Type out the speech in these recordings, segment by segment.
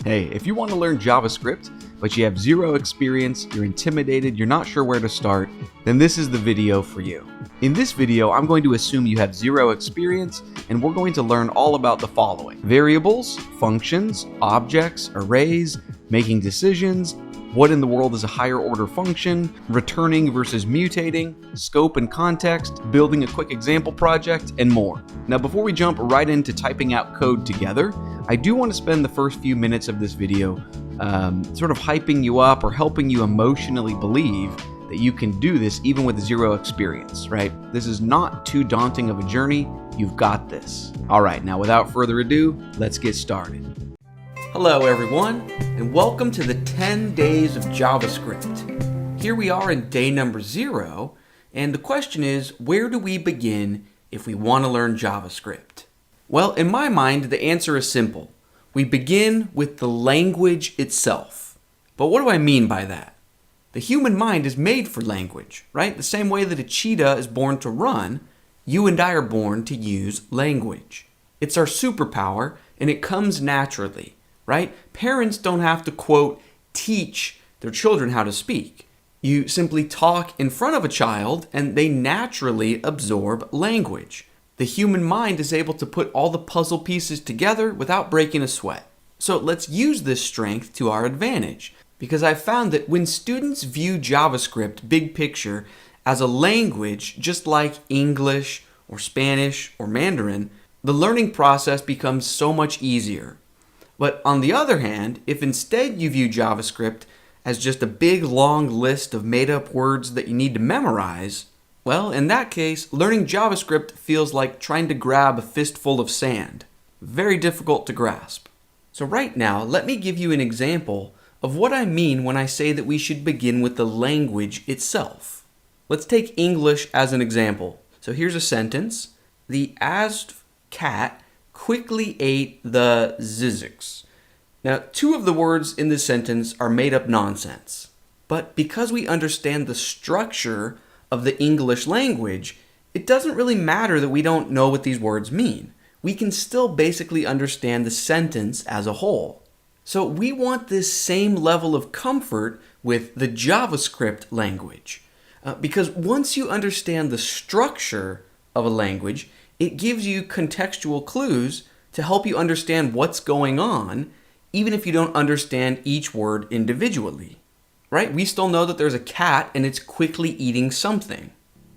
Hey, if you want to learn JavaScript, but you have zero experience, you're intimidated, you're not sure where to start, then this is the video for you. In this video, I'm going to assume you have zero experience, and we're going to learn all about the following: variables, functions, objects, arrays, making decisions, what in the world is a higher order function, returning versus mutating, scope and context, building a quick example project, and more. Now, before we jump right into typing out code together, I do want to spend the first few minutes of this video sort of hyping you up or helping you emotionally believe that you can do this even with zero experience, right? This is not too daunting of a journey. You've got this. All right, now without further ado, let's get started. Hello everyone, and welcome to the 10 days of JavaScript. Here we are in day number 0, and the question is, where do we begin if we want to learn JavaScript? Well, in my mind, the answer is simple. We begin with the language itself. But what do I mean by that? The human mind is made for language, right? The same way that a cheetah is born to run, you and I are born to use language. It's our superpower, and it comes naturally, right? Parents don't have to, quote, teach their children how to speak. You simply talk in front of a child, and they naturally absorb language. The human mind is able to put all the puzzle pieces together without breaking a sweat. So let's use this strength to our advantage, because I've found that when students view JavaScript, big picture, as a language just like English or Spanish or Mandarin, the learning process becomes so much easier. But on the other hand, if instead you view JavaScript as just a big long list of made-up words that you need to memorize, well, in that case, learning JavaScript feels like trying to grab a fistful of sand. Very difficult to grasp. So right now, let me give you an example of what I mean when I say that we should begin with the language itself. Let's take English as an example. So here's a sentence. The asked cat quickly ate the zizix. Now, 2 of the words in this sentence are made up nonsense. But because we understand the structure of the English language, it doesn't really matter that we don't know what these words mean. We can still basically understand the sentence as a whole. So we want this same level of comfort with the JavaScript language. Because once you understand the structure of a language, it gives you contextual clues to help you understand what's going on, even if you don't understand each word individually. Right? We still know that there's a cat and it's quickly eating something.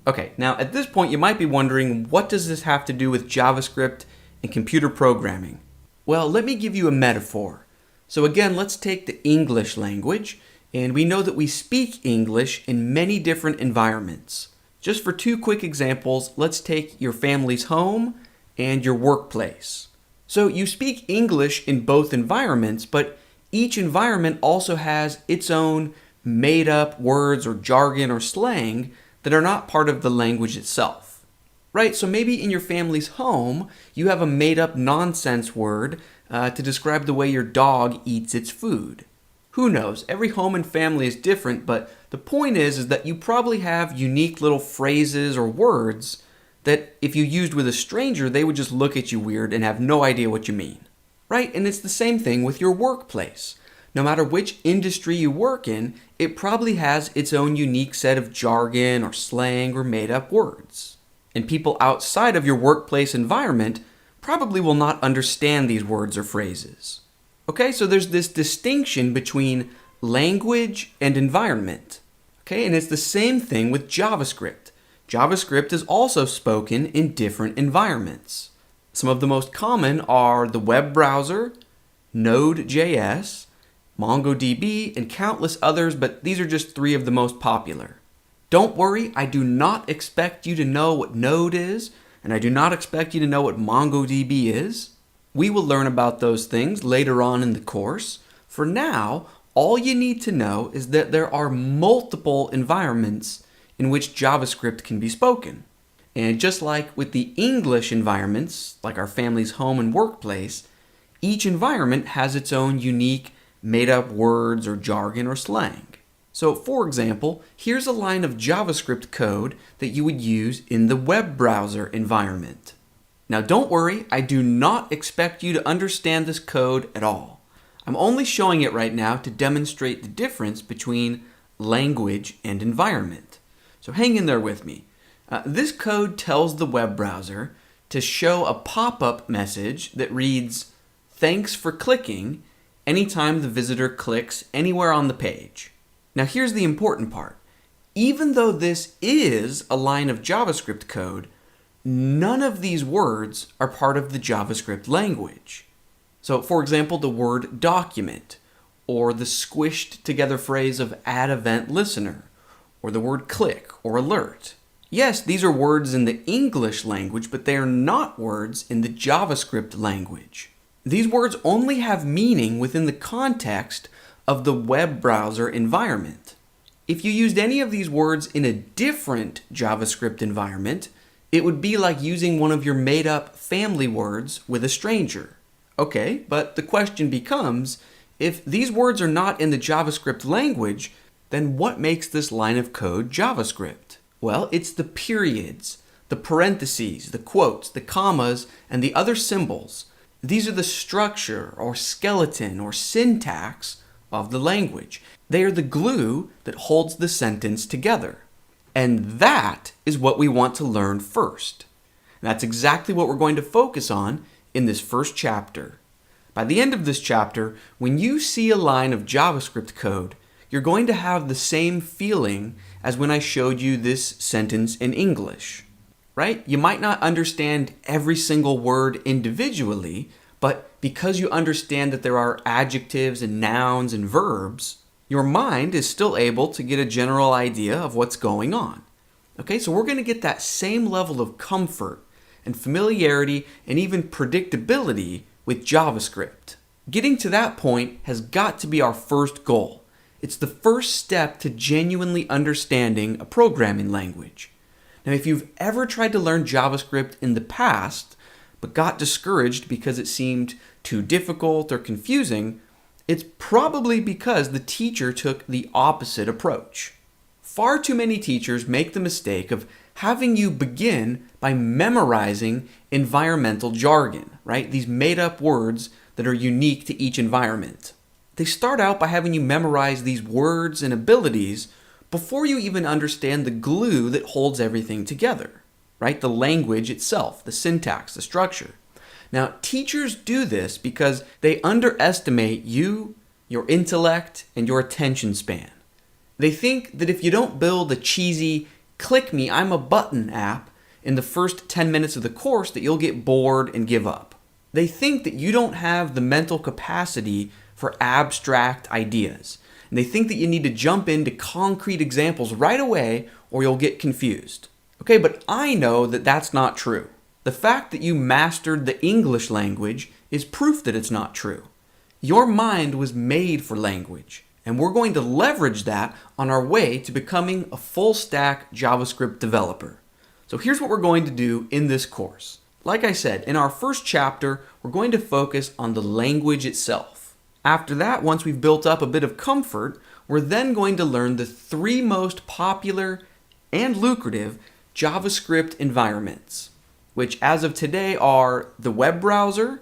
Okay, now at this point you might be wondering, what does this have to do with JavaScript and computer programming? Well, let me give you a metaphor. So again, let's take the English language, and we know that we speak English in many different environments. Just for 2 quick examples, let's take your family's home and your workplace. So you speak English in both environments, but each environment also has its own made-up words or jargon or slang that are not part of the language itself. Right? So maybe in your family's home, you have a made-up nonsense word to describe the way your dog eats its food. Who knows? Every home and family is different, but the point is that you probably have unique little phrases or words that if you used with a stranger, they would just look at you weird and have no idea what you mean. Right? And it's the same thing with your workplace. No matter which industry you work in, it probably has its own unique set of jargon or slang or made-up words. And people outside of your workplace environment probably will not understand these words or phrases. Okay, so there's this distinction between language and environment. Okay, and it's the same thing with JavaScript. JavaScript is also spoken in different environments. Some of the most common are the web browser, Node.js, MongoDB, and countless others, but these are just 3 of the most popular. Don't worry, I do not expect you to know what Node is, and I do not expect you to know what MongoDB is. We will learn about those things later on in the course. For now, all you need to know is that there are multiple environments in which JavaScript can be spoken. And just like with the English environments, like our family's home and workplace, each environment has its own unique made-up words or jargon or slang. So for example, here's a line of JavaScript code that you would use in the web browser environment. Now don't worry, I do not expect you to understand this code at all. I'm only showing it right now to demonstrate the difference between language and environment. So hang in there with me. This code tells the web browser to show a pop-up message that reads, "Thanks for clicking," anytime the visitor clicks anywhere on the page. Now here's the important part. Even though this is a line of JavaScript code, none of these words are part of the JavaScript language. So for example, the word document, or the squished together phrase of add event listener, or the word click or alert. Yes, these are words in the English language, but they are not words in the JavaScript language. These words only have meaning within the context of the web browser environment. If you used any of these words in a different JavaScript environment, it would be like using one of your made-up family words with a stranger. Okay, but the question becomes, if these words are not in the JavaScript language, then what makes this line of code JavaScript? Well, it's the periods, the parentheses, the quotes, the commas, and the other symbols. These are the structure or skeleton or syntax of the language. They are the glue that holds the sentence together. And that is what we want to learn first. And that's exactly what we're going to focus on in this first chapter. By the end of this chapter, when you see a line of JavaScript code, you're going to have the same feeling as when I showed you this sentence in English, right? You might not understand every single word individually, but because you understand that there are adjectives and nouns and verbs, your mind is still able to get a general idea of what's going on. Okay, so we're going to get that same level of comfort and familiarity and even predictability with JavaScript. Getting to that point has got to be our first goal. It's the first step to genuinely understanding a programming language. Now, if you've ever tried to learn JavaScript in the past, but got discouraged because it seemed too difficult or confusing, it's probably because the teacher took the opposite approach. Far too many teachers make the mistake of having you begin by memorizing environmental jargon, right? These made-up words that are unique to each environment. They start out by having you memorize these words and abilities before you even understand the glue that holds everything together, right? The language itself, the syntax, the structure. Now, teachers do this because they underestimate you, your intellect, and your attention span. They think that if you don't build a cheesy, click me, I'm a button app in the first 10 minutes of the course that you'll get bored and give up. They think that you don't have the mental capacity for abstract ideas. And they think that you need to jump into concrete examples right away or you'll get confused. Okay, but I know that that's not true. The fact that you mastered the English language is proof that it's not true. Your mind was made for language, and we're going to leverage that on our way to becoming a full-stack JavaScript developer. So here's what we're going to do in this course. Like I said, in our first chapter, we're going to focus on the language itself. After that, once we've built up a bit of comfort, we're then going to learn the 3 most popular and lucrative JavaScript environments, which as of today are the web browser,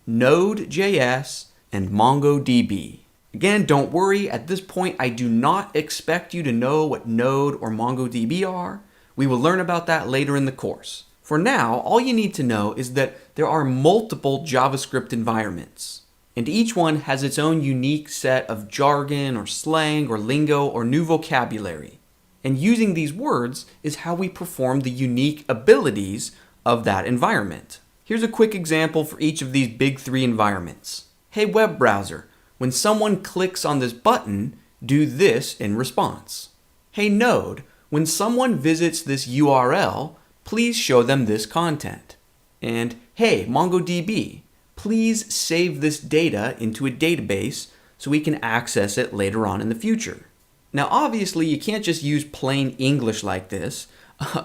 Node.js, and MongoDB. Again, don't worry, at this point I do not expect you to know what Node or MongoDB are. We will learn about that later in the course. For now, all you need to know is that there are multiple JavaScript environments, and each one has its own unique set of jargon or slang or lingo or new vocabulary. And using these words is how we perform the unique abilities of that environment. Here's a quick example for each of these big 3 environments. Hey web browser, when someone clicks on this button, do this in response. Hey Node, when someone visits this URL, please show them this content. And hey MongoDB, please save this data into a database so we can access it later on in the future. Now obviously you can't just use plain English like this,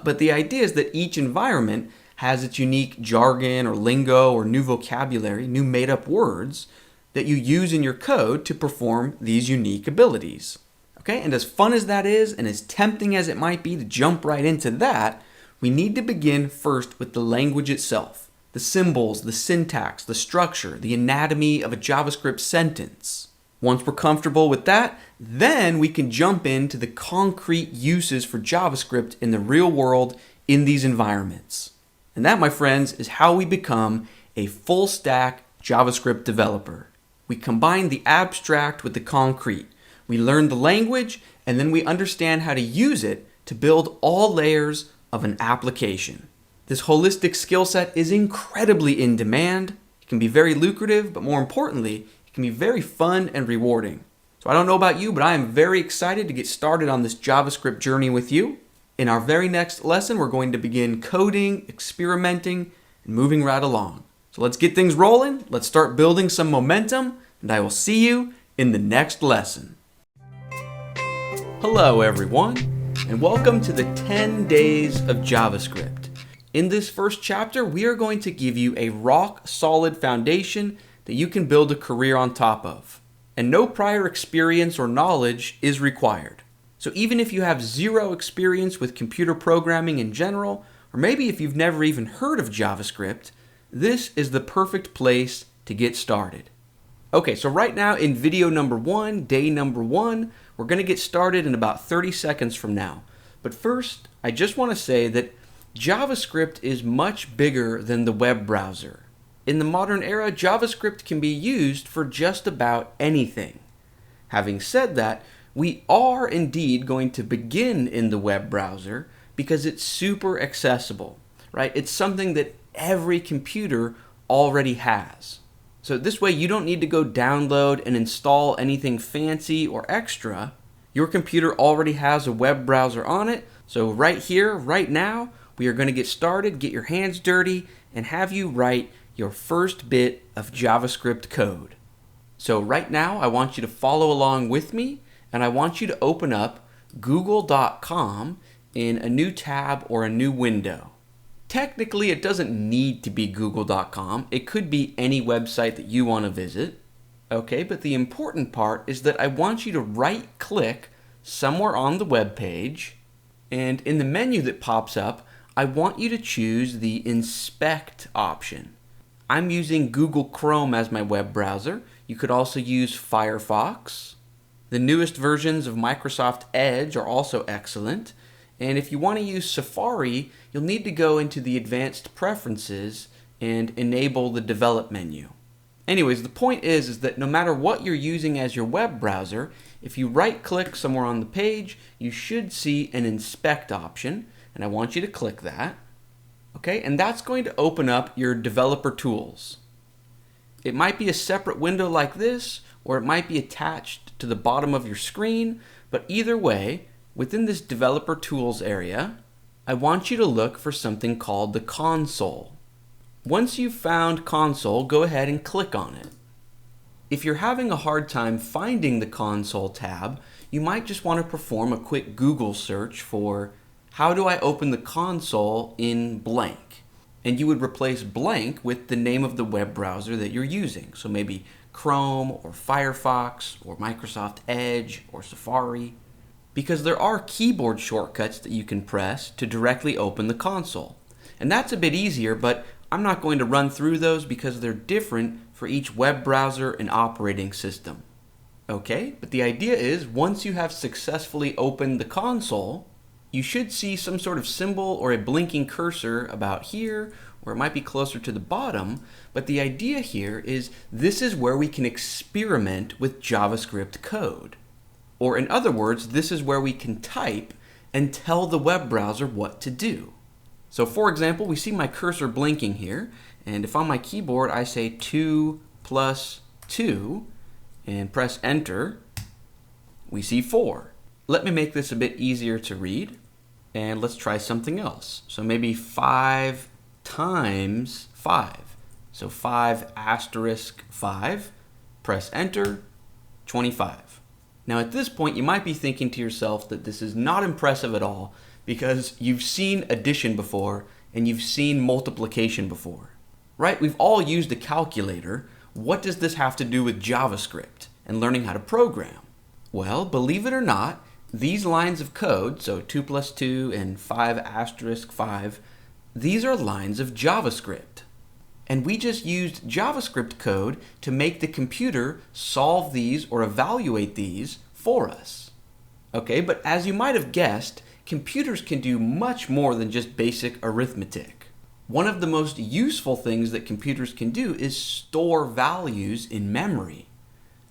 but the idea is that each environment has its unique jargon or lingo or new vocabulary, new made-up words that you use in your code to perform these unique abilities. Okay, and as fun as that is, and as tempting as it might be to jump right into that, we need to begin first with the language itself, the symbols, the syntax, the structure, the anatomy of a JavaScript sentence. Once we're comfortable with that, then we can jump into the concrete uses for JavaScript in the real world in these environments. And that, my friends, is how we become a full stack JavaScript developer. We combine the abstract with the concrete. We learn the language, and then we understand how to use it to build all layers of an application. This holistic skill set is incredibly in demand. It can be very lucrative, but more importantly, it can be very fun and rewarding. So I don't know about you, but I am very excited to get started on this JavaScript journey with you. In our very next lesson, we're going to begin coding, experimenting, and moving right along. So let's get things rolling. Let's start building some momentum, and I will see you in the next lesson. Hello, everyone, and welcome to the 10 Days of JavaScript. In this first chapter, we are going to give you a rock-solid foundation that you can build a career on top of. And no prior experience or knowledge is required. So even if you have zero experience with computer programming in general, or maybe if you've never even heard of JavaScript, this is the perfect place to get started. Okay, so right now in video number 1, day number 1, we're going to get started in about 30 seconds from now. But first, I just want to say that JavaScript is much bigger than the web browser. In the modern era, JavaScript can be used for just about anything. Having said that, we are indeed going to begin in the web browser because it's super accessible, right? It's something that every computer already has. So this way you don't need to go download and install anything fancy or extra. Your computer already has a web browser on it. So right here, right now, we are going to get started, get your hands dirty, and have you write your first bit of JavaScript code. So right now, I want you to follow along with me, and I want you to open up google.com in a new tab or a new window. Technically, it doesn't need to be google.com. It could be any website that you want to visit. Okay, but the important part is that I want you to right-click somewhere on the web page, and in the menu that pops up, I want you to choose the Inspect option. I'm using Google Chrome as my web browser. You could also use Firefox. The newest versions of Microsoft Edge are also excellent. And if you want to use Safari, you'll need to go into the Advanced Preferences and enable the Develop menu. Anyways, the point is that no matter what you're using as your web browser, if you right-click somewhere on the page, you should see an Inspect option, and I want you to click that. Okay, and that's going to open up your developer tools. It might be a separate window like this, or it might be attached to the bottom of your screen, but either way, within this developer tools area, I want you to look for something called the console. Once you've found console, go ahead and click on it. If you're having a hard time finding the console tab, you might just want to perform a quick Google search for how do I open the console in blank? And you would replace blank with the name of the web browser that you're using. So maybe Chrome or Firefox or Microsoft Edge or Safari. Because there are keyboard shortcuts that you can press to directly open the console. And that's a bit easier, but I'm not going to run through those because they're different for each web browser and operating system. Okay, but the idea is once you have successfully opened the console, you should see some sort of symbol or a blinking cursor about here, or it might be closer to the bottom, but the idea here is this is where we can experiment with JavaScript code. Or in other words, this is where we can type and tell the web browser what to do. So for example, we see my cursor blinking here, and if on my keyboard I say 2 plus 2 and press enter, we see 4. Let me make this a bit easier to read, and let's try something else. So maybe 5 times 5. So 5 asterisk 5, press enter, 25. Now at this point, you might be thinking to yourself that this is not impressive at all because you've seen addition before and you've seen multiplication before, right? We've all used a calculator. What does this have to do with JavaScript and learning how to program? Well, believe it or not, these lines of code, so 2 plus 2 and 5 asterisk 5, these are lines of JavaScript. And we just used JavaScript code to make the computer solve these or evaluate these for us. Okay, but as you might have guessed, computers can do much more than just basic arithmetic. One of the most useful things that computers can do is store values in memory.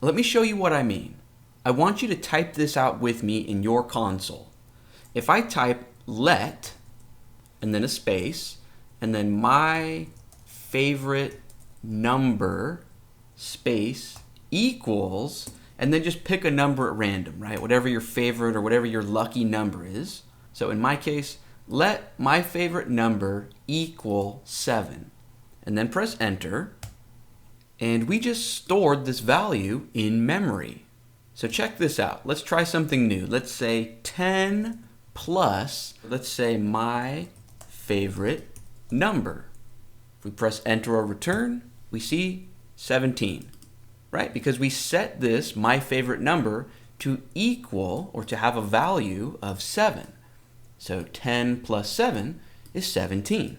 Let me show you what I mean. I want you to type this out with me in your console. If I type let, and then a space, and then my favorite number, space, equals, and then just pick a number at random, right? Whatever your favorite or whatever your lucky number is. So in my case, let my favorite number equal 7. And then press enter. And we just stored this value in memory. So check this out. Let's try something new. Let's say 10 plus, let's say my favorite number. If we press enter or return, we see 17. Right? Because we set this, my favorite number, to equal or to have a value of 7. So 10 plus 7 is 17.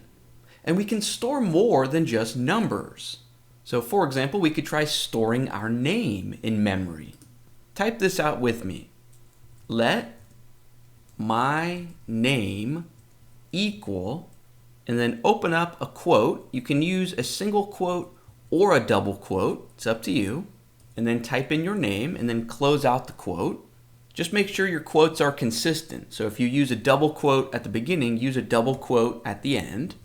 And we can store more than just numbers. So for example, we could try storing our name in memory. Type this out with me. Let my name equal, and then open up a quote. You can use a single quote or a double quote, it's up to you, and then type in your name and then close out the quote. Just make sure your quotes are consistent. So if you use a double quote at the beginning, use a double quote at the end.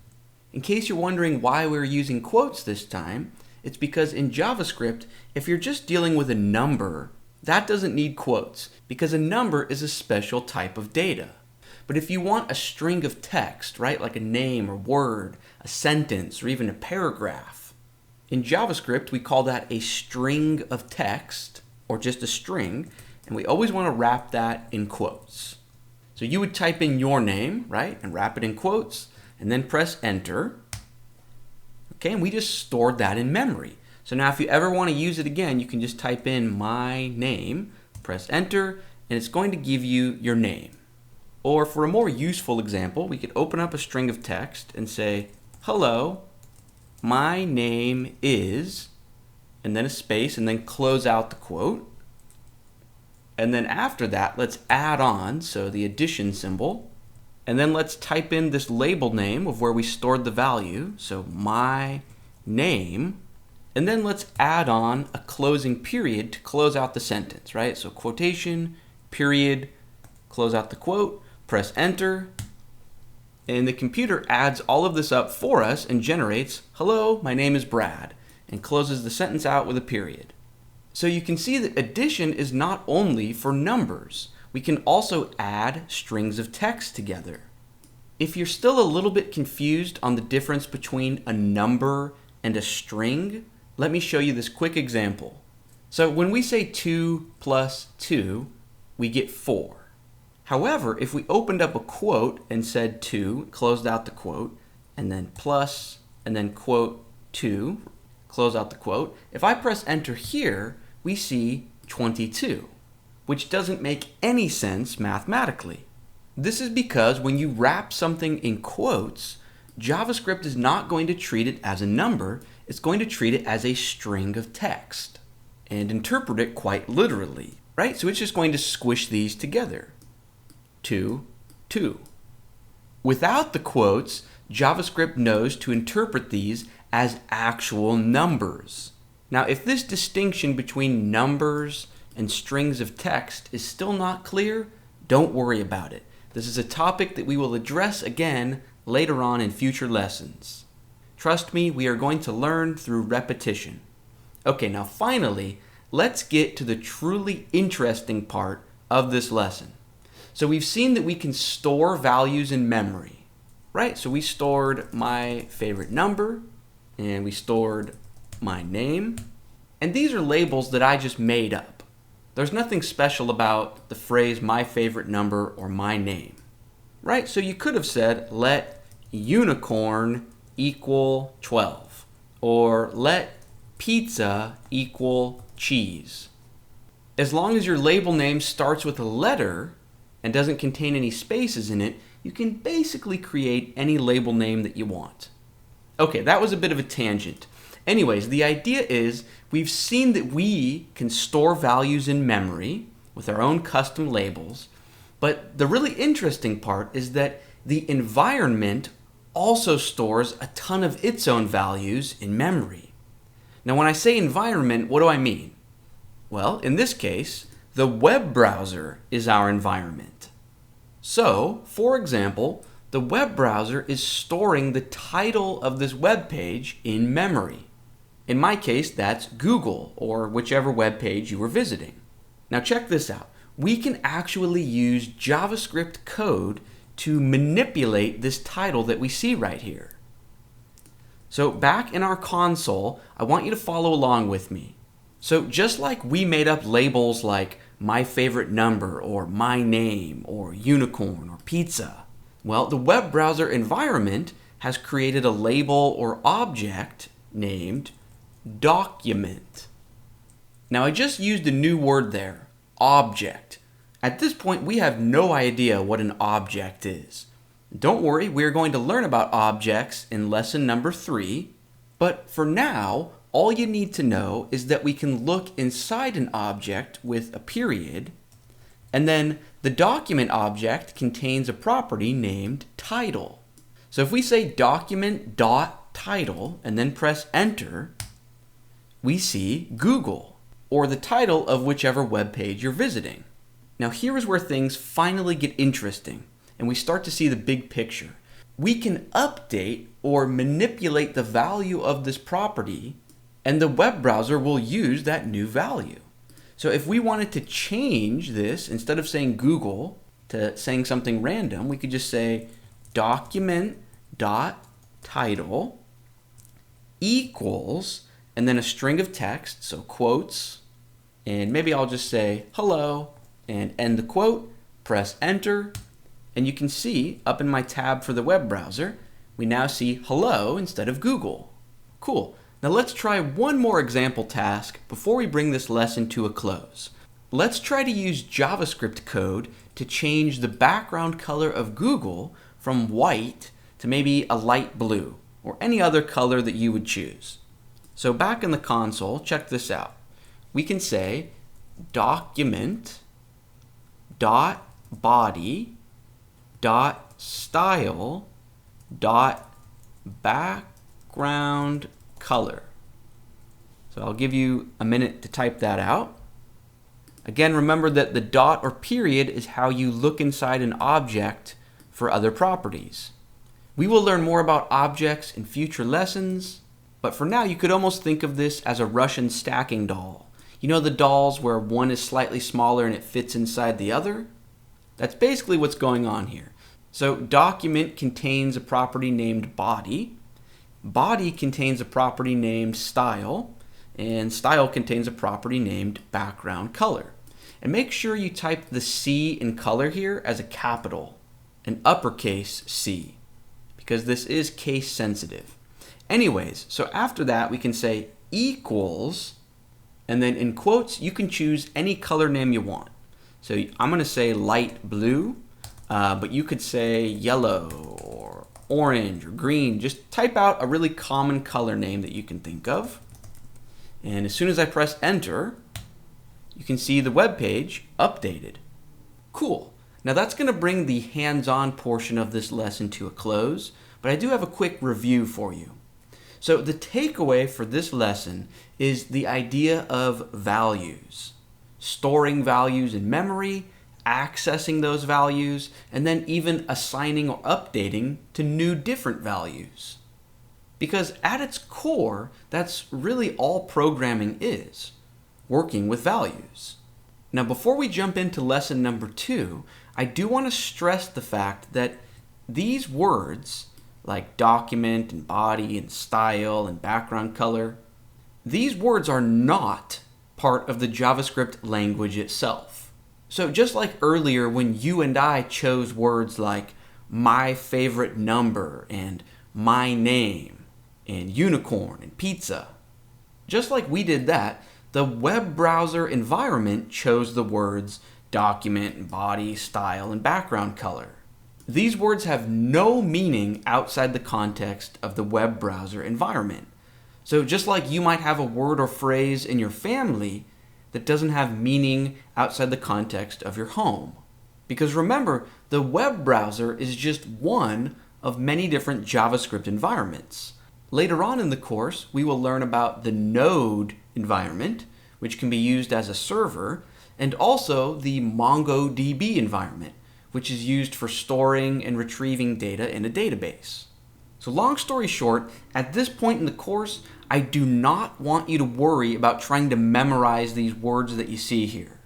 In case you're wondering why we're using quotes this time, it's because in JavaScript, if you're just dealing with a number, that doesn't need quotes because a number is a special type of data. But if you want a string of text, right, like a name or word, a sentence, or even a paragraph, in JavaScript, we call that a string of text, or just a string, and we always want to wrap that in quotes. So you would type in your name, right, and wrap it in quotes, and then press enter. Okay, and we just stored that in memory. So now if you ever want to use it again, you can just type in my name, press enter, and it's going to give you your name. Or for a more useful example, we could open up a string of text and say, hello, my name is, and then a space, and then close out the quote. And then after that, let's add on, so the addition symbol, and then let's type in this label name of where we stored the value, so my name, and then let's add on a closing period to close out the sentence, right? So quotation, period, close out the quote, press enter, and the computer adds all of this up for us and generates, hello, my name is Brad, and closes the sentence out with a period. So you can see that addition is not only for numbers. We can also add strings of text together. If you're still a little bit confused on the difference between a number and a string, let me show you this quick example. So when we say 2 plus 2, we get 4. However, if we opened up a quote and said 2, closed out the quote, and then plus, and then quote 2, close out the quote, if I press enter here, we see 22, which doesn't make any sense mathematically. This is because when you wrap something in quotes, JavaScript is not going to treat it as a number, it's going to treat it as a string of text and interpret it quite literally, right? So it's just going to squish these together. 2, 2. Without the quotes, JavaScript knows to interpret these as actual numbers. Now, if this distinction between numbers and strings of text is still not clear, don't worry about it. This is a topic that we will address again later on in future lessons. Trust me, we are going to learn through repetition. Okay, now finally, let's get to the truly interesting part of this lesson. So we've seen that we can store values in memory, right? So we stored my favorite number, and we stored my name, and these are labels that I just made up. There's nothing special about the phrase my favorite number or my name, right? So you could have said, let unicorn equal 12, or let pizza equal cheese. As long as your label name starts with a letter and doesn't contain any spaces in it, you can basically create any label name that you want. Okay, that was a bit of a tangent. Anyways, the idea is we've seen that we can store values in memory with our own custom labels, but the really interesting part is that the environment also stores a ton of its own values in memory. Now, when I say environment, what do I mean? Well, in this case, the web browser is our environment. So, for example, the web browser is storing the title of this web page in memory. In my case, that's Google, or whichever web page you were visiting. Now check this out. We can actually use JavaScript code to manipulate this title that we see right here. So back in our console, I want you to follow along with me. So just like we made up labels like my favorite number, or my name, or unicorn, or pizza, well, the web browser environment has created a label or object named document. Now I just used a new word there, object. At this point, we have no idea what an object is. Don't worry, we're going to learn about objects in lesson number 3, but for now, all you need to know is that we can look inside an object with a period, and then the document object contains a property named title. So if we say document.title and then press enter, we see Google, or the title of whichever web page you're visiting. Now here is where things finally get interesting, and we start to see the big picture. We can update or manipulate the value of this property, and the web browser will use that new value. So if we wanted to change this, instead of saying Google to saying something random, we could just say document.title equals, and then a string of text, so quotes, and maybe I'll just say hello and end the quote, press enter, and you can see up in my tab for the web browser, we now see hello instead of Google. Cool. Now let's try one more example task before we bring this lesson to a close. Let's try to use JavaScript code to change the background color of Google from white to maybe a light blue, or any other color that you would choose. So back in the console, check this out. We can say document.body.style.background color. So I'll give you a minute to type that out. Again, remember that the dot or period is how you look inside an object for other properties. We will learn more about objects in future lessons, but for now you could almost think of this as a Russian stacking doll. You know the dolls where one is slightly smaller and it fits inside the other? That's basically what's going on here. So document contains a property named body. Body contains a property named style, and style contains a property named background color. And make sure you type the C in color here as a capital, an uppercase C, because this is case sensitive. Anyways, so after that we can say equals, and then in quotes you can choose any color name you want. So I'm going to say light blue, but you could say yellow or orange or green. Just type out a really common color name that you can think of. And as soon as I press enter, you can see the web page updated. Cool. Now that's going to bring the hands-on portion of this lesson to a close, but I do have a quick review for you. So the takeaway for this lesson is the idea of values. Storing values in memory, accessing those values, and then even assigning or updating to new different values. Because at its core, that's really all programming is, working with values. Now before we jump into lesson number 2, I do want to stress the fact that these words, like document and body and style and background color, these words are not part of the JavaScript language itself. So just like earlier when you and I chose words like my favorite number and my name and unicorn and pizza, just like we did that, the web browser environment chose the words document and body, style, and background color. These words have no meaning outside the context of the web browser environment. So just like you might have a word or phrase in your family that doesn't have meaning outside the context of your home. Because remember, the web browser is just one of many different JavaScript environments. Later on in the course, we will learn about the Node environment, which can be used as a server, and also the MongoDB environment, which is used for storing and retrieving data in a database. So long story short, at this point in the course, I do not want you to worry about trying to memorize these words that you see here.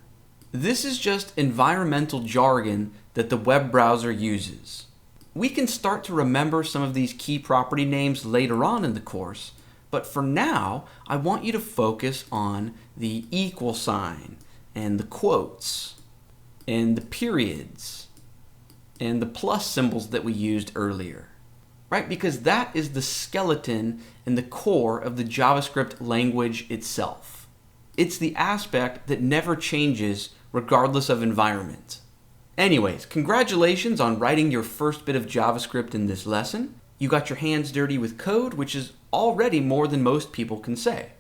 This is just environmental jargon that the web browser uses. We can start to remember some of these key property names later on in the course, but for now, I want you to focus on the equal sign, and the quotes, and the periods, and the plus symbols that we used earlier. Right? Because that is the skeleton and the core of the JavaScript language itself. It's the aspect that never changes regardless of environment. Anyways, congratulations on writing your first bit of JavaScript in this lesson. You got your hands dirty with code, which is already more than most people can say.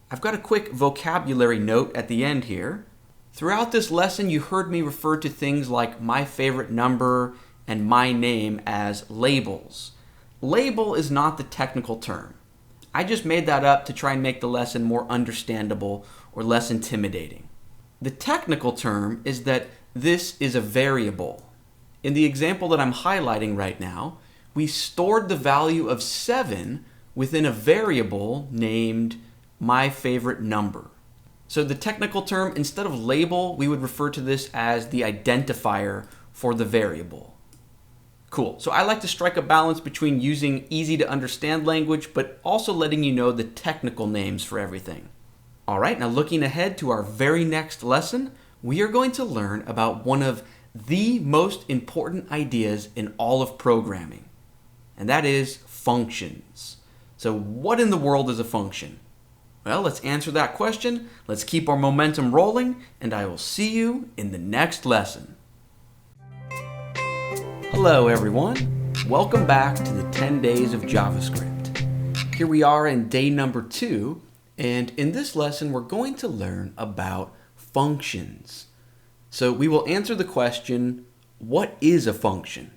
I've got a quick vocabulary note at the end here. Throughout this lesson, you heard me refer to things like my favorite number and my name as labels. Label is not the technical term. I just made that up to try and make the lesson more understandable or less intimidating. The technical term is that this is a variable. In the example that I'm highlighting right now, we stored the value of 7 within a variable named my favorite number. So the technical term, instead of label, we would refer to this as the identifier for the variable. Cool. So I like to strike a balance between using easy to understand language, but also letting you know the technical names for everything. All right, now looking ahead to our very next lesson, we are going to learn about one of the most important ideas in all of programming, and that is functions. So what in the world is a function? Well, let's answer that question. Let's keep our momentum rolling, and I will see you in the next lesson. Hello everyone, welcome back to the 10 days of JavaScript. Here we are in day number 2, and in this lesson we're going to learn about functions. So we will answer the question, what is a function?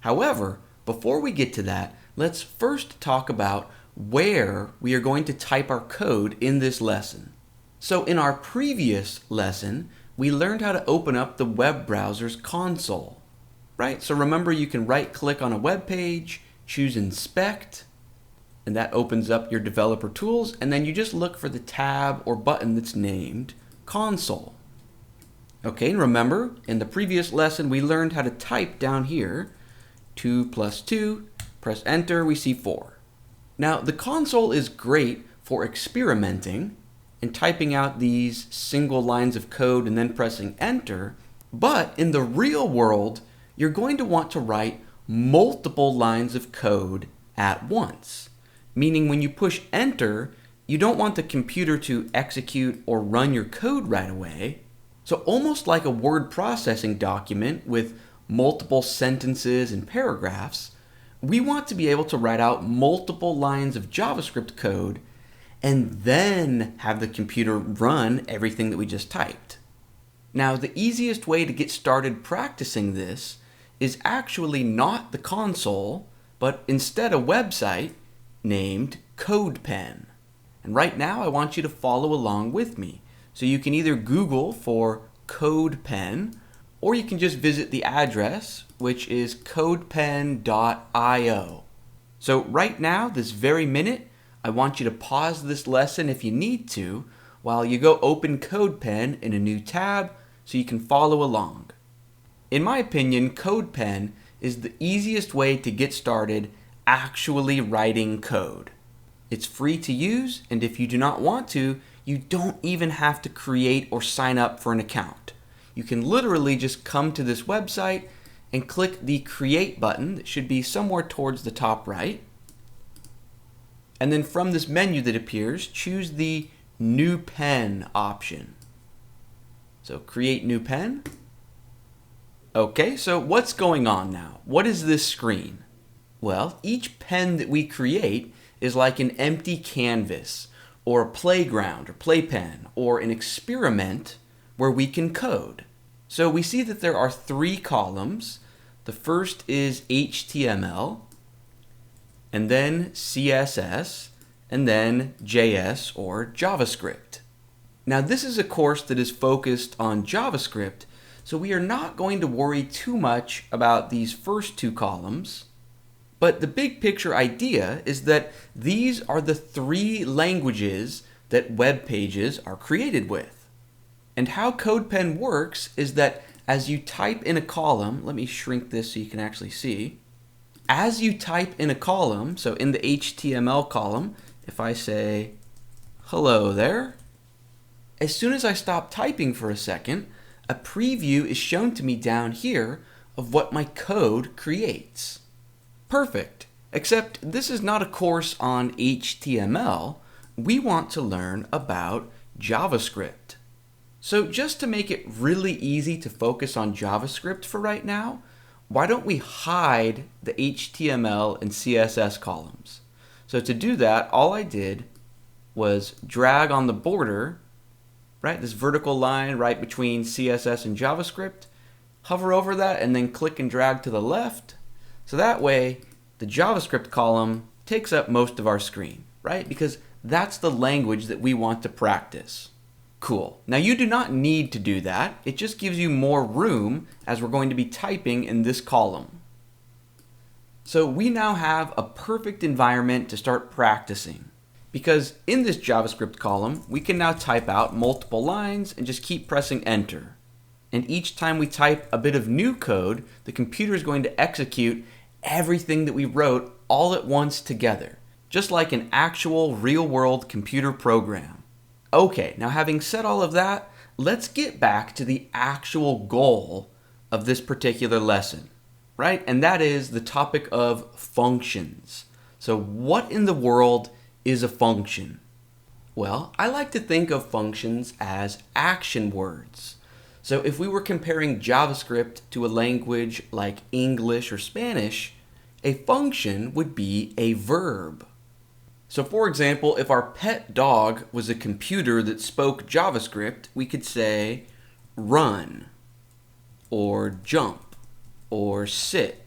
However, before we get to that, let's first talk about where we are going to type our code in this lesson. So in our previous lesson, we learned how to open up the web browser's console. Right? So remember, you can right-click on a web page, choose Inspect, and that opens up your developer tools, and then you just look for the tab or button that's named Console. Okay, and remember, in the previous lesson, we learned how to type down here, 2 + 2, press Enter, we see 4. Now, the console is great for experimenting and typing out these single lines of code and then pressing Enter, but in the real world, you're going to want to write multiple lines of code at once. Meaning when you push Enter, you don't want the computer to execute or run your code right away. So almost like a word processing document with multiple sentences and paragraphs, we want to be able to write out multiple lines of JavaScript code and then have the computer run everything that we just typed. Now, the easiest way to get started practicing this is actually not the console, but instead a website named CodePen. And right now I want you to follow along with me. So you can either Google for CodePen, or you can just visit the address, which is codepen.io. So right now, this very minute, I want you to pause this lesson if you need to, while you go open CodePen in a new tab so you can follow along. In my opinion, CodePen is the easiest way to get started actually writing code. It's free to use, and if you do not want to, you don't even have to create or sign up for an account. You can literally just come to this website and click the Create button that should be somewhere towards the top right. And then from this menu that appears, choose the New Pen option. So create new pen. Okay, so what's going on now? What is this screen? Well, each pen that we create is like an empty canvas, or a playground or playpen, or an experiment where we can code. So we see that there are 3 columns. The first is HTML, and then CSS, and then JS or JavaScript. Now this is a course that is focused on JavaScript, so we are not going to worry too much about these first 2 columns. But the big picture idea is that these are the 3 languages that web pages are created with. And how CodePen works is that as you type in a column, let me shrink this so you can actually see. As you type in a column, so in the HTML column, if I say, hello there, as soon as I stop typing for a second, a preview is shown to me down here of what my code creates. Perfect, except this is not a course on HTML. We want to learn about JavaScript. So just to make it really easy to focus on JavaScript for right now, why don't we hide the HTML and CSS columns? So to do that, all I did was drag on the border, right, this vertical line right between CSS and JavaScript, hover over that and then click and drag to the left. So that way, the JavaScript column takes up most of our screen, right? Because that's the language that we want to practice. Cool. Now you do not need to do that. It just gives you more room as we're going to be typing in this column. So we now have a perfect environment to start practicing. Because in this JavaScript column, we can now type out multiple lines and just keep pressing enter. And each time we type a bit of new code, the computer is going to execute everything that we wrote all at once together, just like an actual real-world computer program. Okay, now having said all of that, let's get back to the actual goal of this particular lesson, right? And that is the topic of functions. So what in the world is a function? Well, I like to think of functions as action words. So if we were comparing JavaScript to a language like English or Spanish, a function would be a verb. So for example, if our pet dog was a computer that spoke JavaScript, we could say run, or jump, or sit.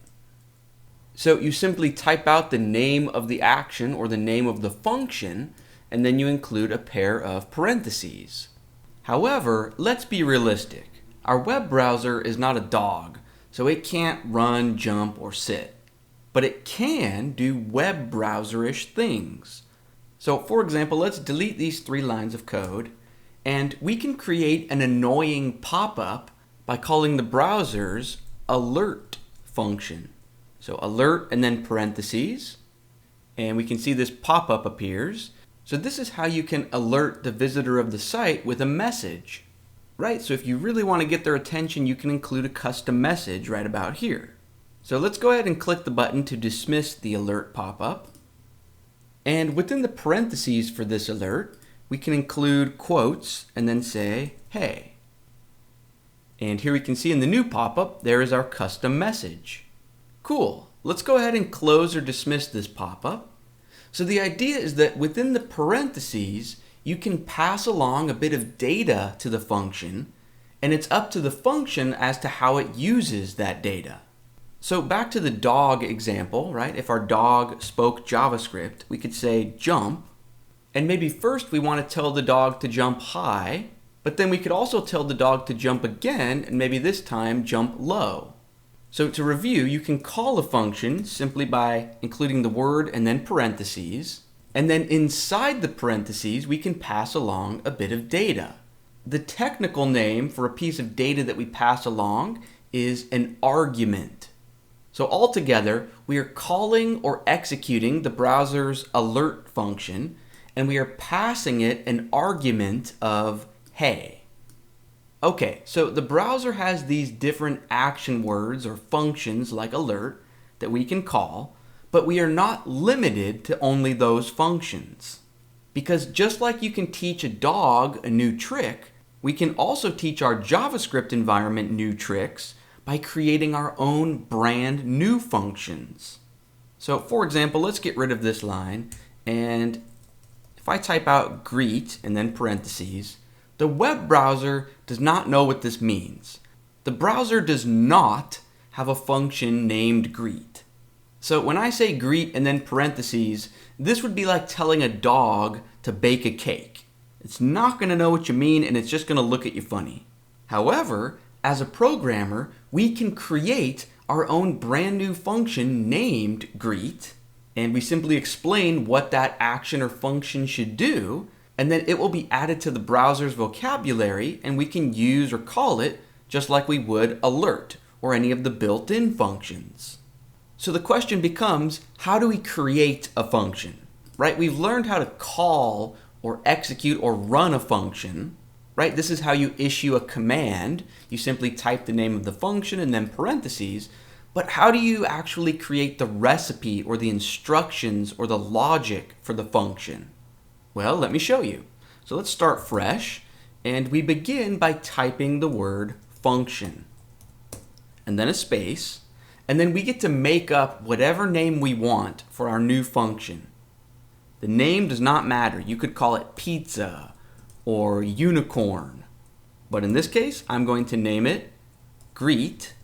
So you simply type out the name of the action or the name of the function, and then you include a pair of parentheses. However, let's be realistic. Our web browser is not a dog, so it can't run, jump, or sit. But it can do web browser-ish things. So for example, let's delete these 3 lines of code, and we can create an annoying pop-up by calling the browser's alert function. So alert and then parentheses, and we can see this pop-up appears. So this is how you can alert the visitor of the site with a message, right? So if you really want to get their attention, you can include a custom message right about here. So let's go ahead and click the button to dismiss the alert pop-up. And within the parentheses for this alert, we can include quotes and then say, hey. And here we can see in the new pop-up, there is our custom message. Cool. Let's go ahead and close or dismiss this pop-up. So the idea is that within the parentheses, you can pass along a bit of data to the function, and it's up to the function as to how it uses that data. So back to the dog example, right? If our dog spoke JavaScript, we could say jump, and maybe first we want to tell the dog to jump high, but then we could also tell the dog to jump again, and maybe this time jump low. So to review, you can call a function simply by including the word and then parentheses, and then inside the parentheses, we can pass along a bit of data. The technical name for a piece of data that we pass along is an argument. So altogether, we are calling or executing the browser's alert function, and we are passing it an argument of hey. Okay, so the browser has these different action words or functions like alert that we can call, but we are not limited to only those functions. Because just like you can teach a dog a new trick, we can also teach our JavaScript environment new tricks by creating our own brand new functions. So for example, let's get rid of this line, and if I type out greet and then parentheses, the web browser does not know what this means. The browser does not have a function named greet. So when I say greet and then parentheses, this would be like telling a dog to bake a cake. It's not going to know what you mean, and it's just going to look at you funny. However, as a programmer, we can create our own brand new function named greet, and we simply explain what that action or function should do, and then it will be added to the browser's vocabulary, and we can use or call it just like we would alert or any of the built-in functions. So the question becomes, how do we create a function? Right? We've learned how to call or execute or run a function. Right? This is how you issue a command. You simply type the name of the function and then parentheses. But how do you actually create the recipe or the instructions or the logic for the function? Well, let me show you. So let's start fresh, and we begin by typing the word function and then a space, and then we get to make up whatever name we want for our new function. The name does not matter. You could call it pizza or unicorn, but in this case I'm going to name it greet.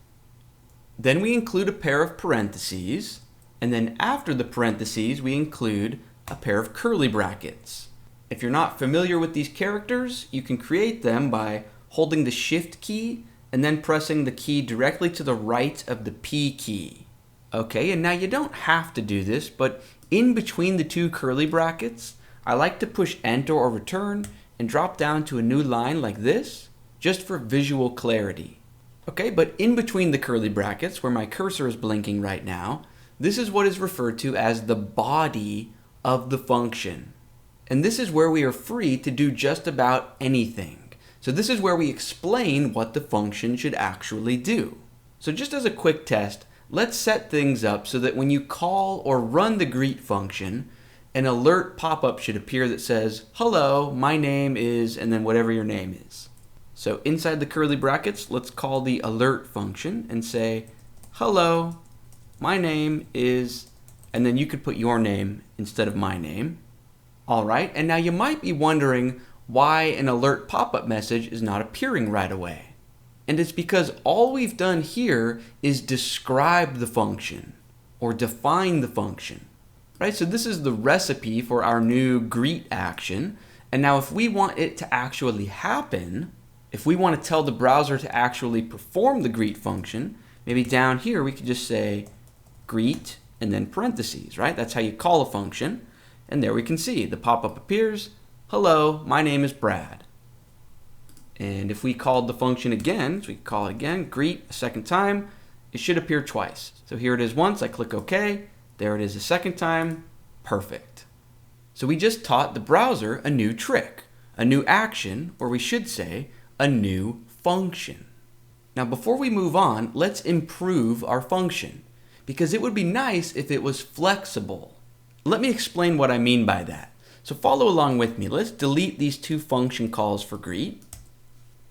Then we include a pair of parentheses, and then after the parentheses we include a pair of curly brackets. If you're not familiar with these characters, you can create them by holding the Shift key and then pressing the key directly to the right of the P key. Okay, and now you don't have to do this, but in between the two curly brackets, I like to push Enter or Return and drop down to a new line like this, just for visual clarity. Okay, but in between the curly brackets, where my cursor is blinking right now, this is what is referred to as the body of the function. And this is where we are free to do just about anything. So this is where we explain what the function should actually do. So just as a quick test, let's set things up so that when you call or run the greet function, an alert pop-up should appear that says, hello, my name is, and then whatever your name is. So inside the curly brackets, let's call the alert function and say, hello, my name is, and then you could put your name instead of my name. All right, and now you might be wondering why an alert pop-up message is not appearing right away. And it's because all we've done here is describe the function or define the function. Right? So this is the recipe for our new greet action. And now if we want it to actually happen, if we want to tell the browser to actually perform the greet function, maybe down here we could just say greet and then parentheses, right? That's how you call a function. And there we can see the pop-up appears, hello, my name is Brad. And if we called the function again, so we call it again, greet a second time, it should appear twice. So here it is once, I click OK, there it is a second time, perfect. So we just taught the browser a new trick, a new action, or we should say, a new function. Now before we move on, let's improve our function, because it would be nice if it was flexible. Let me explain what I mean by that. So follow along with me. Let's delete these two function calls for greet.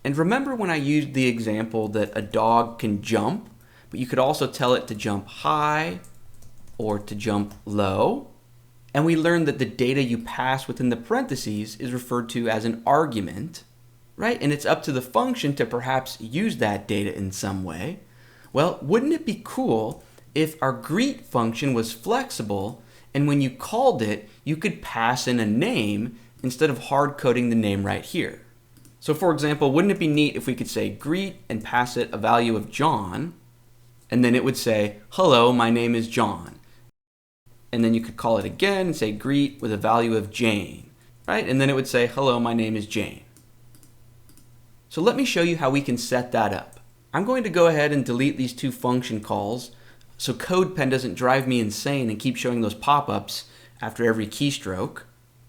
And remember when I used the example that a dog can jump, but you could also tell it to jump high or to jump low. And we learned that the data you pass within the parentheses is referred to as an argument, right? And it's up to the function to perhaps use that data in some way. Well, wouldn't it be cool if our greet function was flexible, and when you called it, you could pass in a name instead of hard coding the name right here? So for example, wouldn't it be neat if we could say greet and pass it a value of John, and then it would say, hello, my name is John. And then you could call it again and say greet with a value of Jane, right? And then it would say, hello, my name is Jane. So let me show you how we can set that up. I'm going to go ahead and delete these two function calls so CodePen doesn't drive me insane and keep showing those pop-ups after every keystroke.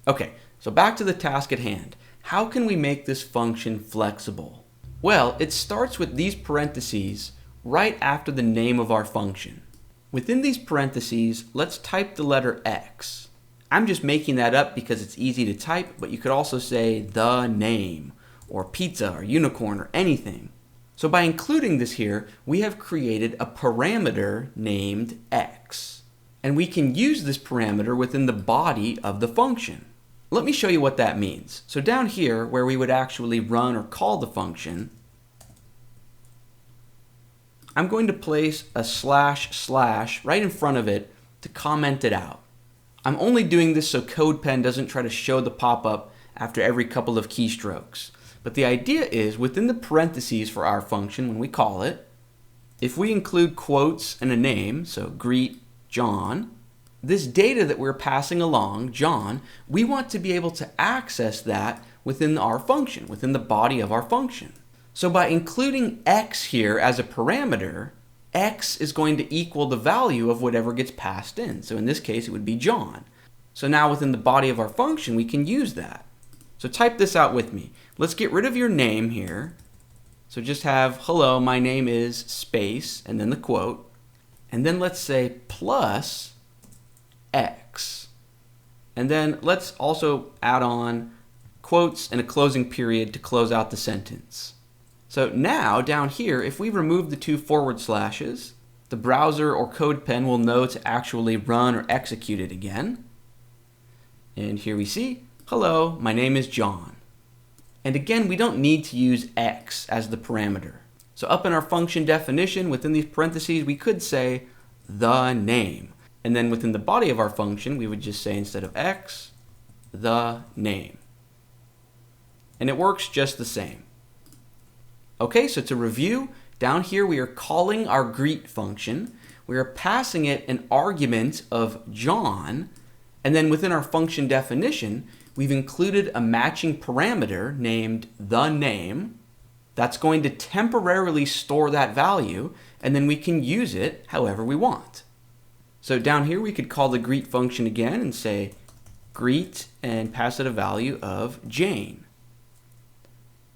Okay, so back to the task at hand. How can we make this function flexible? Well, it starts with these parentheses right after the name of our function. Within these parentheses, let's type the letter X. I'm just making that up because it's easy to type, but you could also say the name, or pizza, or unicorn, or anything. So by including this here, we have created a parameter named x. And we can use this parameter within the body of the function. Let me show you what that means. So down here, where we would actually run or call the function, I'm going to place a / right in front of it to comment it out. I'm only doing this so CodePen doesn't try to show the pop-up after every couple of keystrokes. But the idea is, within the parentheses for our function, when we call it, if we include quotes and a name, so greet John, this data that we're passing along, John, we want to be able to access that within our function, within the body of our function. So by including x here as a parameter, x is going to equal the value of whatever gets passed in. So in this case, it would be John. So now within the body of our function, we can use that. So type this out with me. Let's get rid of your name here. So just have, hello, my name is space, and then the quote. And then let's say plus x. And then let's also add on quotes and a closing period to close out the sentence. So now down here, if we remove the 2 forward slashes, the browser or CodePen will know to actually run or execute it again. And here we see, hello, my name is John. And again, we don't need to use x as the parameter. So up in our function definition, within these parentheses, we could say the name. And then within the body of our function, we would just say, instead of x, the name. And it works just the same. Okay, so to review, down here we are calling our greet function. We are passing it an argument of John. And then within our function definition, we've included a matching parameter named the name. That's going to temporarily store that value, and then we can use it however we want. So down here we could call the greet function again and say greet and pass it a value of Jane.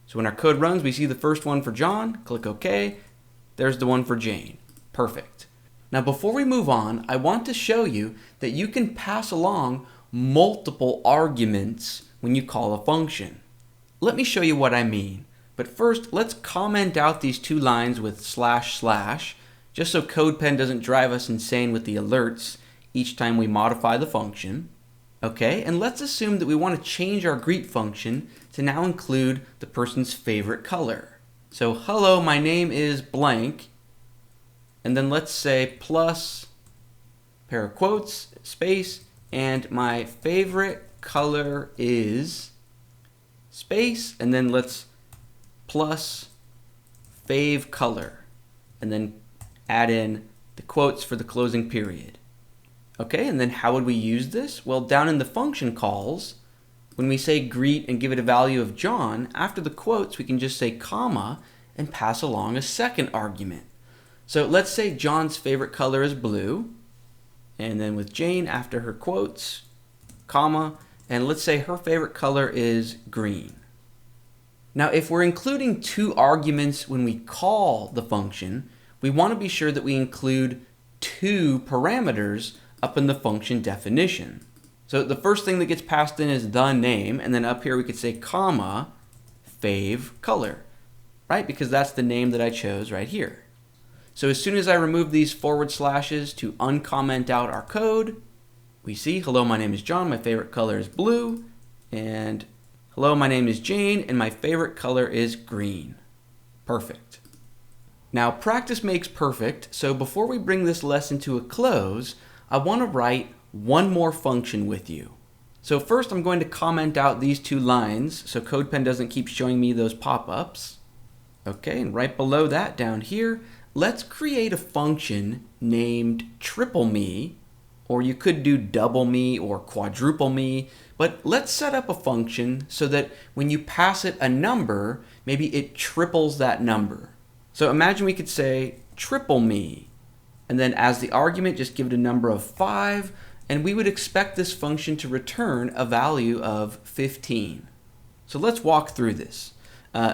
So when our code runs, we see the first one for John, click OK, there's the one for Jane. Perfect. Now before we move on, I want to show you that you can pass along multiple arguments when you call a function. Let me show you what I mean. But first, let's comment out these 2 lines with // just so CodePen doesn't drive us insane with the alerts each time we modify the function. Okay, and let's assume that we want to change our greet function to now include the person's favorite color. So hello, my name is blank, and then let's say plus, pair of quotes, space, and my favorite color is space, and then let's plus fave color, and then add in the quotes for the closing period. Okay, and then how would we use this? Well, down in the function calls, when we say greet and give it a value of John, after the quotes we can just say comma and pass along a second argument. So let's say John's favorite color is blue, and then with Jane after her quotes, comma, and let's say her favorite color is green. Now if we're including 2 arguments when we call the function, we want to be sure that we include 2 parameters up in the function definition. So the first thing that gets passed in is the name, and then up here we could say comma fave color, right? Because that's the name that I chose right here. So as soon as I remove these forward slashes to uncomment out our code, we see, hello, my name is John, my favorite color is blue, and hello, my name is Jane, and my favorite color is green. Perfect. Now, practice makes perfect, so before we bring this lesson to a close, I want to write one more function with you. So first I'm going to comment out these 2 lines so CodePen doesn't keep showing me those pop-ups. Okay, and right below that down here, let's create a function named triple me, or you could do double me or quadruple me, but let's set up a function so that when you pass it a number, maybe it triples that number. So imagine we could say triple me, and then as the argument just give it a number of 5, and we would expect this function to return a value of 15. So let's walk through this.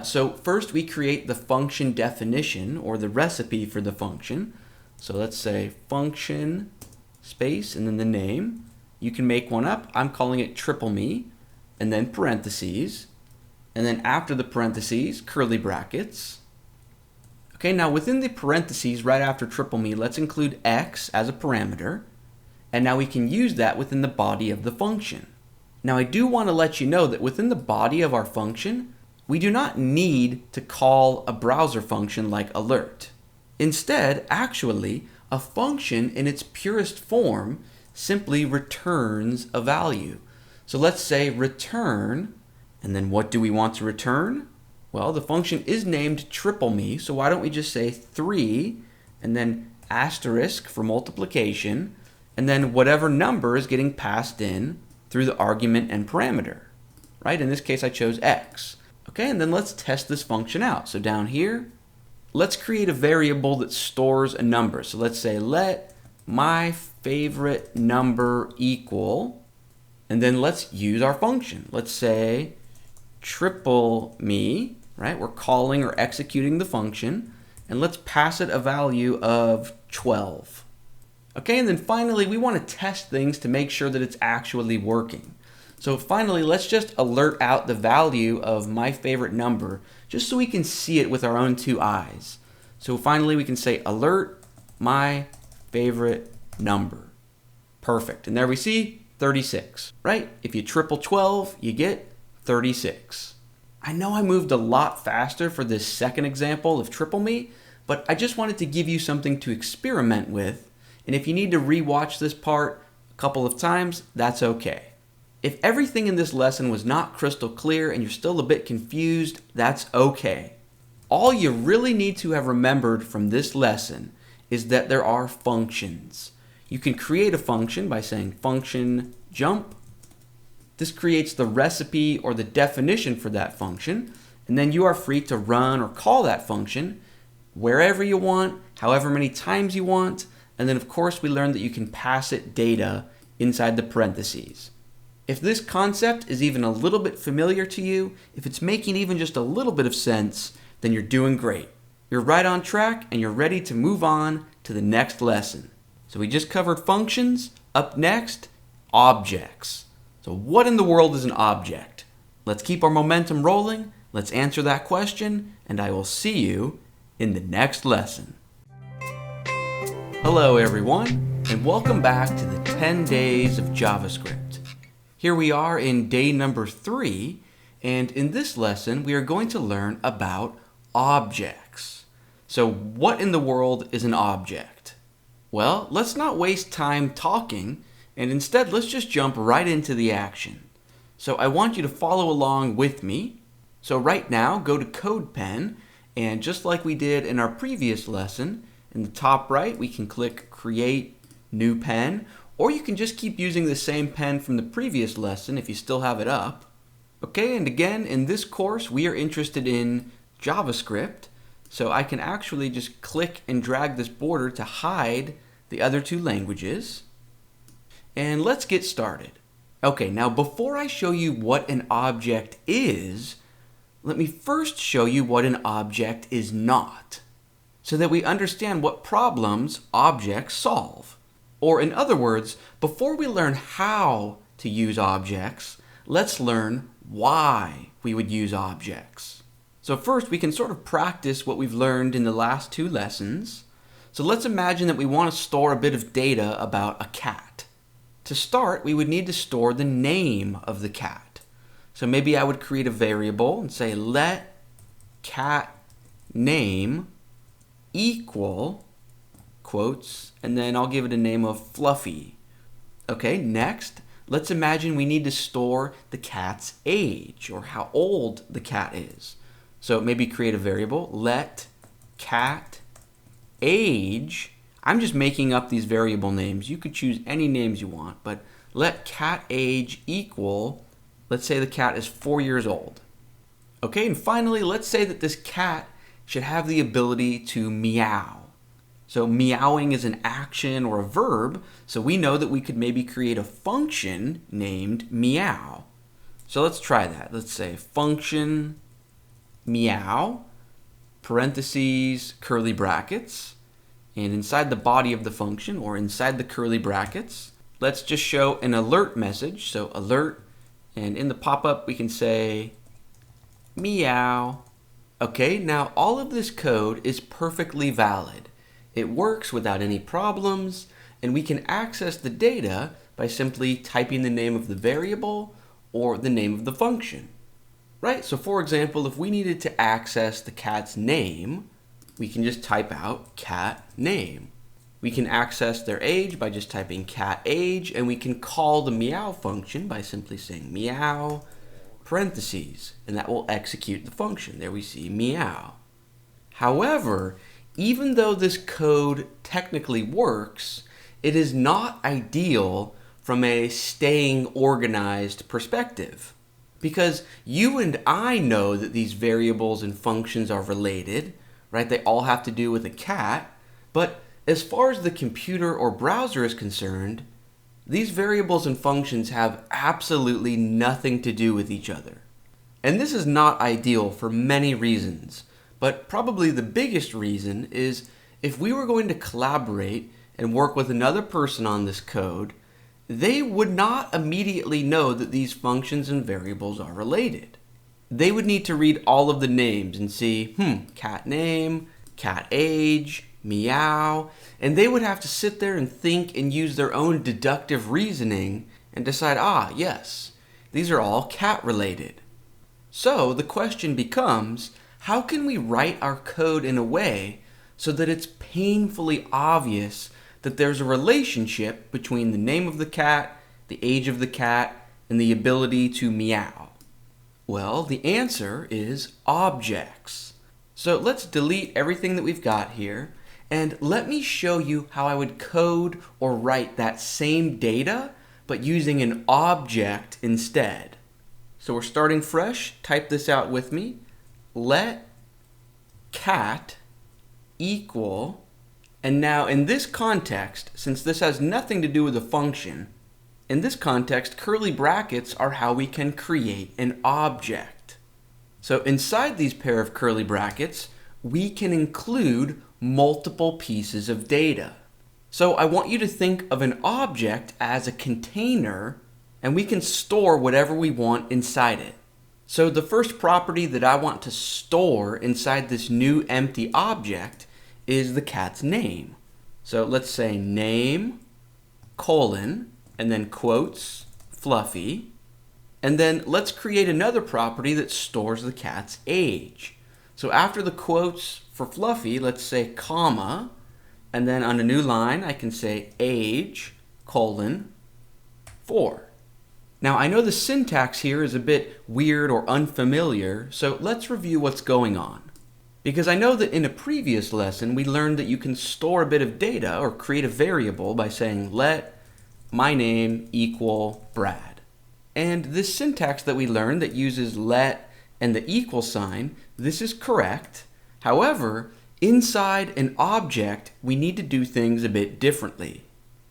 So first we create the function definition, or the recipe for the function. So let's say function space and then the name. You can make one up. I'm calling it triple me, and then parentheses, and then after the parentheses, curly brackets. Okay, now within the parentheses right after triple me, let's include x as a parameter. And now we can use that within the body of the function. Now I do want to let you know that within the body of our function, we do not need to call a browser function like alert. Instead, actually, a function in its purest form simply returns a value. So let's say return, and then what do we want to return? Well, the function is named triple me, so why don't we just say 3, and then asterisk for multiplication, and then whatever number is getting passed in through the argument and parameter, right? In this case, I chose x. Okay, and then let's test this function out. So down here, let's create a variable that stores a number. So let's say let my favorite number equal, and then let's use our function. Let's say triple me, right? We're calling or executing the function, and let's pass it a value of 12. Okay, and then finally, we want to test things to make sure that it's actually working. So finally, let's just alert out the value of my favorite number, just so we can see it with our own two eyes. So finally, we can say alert my favorite number. Perfect, and there we see 36, right? If you triple 12, you get 36. I know I moved a lot faster for this second example of triple me, but I just wanted to give you something to experiment with. And if you need to rewatch this part a couple of times, that's okay. If everything in this lesson was not crystal clear and you're still a bit confused, that's okay. All you really need to have remembered from this lesson is that there are functions. You can create a function by saying function jump. This creates the recipe or the definition for that function, and then you are free to run or call that function wherever you want, however many times you want. And then of course we learned that you can pass it data inside the parentheses. If this concept is even a little bit familiar to you, if it's making even just a little bit of sense, then you're doing great. You're right on track and you're ready to move on to the next lesson. So we just covered functions. Up next, objects. So what in the world is an object? Let's keep our momentum rolling. Let's answer that question, and I will see you in the next lesson. Hello everyone, and welcome back to the 10 days of JavaScript. Here we are in day number 3, and in this lesson we are going to learn about objects. So what in the world is an object? Well, let's not waste time talking, and instead let's just jump right into the action. So I want you to follow along with me. So right now, go to CodePen, and just like we did in our previous lesson, in the top right, we can click Create New Pen, or you can just keep using the same pen from the previous lesson if you still have it up. Okay, and again, in this course, we are interested in JavaScript, so I can actually just click and drag this border to hide the other two languages. And let's get started. Okay, now before I show you what an object is, let me first show you what an object is not, so that we understand what problems objects solve. Or in other words, before we learn how to use objects, let's learn why we would use objects. So first, we can sort of practice what we've learned in the last 2 lessons. So let's imagine that we want to store a bit of data about a cat. To start, we would need to store the name of the cat. So maybe I would create a variable and say let cat name equal quotes, and then I'll give it a name of Fluffy. Okay, next, let's imagine we need to store the cat's age, or how old the cat is. So maybe create a variable, let cat age. I'm just making up these variable names. You could choose any names you want, but let cat age equal, let's say the cat is 4 years old. Okay, and finally, let's say that this cat should have the ability to meow. So meowing is an action or a verb, so we know that we could maybe create a function named meow. So let's try that. Let's say function meow, parentheses, curly brackets, and inside the body of the function, or inside the curly brackets, let's just show an alert message. So alert, and in the pop-up we can say meow. Okay, now all of this code is perfectly valid. It works without any problems, and we can access the data by simply typing the name of the variable or the name of the function. Right, so for example, if we needed to access the cat's name, we can just type out cat name. We can access their age by just typing cat age, and we can call the meow function by simply saying meow, parentheses, and that will execute the function. There we see meow. However, even though this code technically works, it is not ideal from a staying organized perspective. Because you and I know that these variables and functions are related, right? They all have to do with a cat, but as far as the computer or browser is concerned, these variables and functions have absolutely nothing to do with each other. And this is not ideal for many reasons, but probably the biggest reason is if we were going to collaborate and work with another person on this code, they would not immediately know that these functions and variables are related. They would need to read all of the names and see, cat name, cat age, meow, and they would have to sit there and think and use their own deductive reasoning and decide, yes, these are all cat related. So the question becomes, how can we write our code in a way so that it's painfully obvious that there's a relationship between the name of the cat, the age of the cat, and the ability to meow? Well, the answer is objects. So let's delete everything that we've got here, and let me show you how I would code or write that same data, but using an object instead. So we're starting fresh. Type this out with me. Let cat equal, and now in this context, since this has nothing to do with a function, in this context, curly brackets are how we can create an object. So inside these pair of curly brackets, we can include multiple pieces of data. So I want you to think of an object as a container, and we can store whatever we want inside it. So the first property that I want to store inside this new empty object is the cat's name. So let's say name, colon, and then quotes, Fluffy. And then let's create another property that stores the cat's age. So after the quotes for Fluffy, let's say comma, and then on a new line, I can say age, colon, 4. Now I know the syntax here is a bit weird or unfamiliar, so let's review what's going on. Because I know that in a previous lesson, we learned that you can store a bit of data or create a variable by saying let my name equal Brad. And this syntax that we learned that uses let and the equal sign, this is correct. However, inside an object, we need to do things a bit differently.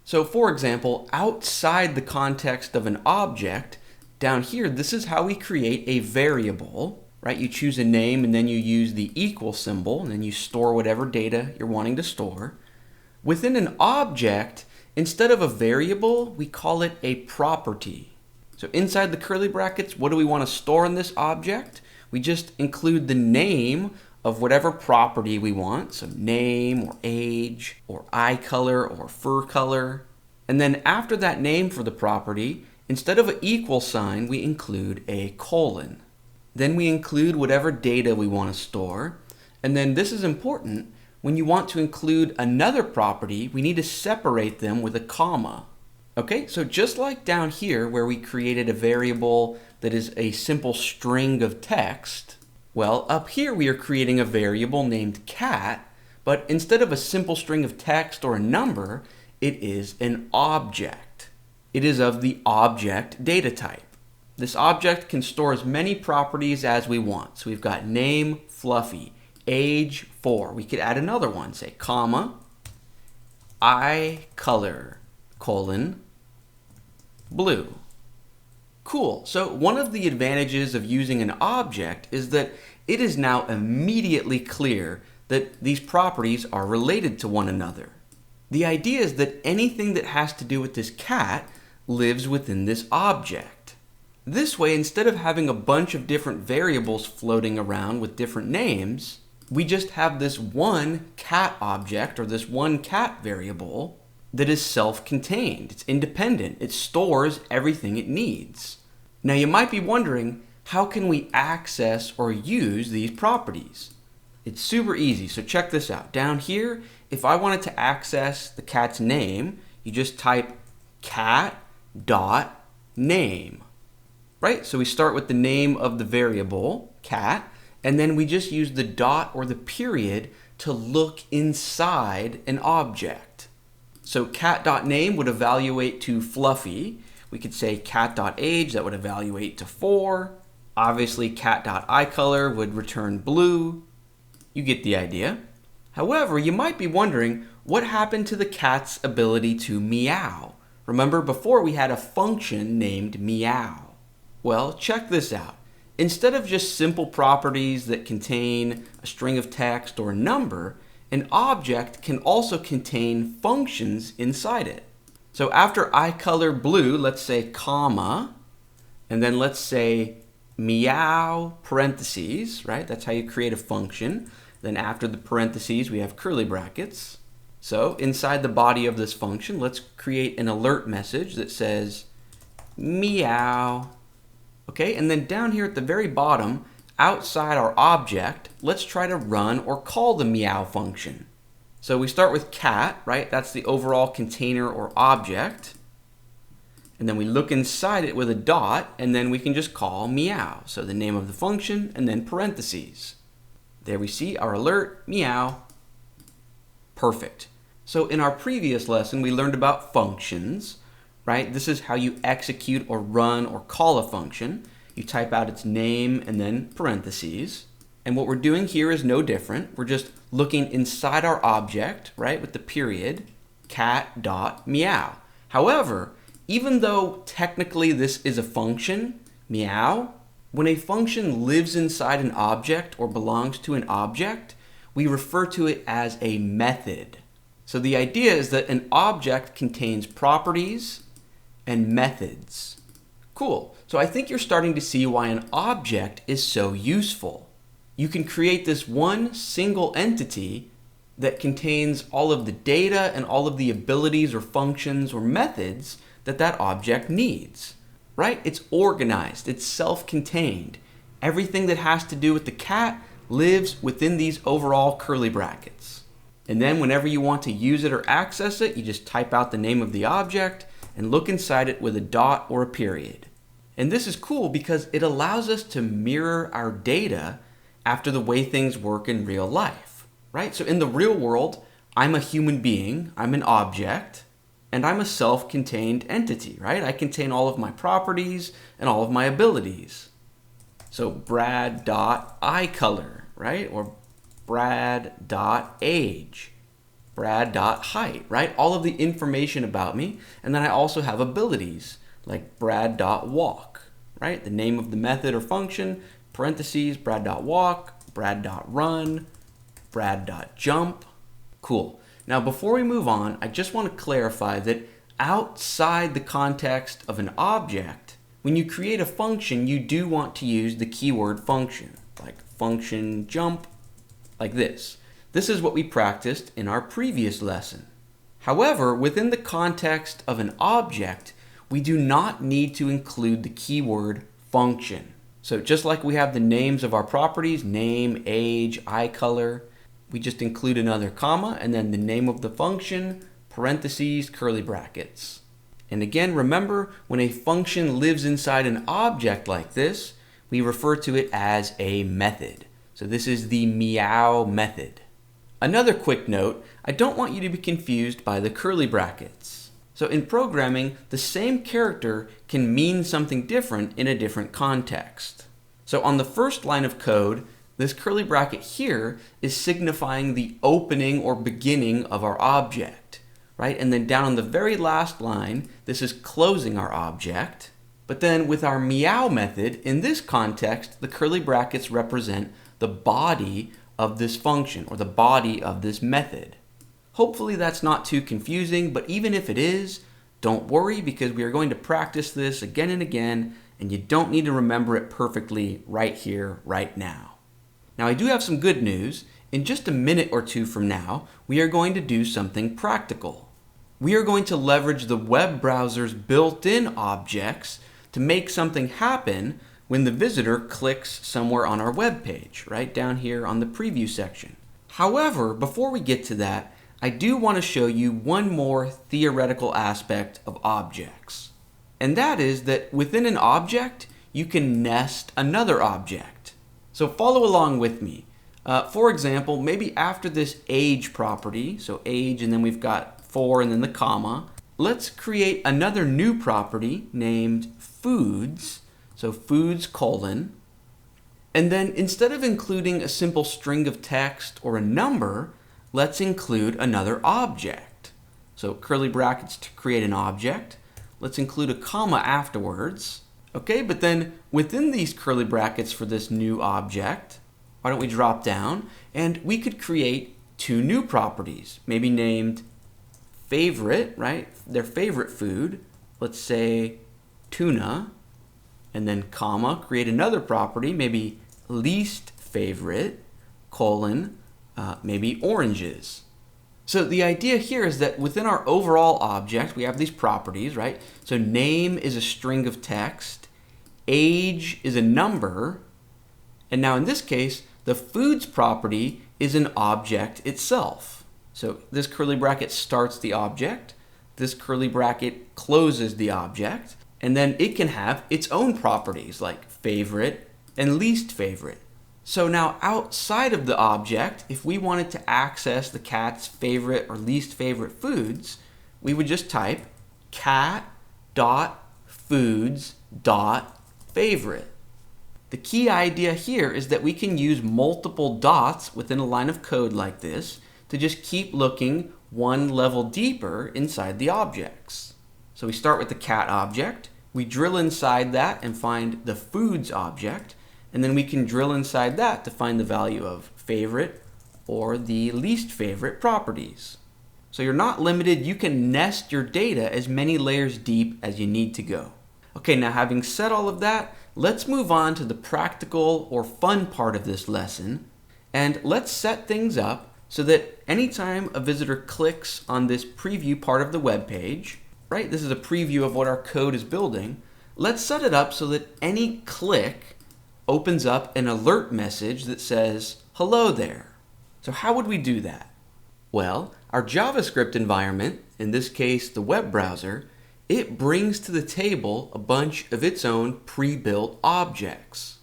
So for example, outside the context of an object, down here, this is how we create a variable, right? You choose a name and then you use the equal symbol and then you store whatever data you're wanting to store. Within an object, instead of a variable, we call it a property. So inside the curly brackets, what do we want to store in this object? We just include the name of whatever property we want, so name or age or eye color or fur color. And then after that name for the property, instead of an equal sign, we include a colon. Then we include whatever data we want to store. And then this is important, when you want to include another property, we need to separate them with a comma. Okay, so just like down here where we created a variable that is a simple string of text, well, up here we are creating a variable named cat, but instead of a simple string of text or a number, it is an object. It is of the object data type. This object can store as many properties as we want. So we've got name, Fluffy, age, 4. We could add another one, say comma, eye color, colon, blue. Cool. So one of the advantages of using an object is that it is now immediately clear that these properties are related to one another. The idea is that anything that has to do with this cat lives within this object. This way, instead of having a bunch of different variables floating around with different names, we just have this one cat object or this one cat variable that is self-contained. It's independent. It stores everything it needs. Now you might be wondering, how can we access or use these properties? It's super easy, so check this out. Down here, if I wanted to access the cat's name, you just type cat.name. Right? So we start with the name of the variable, cat, and then we just use the dot or the period to look inside an object. So cat.name would evaluate to Fluffy. We could say cat.age, that would evaluate to 4. Obviously cat.eyecolor would return blue. You get the idea. However, you might be wondering, what happened to the cat's ability to meow? Remember, before we had a function named meow. Well, check this out. Instead of just simple properties that contain a string of text or a number, an object can also contain functions inside it. So after eyecolor blue, let's say comma, and then let's say meow parentheses, right? That's how you create a function. Then after the parentheses, we have curly brackets. So inside the body of this function, let's create an alert message that says meow. Okay, and then down here at the very bottom, outside our object, let's try to run or call the meow function. So we start with cat, right? That's the overall container or object. And then we look inside it with a dot, and then we can just call meow. So the name of the function, and then parentheses. There we see our alert, meow. Perfect. So in our previous lesson, we learned about functions. Right? This is how you execute or run or call a function. You type out its name and then parentheses. And what we're doing here is no different. We're just looking inside our object, right, with the period, cat.meow. However, even though technically this is a function, meow, when a function lives inside an object or belongs to an object, we refer to it as a method. So the idea is that an object contains properties and methods. Cool. So I think you're starting to see why an object is so useful. You can create this one single entity that contains all of the data and all of the abilities or functions or methods that that object needs. Right? It's organized. It's self-contained. Everything that has to do with the cat lives within these overall curly brackets. And then whenever you want to use it or access it, you just type out the name of the object and look inside it with a dot or a period. And this is cool because it allows us to mirror our data after the way things work in real life, right? So in the real world, I'm a human being, I'm an object, and I'm a self-contained entity, right? I contain all of my properties and all of my abilities. So Brad.eyecolor, right? Or Brad.age. Brad.height, right? All of the information about me. And then I also have abilities like Brad.walk, right? The name of the method or function, parentheses, Brad.walk, Brad.run, Brad.jump. Cool. Now, before we move on, I just want to clarify that outside the context of an object, when you create a function, you do want to use the keyword function, like function jump, like this. This is what we practiced in our previous lesson. However, within the context of an object, we do not need to include the keyword function. So just like we have the names of our properties, name, age, eye color, we just include another comma and then the name of the function, parentheses, curly brackets. And again, remember, when a function lives inside an object like this, we refer to it as a method. So this is the meow method. Another quick note, I don't want you to be confused by the curly brackets. So in programming, the same character can mean something different in a different context. So on the first line of code, this curly bracket here is signifying the opening or beginning of our object, right? And then down on the very last line, this is closing our object. But then with our meow method, in this context, the curly brackets represent the body of this function or the body of this method. Hopefully that's not too confusing, but even if it is, don't worry because we are going to practice this again and again and you don't need to remember it perfectly right here, right now. Now, I do have some good news. In just a minute or two from now, we are going to do something practical. We are going to leverage the web browser's built-in objects to make something happen when the visitor clicks somewhere on our web page, right down here on the preview section. However, before we get to that, I do want to show you one more theoretical aspect of objects. And that is that within an object, you can nest another object. So follow along with me. For example, maybe after this age property, so age and then we've got 4 and then the comma, let's create another new property named foods, so foods colon, and then instead of including a simple string of text or a number, let's include another object. So curly brackets to create an object. Let's include a comma afterwards. Okay, but then within these curly brackets for this new object, why don't we drop down and we could create 2 new properties, maybe named favorite, right? Their favorite food. Let's say tuna, and then comma, create another property, maybe least favorite, colon, maybe oranges. So the idea here is that within our overall object, we have these properties, right? So name is a string of text, age is a number, and now in this case, the foods property is an object itself. So this curly bracket starts the object, this curly bracket closes the object, and then it can have its own properties like favorite and least favorite. So now outside of the object, if we wanted to access the cat's favorite or least favorite foods, we would just type cat.foods.favorite. The key idea here is that we can use multiple dots within a line of code like this to just keep looking one level deeper inside the objects. So we start with the cat object, we drill inside that and find the foods object, and then we can drill inside that to find the value of favorite or the least favorite properties. So you're not limited, you can nest your data as many layers deep as you need to go. Okay, now having said all of that, let's move on to the practical or fun part of this lesson, and let's set things up so that anytime a visitor clicks on this preview part of the web page, right, this is a preview of what our code is building, let's set it up so that any click opens up an alert message that says, hello there. So how would we do that? Well, our JavaScript environment, in this case the web browser, it brings to the table a bunch of its own pre-built objects.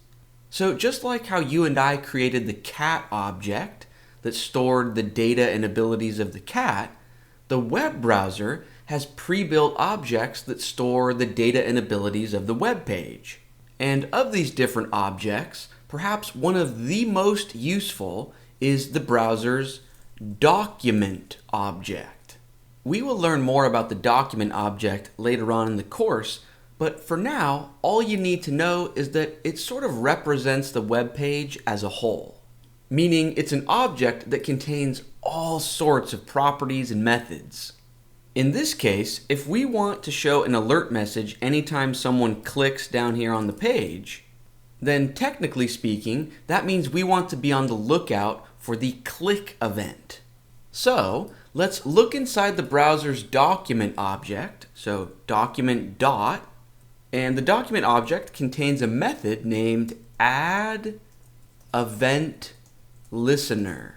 So just like how you and I created the cat object that stored the data and abilities of the cat, the web browser has pre-built objects that store the data and abilities of the web page. And of these different objects, perhaps one of the most useful is the browser's document object. We will learn more about the document object later on in the course, but for now, all you need to know is that it sort of represents the web page as a whole, meaning it's an object that contains all sorts of properties and methods. In this case, if we want to show an alert message anytime someone clicks down here on the page, then technically speaking, that means we want to be on the lookout for the click event. So let's look inside the browser's document object, so document dot, and the document object contains a method named add event listener.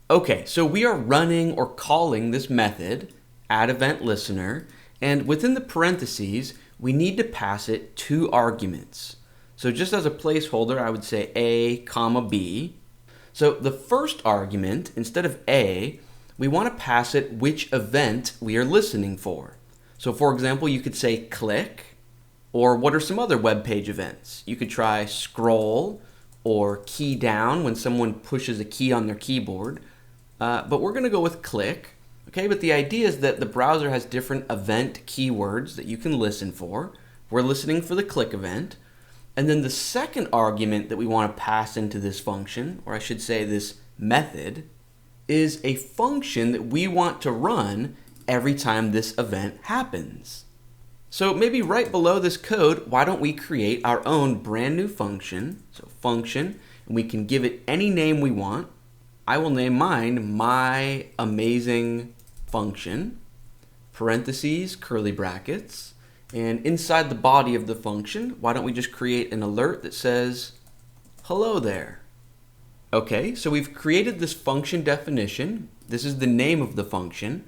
Okay, so we are running or calling this method, add event listener, and within the parentheses, we need to pass it 2 arguments. So just as a placeholder, I would say A, comma B. So the first argument, instead of A, we want to pass it which event we are listening for. So for example, you could say click, or what are some other web page events? You could try scroll, or key down when someone pushes a key on their keyboard. But we're going to go with click, okay? But the idea is that the browser has different event keywords that you can listen for. We're listening for the click event. And then the second argument that we want to pass into this function, or I should say this method, is a function that we want to run every time this event happens. So maybe right below this code, why don't we create our own brand new function? So function, and we can give it any name we want. I will name mine my amazing function, parentheses, curly brackets, and inside the body of the function, why don't we just create an alert that says, hello there. Okay, so we've created this function definition. This is the name of the function.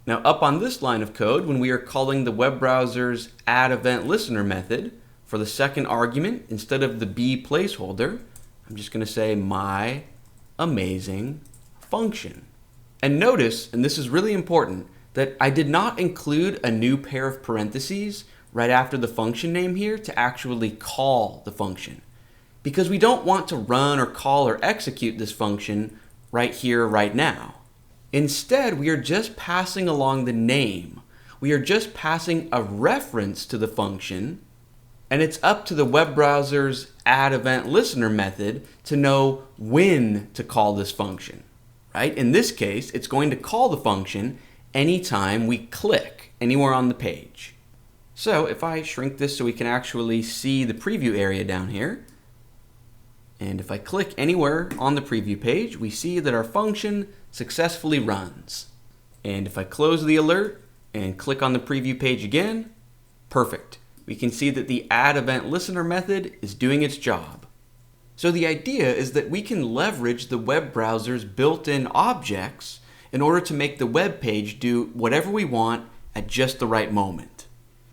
Now up on this line of code, when we are calling the web browser's addEventListener method, for the second argument, instead of the b placeholder, I'm just going to say my amazing function. And notice, and this is really important, that I did not include a new pair of parentheses right after the function name here to actually call the function, because we don't want to run or call or execute this function right here, right now. Instead, we are just passing along the name. We are just passing a reference to the function, and it's up to the web browser's addEventListener method to know when to call this function, right? In this case, it's going to call the function anytime we click anywhere on the page. So if I shrink this so we can actually see the preview area down here, and if I click anywhere on the preview page, we see that our function successfully runs. And if I close the alert and click on the preview page again, perfect. We can see that the addEventListener method is doing its job. So the idea is that we can leverage the web browser's built-in objects in order to make the web page do whatever we want at just the right moment.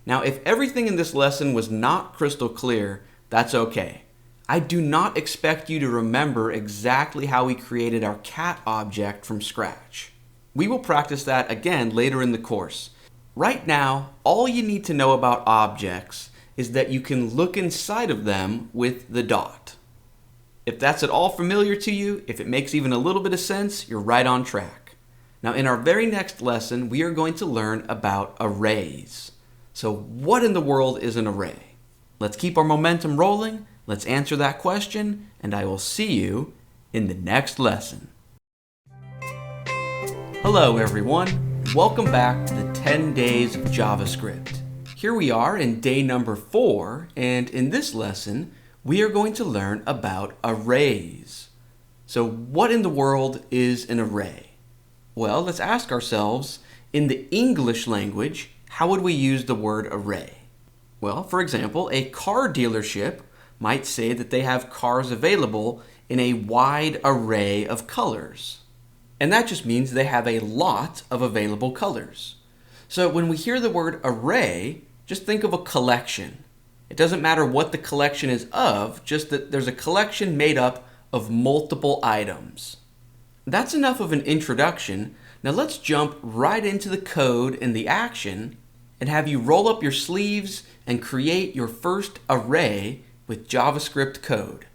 Now, if everything in this lesson was not crystal clear, that's okay. I do not expect you to remember exactly how we created our cat object from scratch. We will practice that again later in the course. Right now, all you need to know about objects is that you can look inside of them with the dot. If that's at all familiar to you, if it makes even a little bit of sense, you're right on track. Now, in our very next lesson, we are going to learn about arrays. So what in the world is an array? Let's keep our momentum rolling. Let's answer that question, and I will see you in the next lesson. Hello everyone, welcome back to the 10 days of JavaScript. Here we are in day number 4, and in this lesson, we are going to learn about arrays. So what in the world is an array? Well, let's ask ourselves, in the English language, how would we use the word array? Well, for example, a car dealership might say that they have cars available in a wide array of colors. And that just means they have a lot of available colors. So when we hear the word array, just think of a collection. It doesn't matter what the collection is of, just that there's a collection made up of multiple items. That's enough of an introduction. Now let's jump right into the code and the action and have you roll up your sleeves and create your first array with JavaScript code.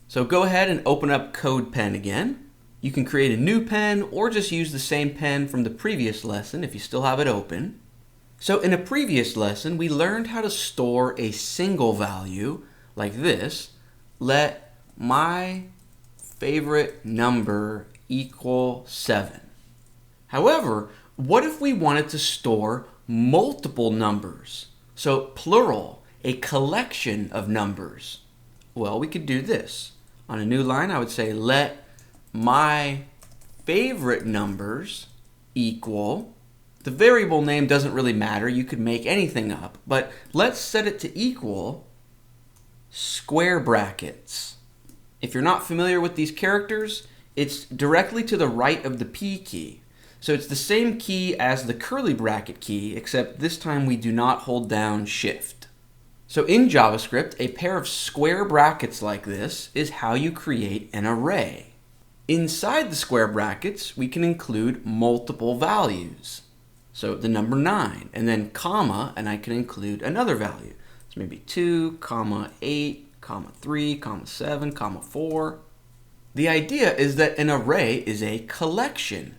So go ahead and open up CodePen again. You can create a new pen or just use the same pen from the previous lesson if you still have it open. So in a previous lesson, we learned how to store a single value like this. Let my favorite number equal 7. However, what if we wanted to store multiple numbers? So plural. A collection of numbers. Well, we could do this. On a new line, I would say let my favorite numbers equal. The variable name doesn't really matter. You could make anything up. But let's set it to equal square brackets. If you're not familiar with these characters, it's directly to the right of the P key. So it's the same key as the curly bracket key, except this time we do not hold down Shift. So in JavaScript, a pair of square brackets like this is how you create an array. Inside the square brackets, we can include multiple values. So the number 9, and then comma, and I can include another value. So maybe 2, comma 8, comma 3, comma 7, comma 4. The idea is that an array is a collection,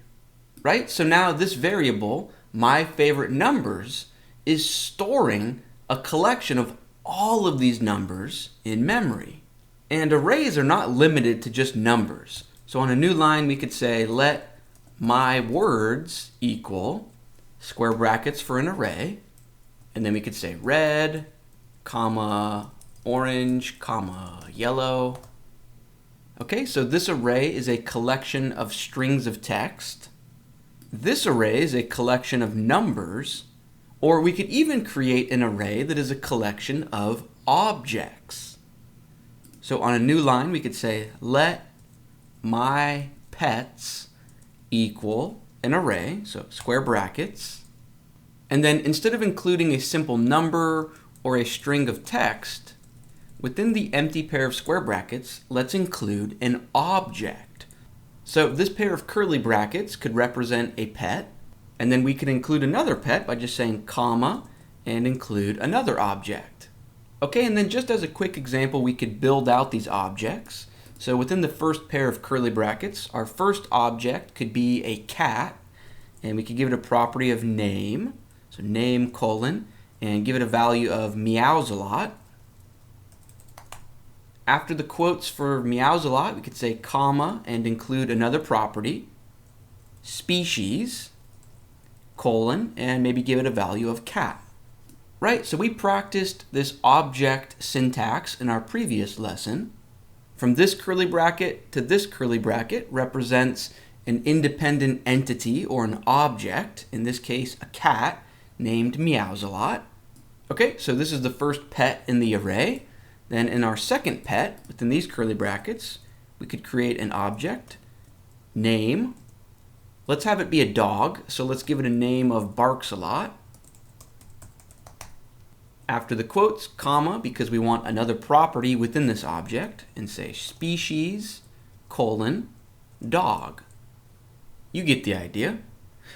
right? So now this variable, my favorite numbers, is storing a collection of all of these numbers in memory. And arrays are not limited to just numbers. So on a new line, we could say, let my words equal square brackets for an array, And then we could say red, comma, orange, comma, yellow. Okay, so this array is a collection of strings of text. This array is a collection of numbers, or we could even create an array that is a collection of objects. So on a new line, we could say, let my pets equal an array, so square brackets. And then instead of including a simple number or a string of text, within the empty pair of square brackets, let's include an object. So this pair of curly brackets could represent a pet, and then we could include another pet by just saying comma and include another object. Okay, and then just as a quick example, we could build out these objects. So within the first pair of curly brackets, our first object could be a cat, and we could give it a property of name, so name colon, and give it a value of meows a lot. After the quotes for meows a lot, we could say comma and include another property, species, colon, and maybe give it a value of cat. Right, so we practiced this object syntax in our previous lesson. From this curly bracket to this curly bracket represents an independent entity or an object, in this case a cat named meows a lot. Okay, so this is the first pet in the array. Then in our second pet, within these curly brackets, we could create an object, name. Let's have it be a dog, so let's give it a name of barks a lot. After the quotes, comma, because we want another property within this object, and say species, colon, dog. You get the idea.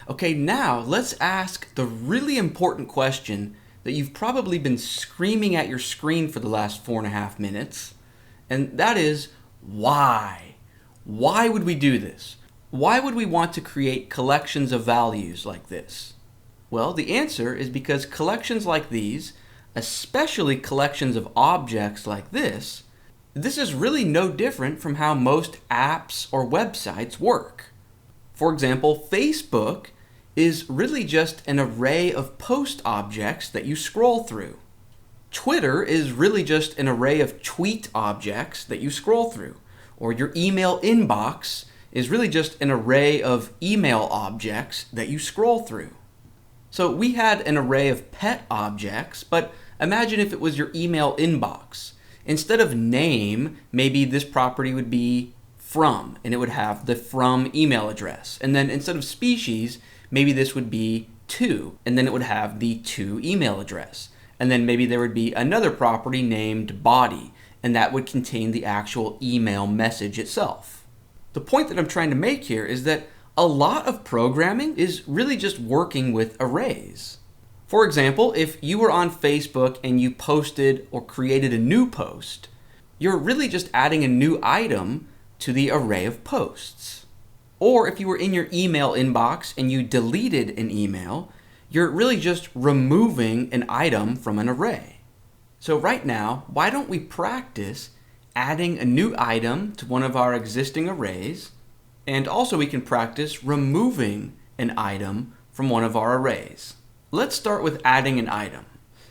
Okay, now let's ask the really important question that you've probably been screaming at your screen for the last 4.5 minutes, and that is why? Why would we do this? Why would we want to create collections of values like this? Well, the answer is because collections like these, especially collections of objects like this is really no different from how most apps or websites work. For example, Facebook is really just an array of post objects that you scroll through. Twitter is really just an array of tweet objects that you scroll through. Or your email inbox is really just an array of email objects that you scroll through. So we had an array of pet objects, but imagine if it was your email inbox. Instead of name, maybe this property would be from, and it would have the from email address. And then instead of species, maybe this would be to, and then it would have the to email address. And then maybe there would be another property named body, and that would contain the actual email message itself. The point that I'm trying to make here is that a lot of programming is really just working with arrays. For example, if you were on Facebook and you posted or created a new post, you're really just adding a new item to the array of posts. Or if you were in your email inbox and you deleted an email, you're really just removing an item from an array. So right now, why don't we practice adding a new item to one of our existing arrays, and also we can practice removing an item from one of our arrays. Let's start with adding an item.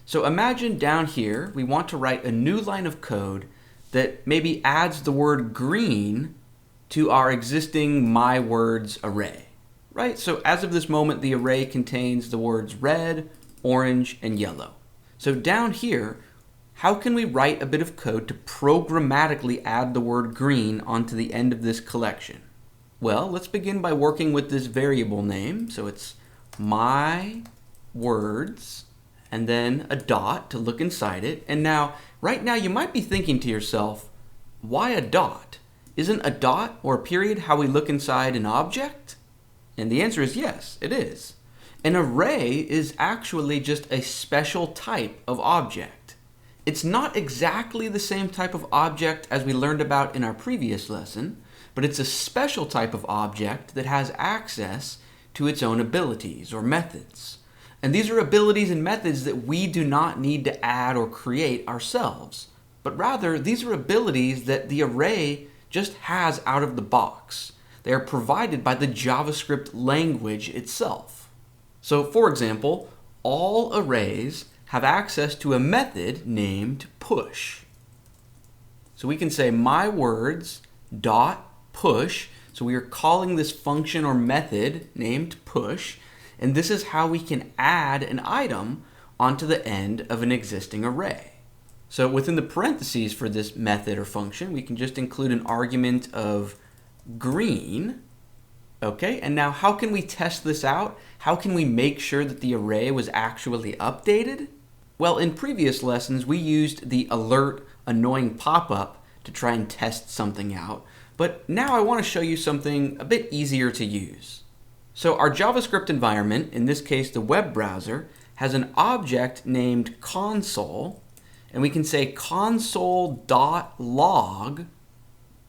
So imagine down here, we want to write a new line of code that maybe adds the word green to our existing mywords array, right? So as of this moment, the array contains the words red, orange, and yellow. So down here, how can we write a bit of code to programmatically add the word green onto the end of this collection? Well, let's begin by working with this variable name. So it's my words, and then a dot to look inside it. And now, right now, you might be thinking to yourself, why a dot? Isn't a dot or a period how we look inside an object? And the answer is yes, it is. An array is actually just a special type of object. It's not exactly the same type of object as we learned about in our previous lesson, but it's a special type of object that has access to its own abilities or methods. And these are abilities and methods that we do not need to add or create ourselves, but rather these are abilities that the array just has out of the box. They are provided by the JavaScript language itself. So for example, all arrays have access to a method named push. So we can say my words dot push. So we are calling this function or method named push, and this is how we can add an item onto the end of an existing array. So within the parentheses for this method or function, we can just include an argument of green. Okay, and now how can we test this out? How can we make sure that the array was actually updated? Well, in previous lessons, we used the alert annoying pop-up to try and test something out. But now I want to show you something a bit easier to use. So our JavaScript environment, in this case the web browser, has an object named console, and we can say console.log,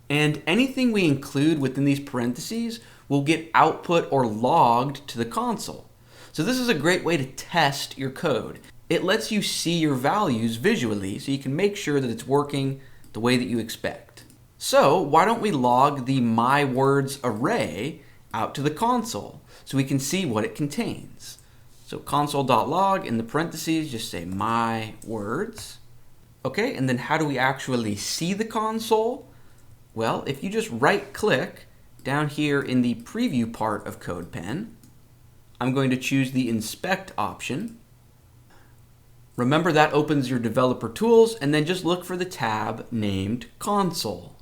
and anything we include within these parentheses will get output or logged to the console. So this is a great way to test your code. It lets you see your values visually so you can make sure that it's working the way that you expect. So why don't we log the my words array out to the console so we can see what it contains. So console.log, in the parentheses, just say my words. Okay, and then how do we actually see the console? Well, if you just right click down here in the preview part of CodePen, I'm going to choose the inspect option. Remember, that opens your developer tools, and then just look for the tab named console.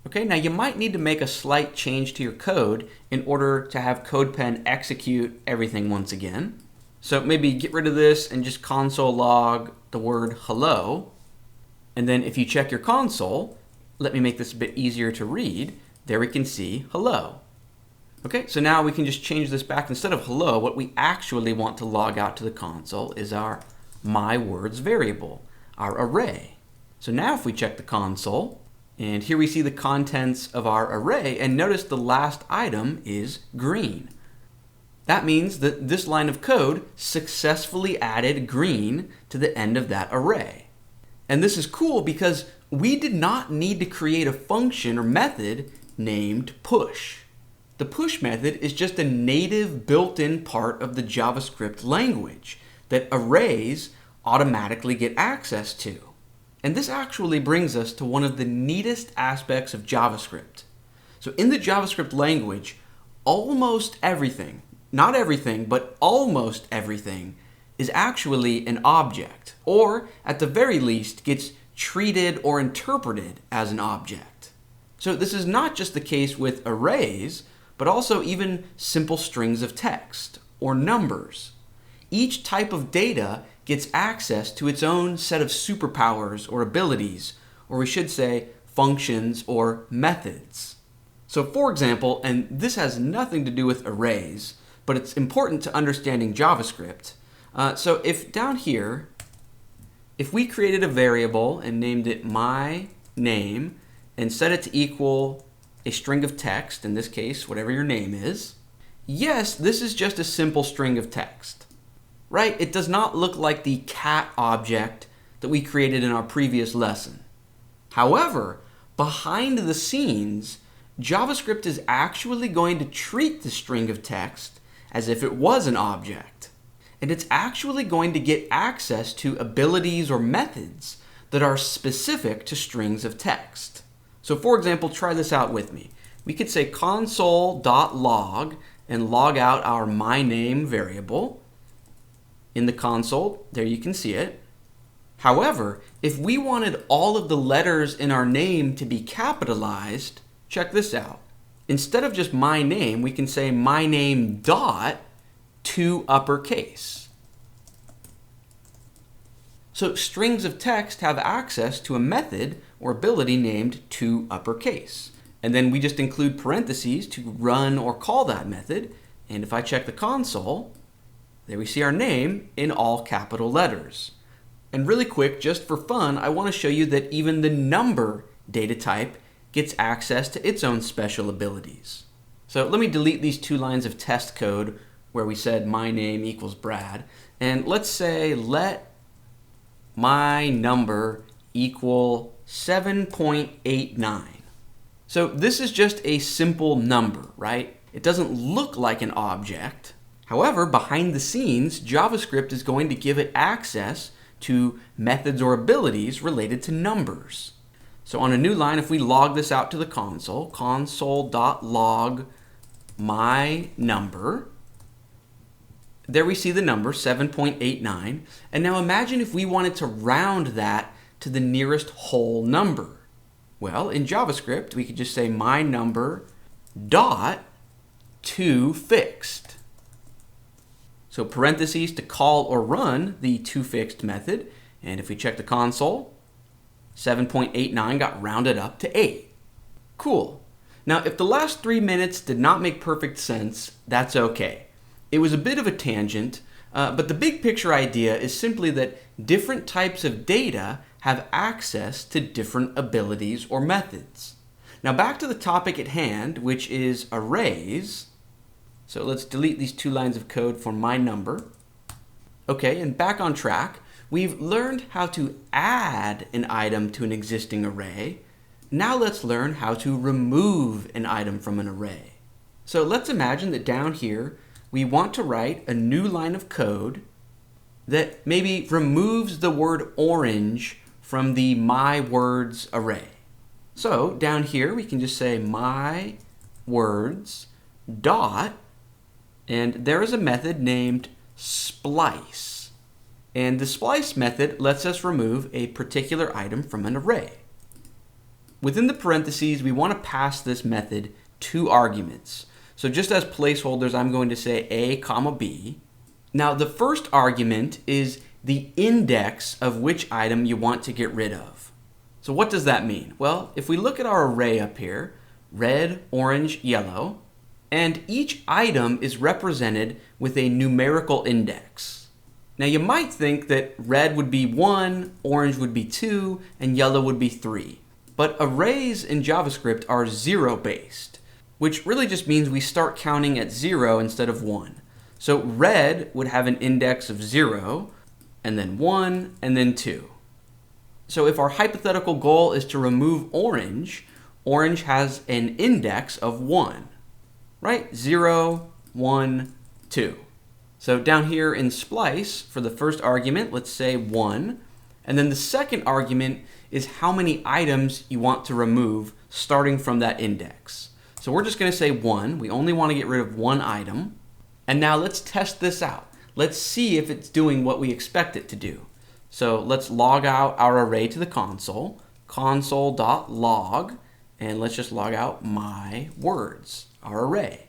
Okay, now you might need to make a slight change to your code in order to have CodePen execute everything once again. So maybe get rid of this and just console log the word hello. And then if you check your console, let me make this a bit easier to read. There we can see hello. Okay, so now we can just change this back. Instead of hello, what we actually want to log out to the console is our my words variable, our array. So now if we check the console, and here we see the contents of our array, and notice the last item is green. That means that this line of code successfully added green to the end of that array. And this is cool because we did not need to create a function or method named push. The push method is just a native built-in part of the JavaScript language that arrays automatically get access to. And this actually brings us to one of the neatest aspects of JavaScript. So in the JavaScript language, almost everything, not everything, but almost everything is actually an object, or at the very least gets treated or interpreted as an object. So this is not just the case with arrays, but also even simple strings of text or numbers. Each type of data gets access to its own set of superpowers or abilities, or we should say functions or methods. So for example, and this has nothing to do with arrays, but it's important to understanding JavaScript. So if down here, if we created a variable and named it my name and set it to equal a string of text, in this case, whatever your name is, yes, this is just a simple string of text, right? It does not look like the cat object that we created in our previous lesson. However, behind the scenes, JavaScript is actually going to treat the string of text as if it was an object. And it's actually going to get access to abilities or methods that are specific to strings of text. So for example, try this out with me. We could say console.log and log out our my name variable. In the console, there you can see it. However, if we wanted all of the letters in our name to be capitalized, check this out. Instead of just my name, we can say my name dot to uppercase. So strings of text have access to a method or ability named to uppercase. And then we just include parentheses to run or call that method. And if I check the console, there we see our name in all capital letters. And really quick, just for fun, I want to show you that even the number data type gets access to its own special abilities. So let me delete these two lines of test code where we said my name equals Brad. And let's say let my number equal 7.89. So this is just a simple number, right? It doesn't look like an object. However, behind the scenes, JavaScript is going to give it access to methods or abilities related to numbers. So on a new line, if we log this out to the console, console.log my number, there we see the number 7.89. And now imagine if we wanted to round that to the nearest whole number. Well, in JavaScript, we could just say my number dot toFixed. So parentheses to call or run the toFixed method. And if we check the console, 7.89 got rounded up to 8. Cool. Now, if the last 3 minutes did not make perfect sense, that's okay. It was a bit of a tangent, but the big picture idea is simply that different types of data have access to different abilities or methods. Now back to the topic at hand, which is arrays. So let's delete these 2 lines of code for my number. Okay, and back on track. We've learned how to add an item to an existing array. Now let's learn how to remove an item from an array. So let's imagine that down here, we want to write a new line of code that maybe removes the word orange from the my words array. So down here, we can just say my words dot, and there is a method named splice. And the splice method lets us remove a particular item from an array. Within the parentheses, we want to pass this method 2 arguments. So just as placeholders, I'm going to say a comma b. Now the first argument is the index of which item you want to get rid of. So what does that mean? Well, if we look at our array up here, red, orange, yellow, and each item is represented with a numerical index. Now you might think that red would be 1, orange would be 2, and yellow would be 3. But arrays in JavaScript are 0-based, which really just means we start counting at 0 instead of 1. So red would have an index of 0, and then 1, and then 2. So if our hypothetical goal is to remove orange, orange has an index of 1, right? 0, 1, 2. So down here in splice, for the first argument, let's say 1. And then the second argument is how many items you want to remove starting from that index. So we're just going to say 1. We only want to get rid of 1 item. And now let's test this out. Let's see if it's doing what we expect it to do. So let's log out our array to the console, console.log, and let's just log out my words, our array.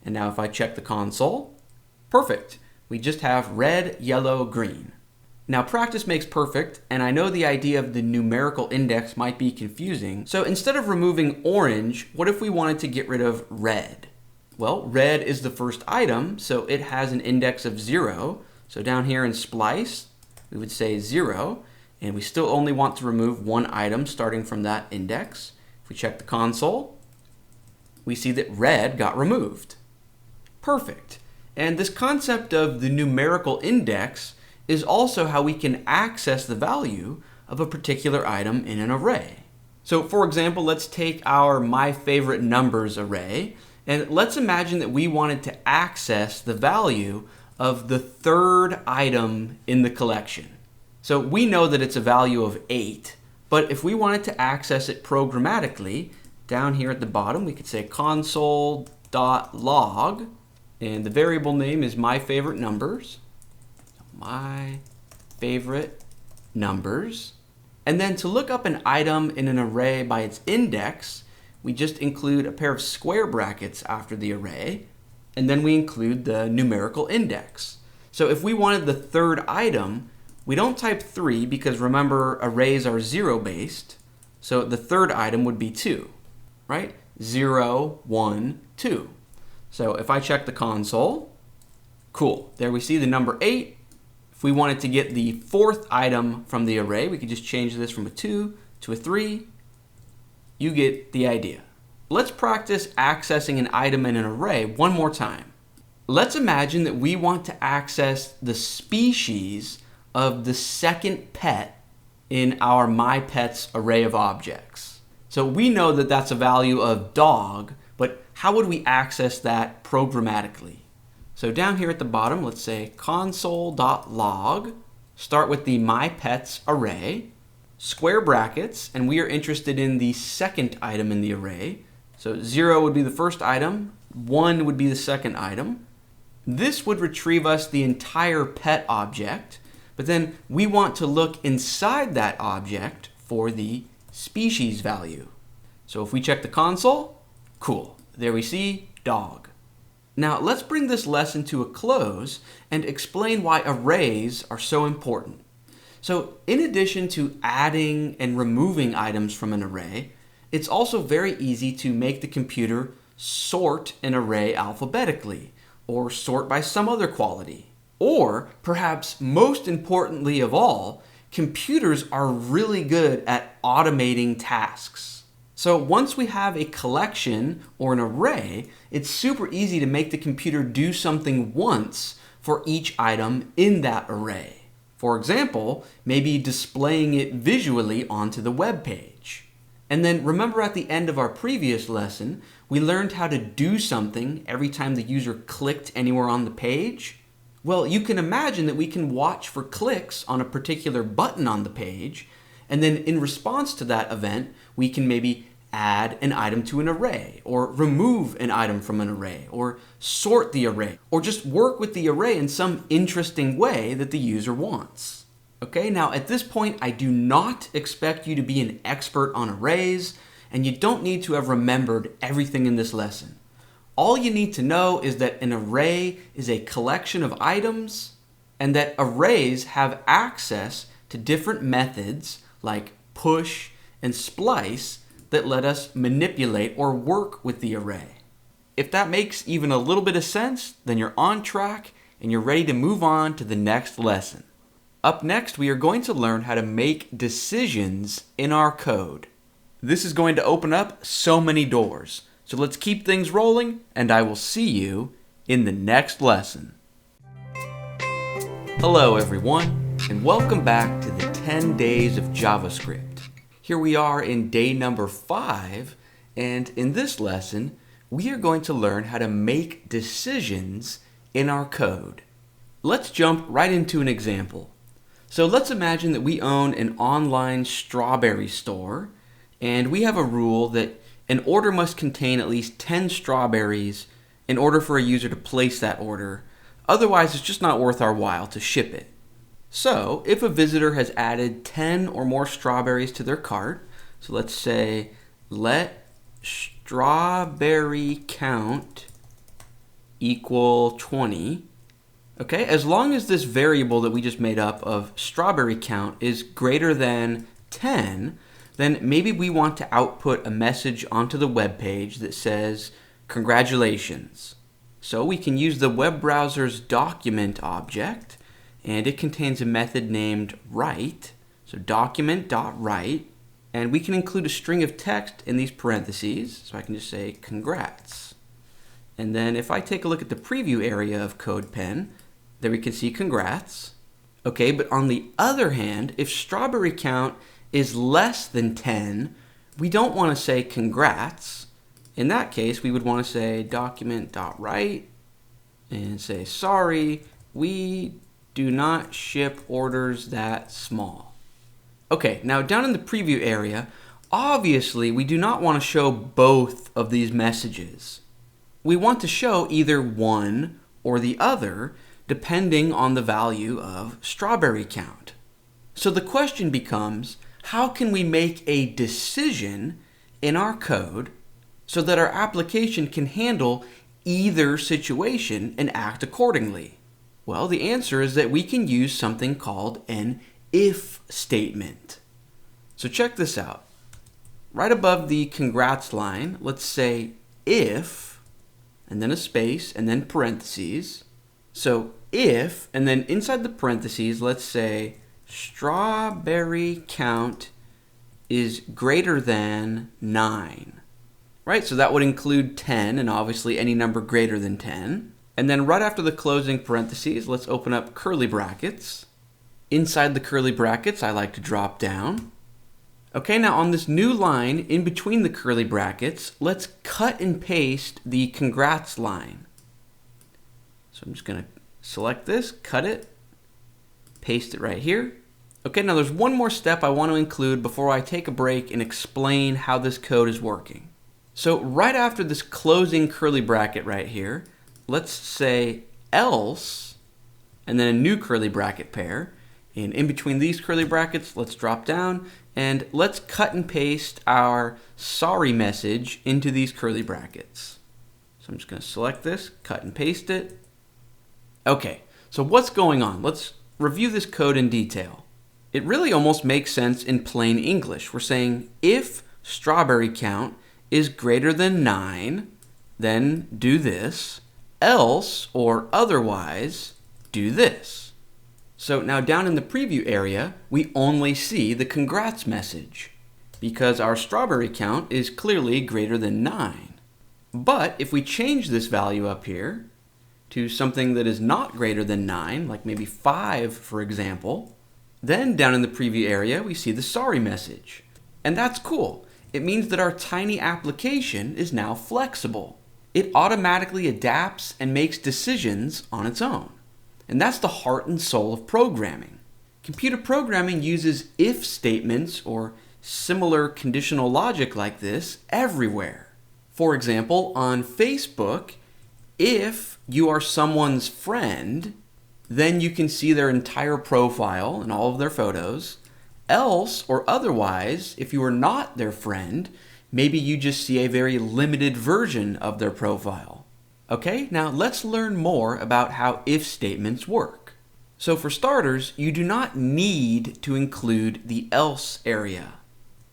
And now if I check the console, perfect. We just have red, yellow, green. Now practice makes perfect, and I know the idea of the numerical index might be confusing. So instead of removing orange, what if we wanted to get rid of red? Well, red is the first item, so it has an index of 0. So down here in splice, we would say 0, and we still only want to remove 1 item starting from that index. If we check the console, we see that red got removed. Perfect. And this concept of the numerical index is also how we can access the value of a particular item in an array. So for example, let's take our my favorite numbers array, and let's imagine that we wanted to access the value of the 3rd item in the collection. So we know that it's a value of 8, but if we wanted to access it programmatically, down here at the bottom, we could say console.log, and the variable name is my favorite numbers. My favorite numbers. And then to look up an item in an array by its index, we just include a pair of square brackets after the array, and then we include the numerical index. So if we wanted the 3rd item, we don't type 3 because remember arrays are 0-based, so the 3rd item would be 2, right? 0, 1, 2. So if I check the console, cool, there we see the number 8. If we wanted to get the 4th item from the array, we could just change this from a 2 to a 3. You get the idea. Let's practice accessing an item in an array one more time. Let's imagine that we want to access the species of the 2nd pet in our myPets array of objects. So we know that that's a value of dog, but how would we access that programmatically? So down here at the bottom, let's say console.log, start with the myPets array, square brackets, and we are interested in the second item in the array. So 0 would be the first item, 1 would be the second item. This would retrieve us the entire pet object, but then we want to look inside that object for the species value. So if we check the console, cool, there we see dog. Now let's bring this lesson to a close and explain why arrays are so important. So in addition to adding and removing items from an array, it's also very easy to make the computer sort an array alphabetically, or sort by some other quality. Or, perhaps most importantly of all, computers are really good at automating tasks. So once we have a collection or an array, it's super easy to make the computer do something once for each item in that array. For example, maybe displaying it visually onto the web page. And then remember at the end of our previous lesson, we learned how to do something every time the user clicked anywhere on the page. Well, you can imagine that we can watch for clicks on a particular button on the page, and then in response to that event, we can maybe add an item to an array, or remove an item from an array, or sort the array, or just work with the array in some interesting way that the user wants. Okay, now at this point, I do not expect you to be an expert on arrays, and you don't need to have remembered everything in this lesson. All you need to know is that an array is a collection of items, and that arrays have access to different methods like push and splice that let us manipulate or work with the array. If that makes even a little bit of sense, then you're on track and you're ready to move on to the next lesson. Up next, we are going to learn how to make decisions in our code. This is going to open up so many doors. So let's keep things rolling, and I will see you in the next lesson. Hello everyone, and welcome back to the 10 days of JavaScript. Here we are in day number 5, and in this lesson, we are going to learn how to make decisions in our code. Let's jump right into an example. So let's imagine that we own an online strawberry store, and we have a rule that an order must contain at least 10 strawberries in order for a user to place that order. Otherwise, it's just not worth our while to ship it. So, if a visitor has added 10 or more strawberries to their cart, so let's say, let strawberry count equal 20. Okay, as long as this variable that we just made up of strawberry count is greater than 10, then maybe we want to output a message onto the web page that says, congratulations. So we can use the web browser's document object, and it contains a method named write, so document.write, and we can include a string of text in these parentheses, so I can just say congrats. And then if I take a look at the preview area of CodePen, there we can see congrats. Okay, but on the other hand, if strawberry count is less than 10, we don't want to say congrats. In that case, we would want to say document.write and say, sorry, we do not ship orders that small. Okay, now down in the preview area, obviously we do not want to show both of these messages. We want to show either one or the other, depending on the value of strawberry count. So the question becomes, how can we make a decision in our code so that our application can handle either situation and act accordingly? Well, the answer is that we can use something called an if statement. So check this out. Right above the congrats line, let's say if, and then a space, and then parentheses. So if, and then inside the parentheses, let's say strawberry count is greater than 9. Right, so that would include 10, and obviously any number greater than 10. And then right after the closing parentheses, let's open up curly brackets. Inside the curly brackets, I like to drop down. Okay, now on this new line in between the curly brackets, let's cut and paste the congrats line. So I'm just going to select this, cut it, paste it right here. Okay, now there's one more step I want to include before I take a break and explain how this code is working. So right after this closing curly bracket right here, let's say else, and then a new curly bracket pair. And in between these curly brackets, let's drop down and let's cut and paste our sorry message into these curly brackets. So I'm just going to select this, cut and paste it. Okay, so what's going on? Let's review this code in detail. It really almost makes sense in plain English. We're saying if strawberry count is greater than 9, then do this, else or otherwise do this. So now down in the preview area, we only see the congrats message because our strawberry count is clearly greater than 9. But if we change this value up here to something that is not greater than 9, like maybe 5, for example, then down in the preview area, we see the sorry message. And that's cool. It means that our tiny application is now flexible. It automatically adapts and makes decisions on its own. And that's the heart and soul of programming. Computer programming uses if statements or similar conditional logic like this everywhere. For example, on Facebook, if you are someone's friend, then you can see their entire profile and all of their photos. Else or otherwise, if you are not their friend, maybe you just see a very limited version of their profile. Okay, now let's learn more about how if statements work. So for starters, you do not need to include the else area.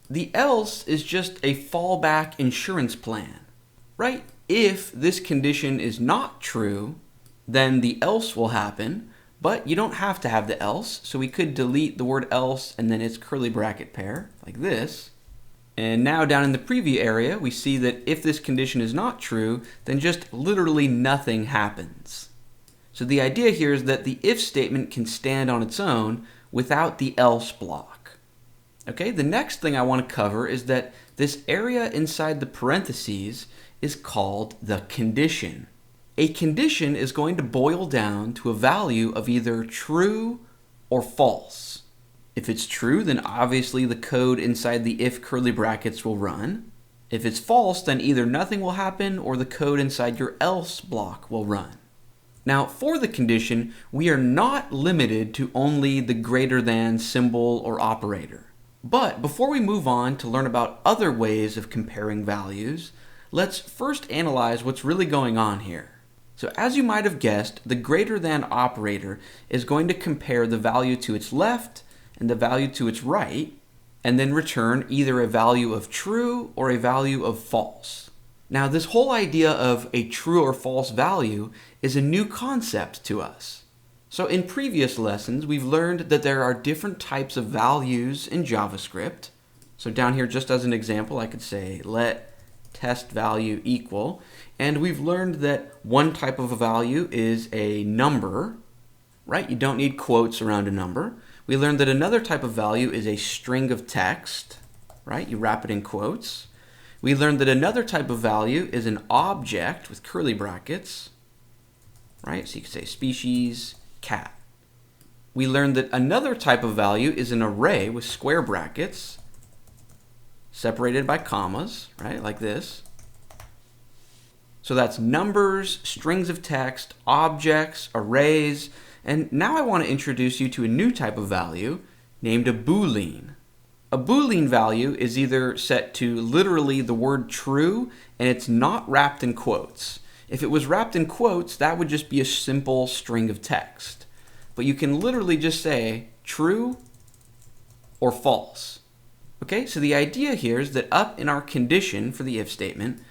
The else is just a fallback insurance plan, right? If this condition is not true, then the else will happen, but you don't have to have the else, so we could delete the word else and then its curly bracket pair, like this. And now down in the preview area, we see that if this condition is not true, then just literally nothing happens. So the idea here is that the if statement can stand on its own without the else block. Okay, the next thing I want to cover is that this area inside the parentheses is called the condition. A condition is going to boil down to a value of either true or false. If it's true, then obviously the code inside the if curly brackets will run. If it's false, then either nothing will happen or the code inside your else block will run. Now, for the condition, we are not limited to only the greater than symbol or operator. But before we move on to learn about other ways of comparing values, let's first analyze what's really going on here. So as you might have guessed, the greater than operator is going to compare the value to its left and the value to its right, and then return either a value of true or a value of false. Now, this whole idea of a true or false value is a new concept to us. So in previous lessons, we've learned that there are different types of values in JavaScript. So down here, just as an example, I could say let test value equal, and we've learned that one type of a value is a number, right? You don't need quotes around a number. We learned that another type of value is a string of text, right? You wrap it in quotes. We learned that another type of value is an object with curly brackets, right? So you could say species, cat. We learned that another type of value is an array with square brackets, separated by commas, right? Like this. So that's numbers, strings of text, objects, arrays. And now I want to introduce you to a new type of value named a Boolean. A Boolean value is either set to literally the word true and it's not wrapped in quotes. If it was wrapped in quotes, that would just be a simple string of text. But you can literally just say true or false. Okay, so the idea here is that up in our condition for the if statement,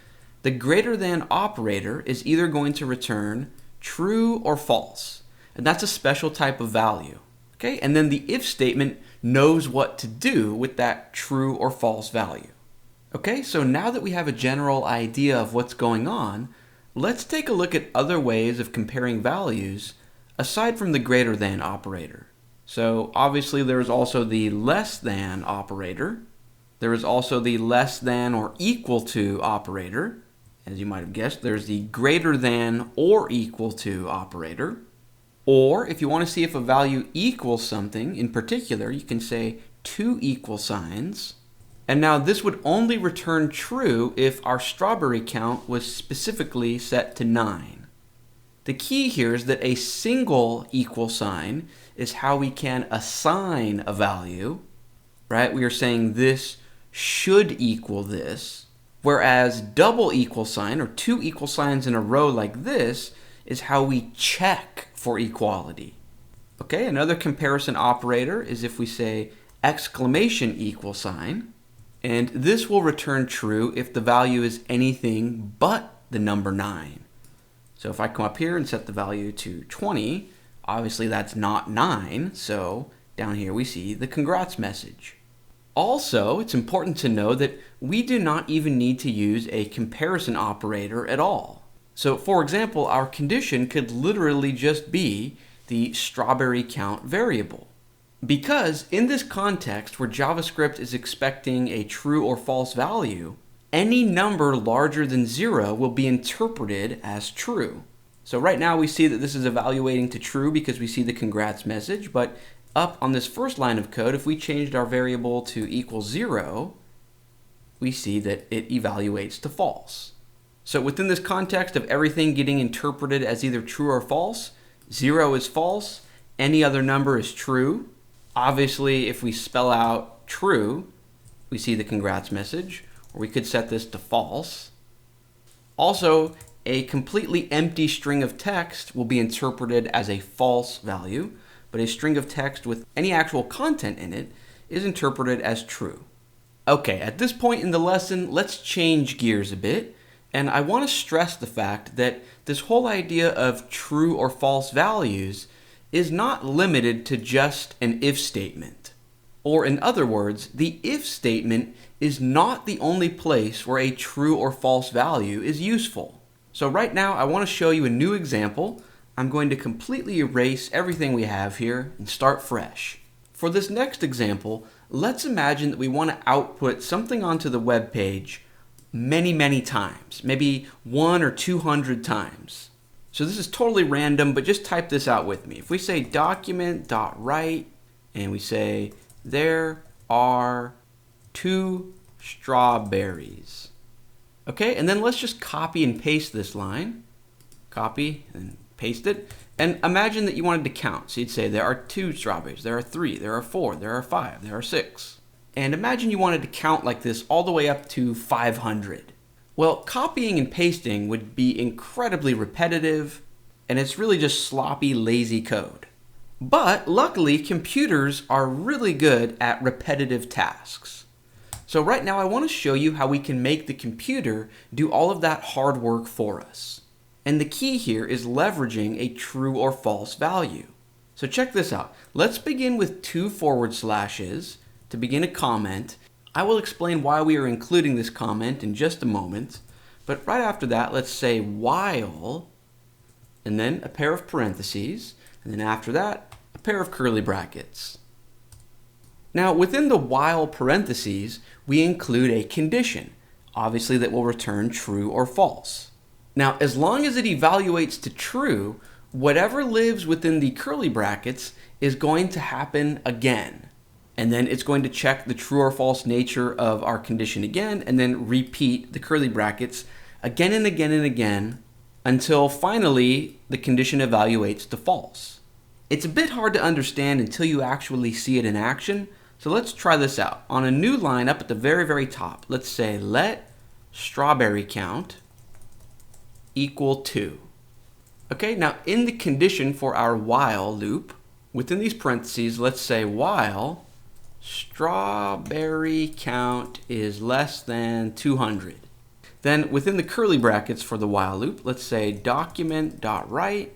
the greater than operator is either going to return true or false. And that's a special type of value. Okay, and then the if statement knows what to do with that true or false value. Okay, so now that we have a general idea of what's going on, let's take a look at other ways of comparing values aside from the greater than operator. So obviously there is also the less than operator. There is also the less than or equal to operator. as you might have guessed, there's the greater than or equal to operator. Or if you want to see if a value equals something in particular, you can say two equal signs. And now this would only return true if our strawberry count was specifically set to 9. The key here is that a single equal sign is how we can assign a value, right? We are saying this should equal this, whereas double equal sign or two equal signs in a row like this is how we check for equality. Okay, another comparison operator is if we say exclamation equal sign, and this will return true if the value is anything but the number 9. So if I come up here and set the value to 20, obviously that's not 9, so down here we see the congrats message. Also, it's important to know that we do not even need to use a comparison operator at all. So for example, our condition could literally just be the strawberry count variable. Because in this context where JavaScript is expecting a true or false value, any number larger than 0 will be interpreted as true. So right now we see that this is evaluating to true because we see the congrats message, but up on this first line of code, if we changed our variable to equal 0, we see that it evaluates to false. So within this context of everything getting interpreted as either true or false, 0 is false, any other number is true. Obviously, if we spell out true, we see the congrats message, or we could set this to false. Also, a completely empty string of text will be interpreted as a false value, but a string of text with any actual content in it is interpreted as true. Okay, at this point in the lesson, let's change gears a bit, and I want to stress the fact that this whole idea of true or false values is not limited to just an if statement. Or in other words, the if statement is not the only place where a true or false value is useful. So right now I want to show you a new example. I'm going to completely erase everything we have here and start fresh. For this next example, let's imagine that we want to output something onto the web page many times, maybe 100 or 200 times. So this is totally random, but just type this out with me. If we say document.write and we say there are 2 strawberries. Okay, and then let's just copy and paste this line. Copy and paste it. And imagine that you wanted to count. So you'd say there are 2 strawberries, there are 3, there are 4, there are 5, there are 6. And imagine you wanted to count like this all the way up to 500. Well, copying and pasting would be incredibly repetitive, and it's really just sloppy, lazy code. But luckily, computers are really good at repetitive tasks. So right now I want to show you how we can make the computer do all of that hard work for us. And the key here is leveraging a true or false value. So check this out. Let's begin with 2 forward slashes to begin a comment. I will explain why we are including this comment in just a moment, but right after that, let's say while, and then a pair of parentheses, and then after that, a pair of curly brackets. Now, within the while parentheses, we include a condition, obviously that will return true or false. Now, as long as it evaluates to true, whatever lives within the curly brackets is going to happen again. And then it's going to check the true or false nature of our condition again, and then repeat the curly brackets again and again and again until finally the condition evaluates to false. It's a bit hard to understand until you actually see it in action, so let's try this out. On a new line up at the very top, let's say let strawberry count equal 2. Okay, now in the condition for our while loop, within these parentheses, let's say while strawberry count is less than 200. Then within the curly brackets for the while loop, let's say document.write,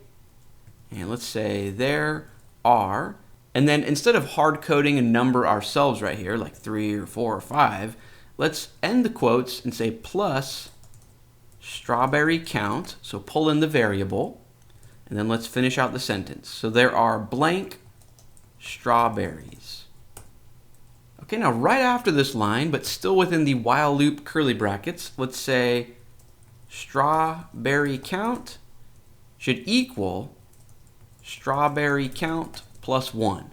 and let's say there are, and then instead of hard coding a number ourselves right here, like 3 or 4 or 5, let's end the quotes and say plus strawberry count, so pull in the variable, and then let's finish out the sentence. So there are blank strawberries. Okay, now right after this line, but still within the while loop curly brackets, let's say strawberry count should equal strawberry count plus 1.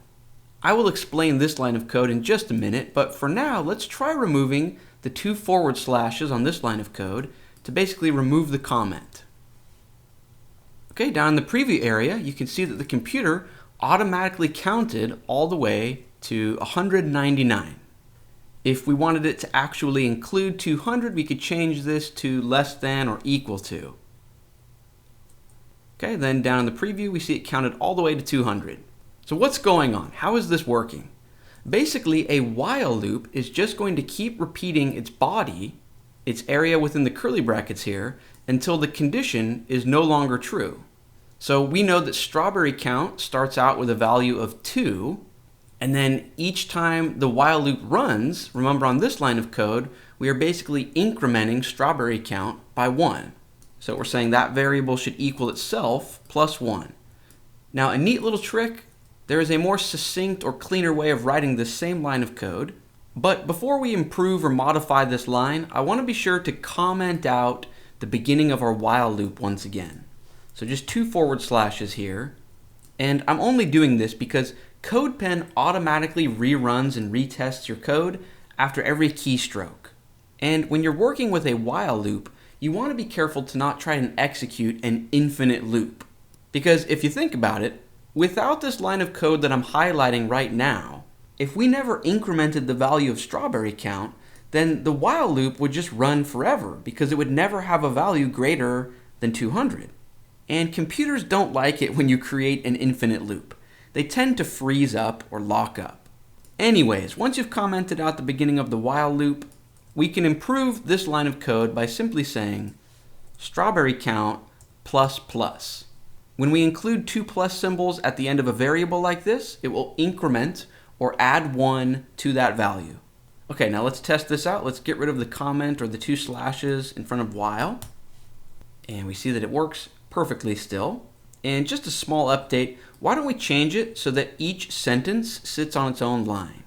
I will explain this line of code in just a minute, but for now, let's try removing the 2 forward slashes on this line of code to basically remove the comment. Okay, down in the preview area, you can see that the computer automatically counted all the way to 199. If we wanted it to actually include 200, we could change this to less than or equal to. Okay, then down in the preview, we see it counted all the way to 200. So what's going on? How is this working? Basically, a while loop is just going to keep repeating its body, its area within the curly brackets here, until the condition is no longer true. So we know that strawberry count starts out with a value of 2, and then each time the while loop runs, remember on this line of code, we are basically incrementing strawberry count by 1. So we're saying that variable should equal itself plus 1. Now a neat little trick, there is a more succinct or cleaner way of writing this same line of code. But before we improve or modify this line, I want to be sure to comment out the beginning of our while loop once again. So just 2 forward slashes here. And I'm only doing this because CodePen automatically reruns and retests your code after every keystroke. And when you're working with a while loop, you want to be careful to not try and execute an infinite loop. Because if you think about it, without this line of code that I'm highlighting right now, if we never incremented the value of strawberry count, then the while loop would just run forever because it would never have a value greater than 200. And computers don't like it when you create an infinite loop. They tend to freeze up or lock up. Anyways, once you've commented out the beginning of the while loop, we can improve this line of code by simply saying strawberry count plus plus. When we include 2 plus symbols at the end of a variable like this, it will increment or add 1 to that value. Okay, now let's test this out. Let's get rid of the comment or the 2 slashes in front of while. And we see that it works perfectly still. And just a small update, why don't we change it so that each sentence sits on its own line?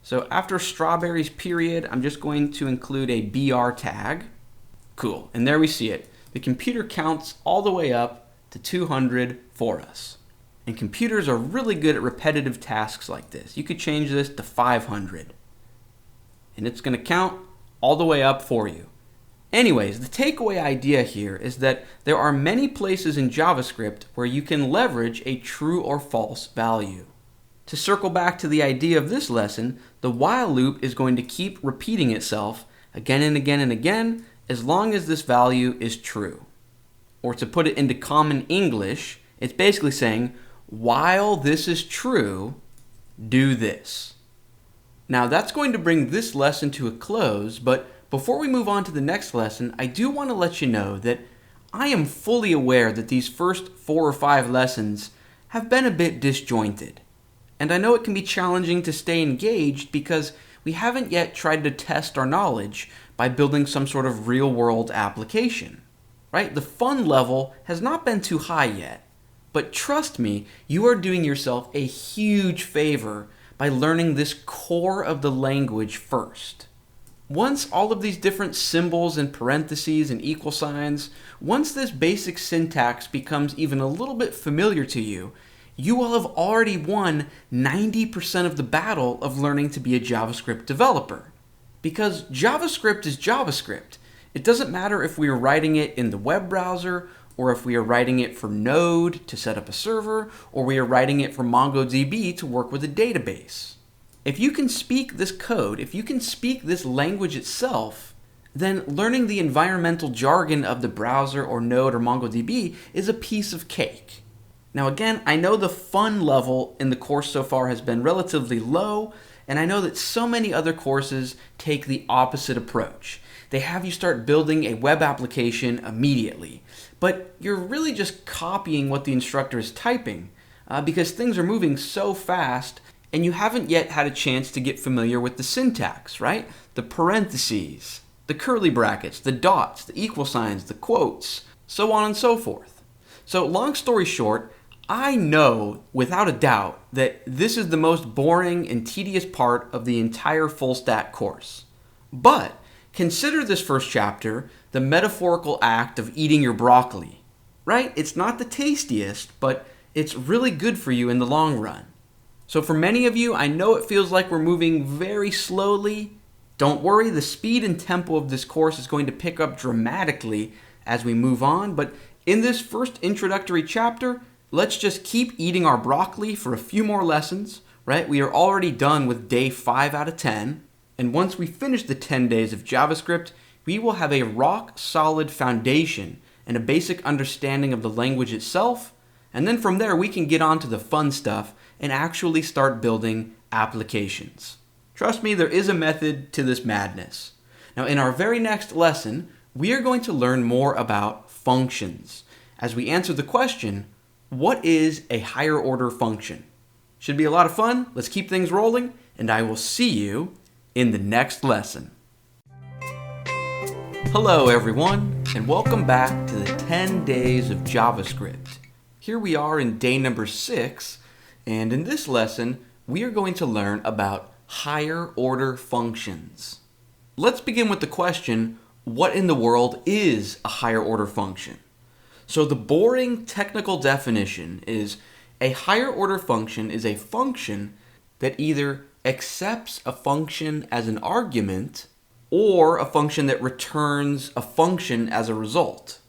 So after strawberries period, I'm just going to include a BR tag. Cool, and there we see it. The computer counts all the way up to 200 for us. And computers are really good at repetitive tasks like this. You could change this to 500. And it's going to count all the way up for you. Anyways, the takeaway idea here is that there are many places in JavaScript where you can leverage a true or false value. To circle back to the idea of this lesson, the while loop is going to keep repeating itself again and again and again as long as this value is true. Or to put it into common English, it's basically saying, while this is true, do this. Now that's going to bring this lesson to a close, but before we move on to the next lesson, I do want to let you know that I am fully aware that these first 4 or 5 lessons have been a bit disjointed. And I know it can be challenging to stay engaged because we haven't yet tried to test our knowledge by building some sort of real-world application. Right? The fun level has not been too high yet, but trust me, you are doing yourself a huge favor by learning this core of the language first. Once all of these different symbols and parentheses and equal signs, once this basic syntax becomes even a little bit familiar to you, you will have already won 90% of the battle of learning to be a JavaScript developer. Because JavaScript is JavaScript. It doesn't matter if we are writing it in the web browser, or if we are writing it for Node to set up a server, or we are writing it for MongoDB to work with a database. If you can speak this code, if you can speak this language itself, then learning the environmental jargon of the browser or Node or MongoDB is a piece of cake. Now again, I know the fun level in the course so far has been relatively low, and I know that so many other courses take the opposite approach. They have you start building a web application immediately. But you're really just copying what the instructor is typing because things are moving so fast and you haven't yet had a chance to get familiar with the syntax, right? The parentheses, the curly brackets, the dots, the equal signs, the quotes, so on and so forth. So long story short, I know without a doubt that this is the most boring and tedious part of the entire full stack course. But consider this first chapter the the metaphorical act of eating your broccoli, right? It's not the tastiest, but it's really good for you in the long run. So for many of you, I know it feels like we're moving very slowly. Don't worry, the speed and tempo of this course is going to pick up dramatically as we move on, but in this first introductory chapter, let's just keep eating our broccoli for a few more lessons, right? We are already done with day 5 out of 10, and once we finish the 10 days of JavaScript, we will have a rock-solid foundation and a basic understanding of the language itself, and then from there we can get on to the fun stuff and actually start building applications. Trust me, there is a method to this madness. Now, in our very next lesson, we are going to learn more about functions as we answer the question, what is a higher order function? Should be a lot of fun. Let's keep things rolling, and I will see you in the next lesson. Hello, everyone, and welcome back to the 10 days of JavaScript. Here we are in day number 6, and in this lesson, we are going to learn about higher order functions. Let's begin with the question, what in the world is a higher order function? So the boring technical definition is a higher order function is a function that either accepts a function as an argument or a function that returns a function as a result.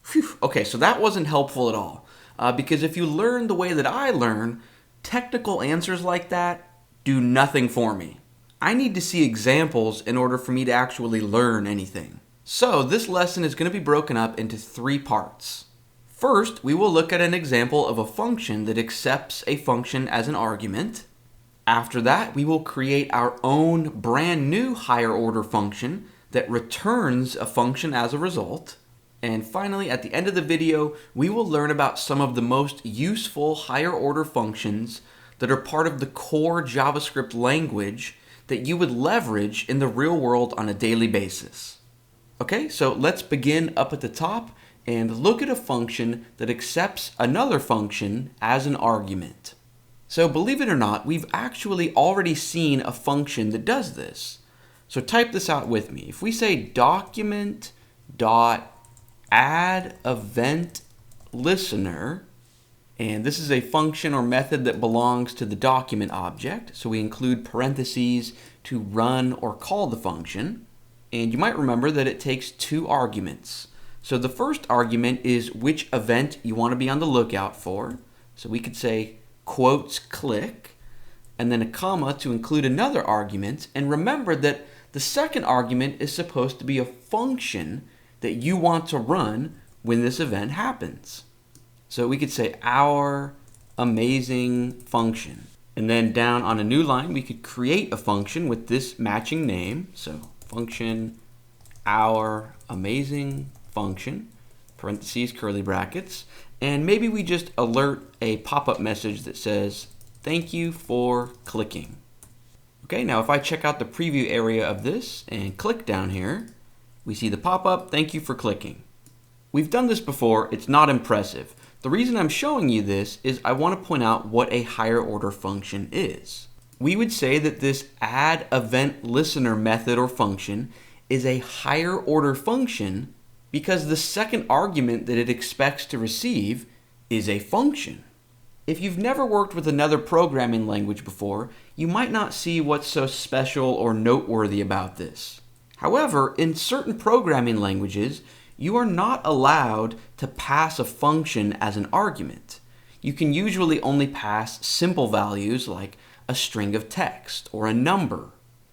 Phew. Okay, so that wasn't helpful at all. Because if you learn the way that I learn, technical answers like that do nothing for me. I need to see examples in order for me to actually learn anything. So this lesson is going to be broken up into 3 parts. First, we will look at an example of a function that accepts a function as an argument. After that, we will create our own brand new higher order function that returns a function as a result. And finally, at the end of the video, we will learn about some of the most useful higher order functions that are part of the core JavaScript language that you would leverage in the real world on a daily basis. Okay, so let's begin up at the top and look at a function that accepts another function as an argument. So believe it or not, we've actually already seen a function that does this. So type this out with me. If we say document.add event listener, and this is a function or method that belongs to the document object, so we include parentheses to run or call the function, and you might remember that it takes 2 arguments. So the first argument is which event you want to be on the lookout for, so we could say quotes click, and then a comma to include another argument, and remember that the second argument is supposed to be a function that you want to run when this event happens. So we could say our amazing function. And then down on a new line, we could create a function with this matching name. So function our amazing function, parentheses, curly brackets. And maybe we just alert a pop-up message that says, thank you for clicking. Okay, now if I check out the preview area of this and click down here, we see the pop-up, thank you for clicking. We've done this before, it's not impressive. The reason I'm showing you this is I want to point out what a higher order function is. We would say that this add event listener method or function is a higher order function because the second argument that it expects to receive is a function. If you've never worked with another programming language before, you might not see what's so special or noteworthy about this. However, in certain programming languages, you are not allowed to pass a function as an argument. You can usually only pass simple values like a string of text or a number.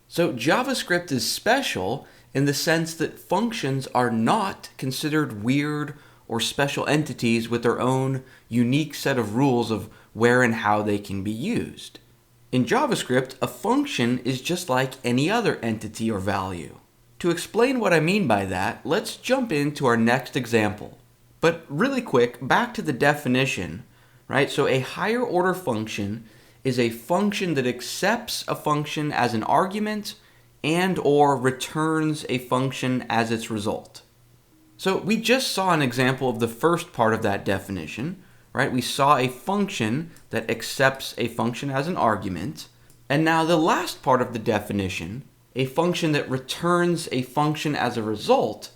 So JavaScript is special in the sense that functions are not considered weird or special entities with their own unique set of rules of where and how they can be used. In JavaScript, a function is just like any other entity or value. To explain what I mean by that, let's jump into our next example. But really quick, back to the definition, right? So a higher order function is a function that accepts a function as an argument and or returns a function as its result. So we just saw an example of the first part of that definition, right? We saw a function that accepts a function as an argument. And now the last part of the definition, a function that returns a function as a result,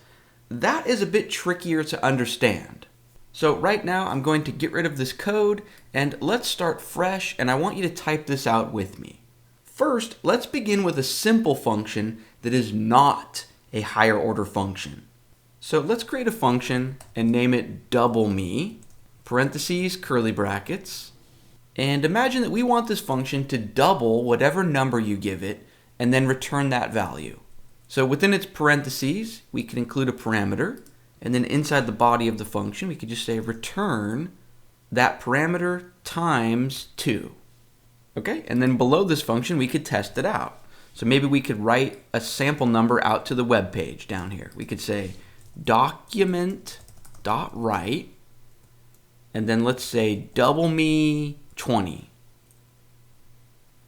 that is a bit trickier to understand. So right now I'm going to get rid of this code and let's start fresh, and I want you to type this out with me. First, let's begin with a simple function that is not a higher order function. So let's create a function and name it double me, parentheses, curly brackets. And imagine that we want this function to double whatever number you give it and then return that value. So within its parentheses, we can include a parameter, and then inside the body of the function, we could just say return that parameter times 2. Okay, and then below this function, we could test it out. So maybe we could write a sample number out to the web page down here. We could say document.write, and then let's say double me 20.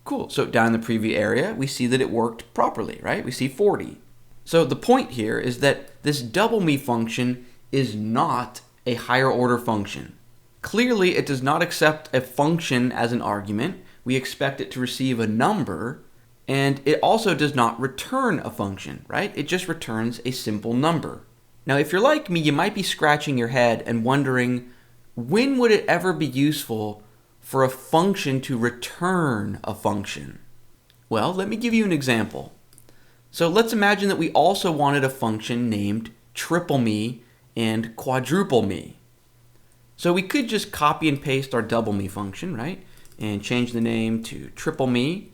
Cool, so down in the preview area, we see that it worked properly, right? We see 40. So the point here is that this double me function is not a higher order function. Clearly, it does not accept a function as an argument. We expect it to receive a number, and it also does not return a function, right? It just returns a simple number. Now, if you're like me, you might be scratching your head and wondering, when would it ever be useful for a function to return a function? Well, let me give you an example. So let's imagine that we also wanted a function named triple me and quadruple me. So we could just copy and paste our double me function, right? And change the name to triple me,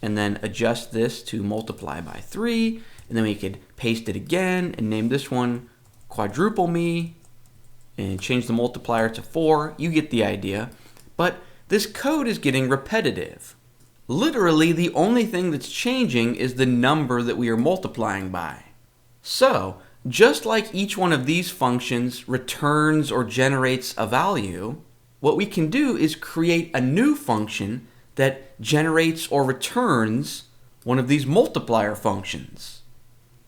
and then adjust this to multiply by 3, and then we could paste it again and name this one quadruple me, and change the multiplier to 4. You get the idea. But this code is getting repetitive. Literally, the only thing that's changing is the number that we are multiplying by. So, just like each one of these functions returns or generates a value, what we can do is create a new function that generates or returns one of these multiplier functions.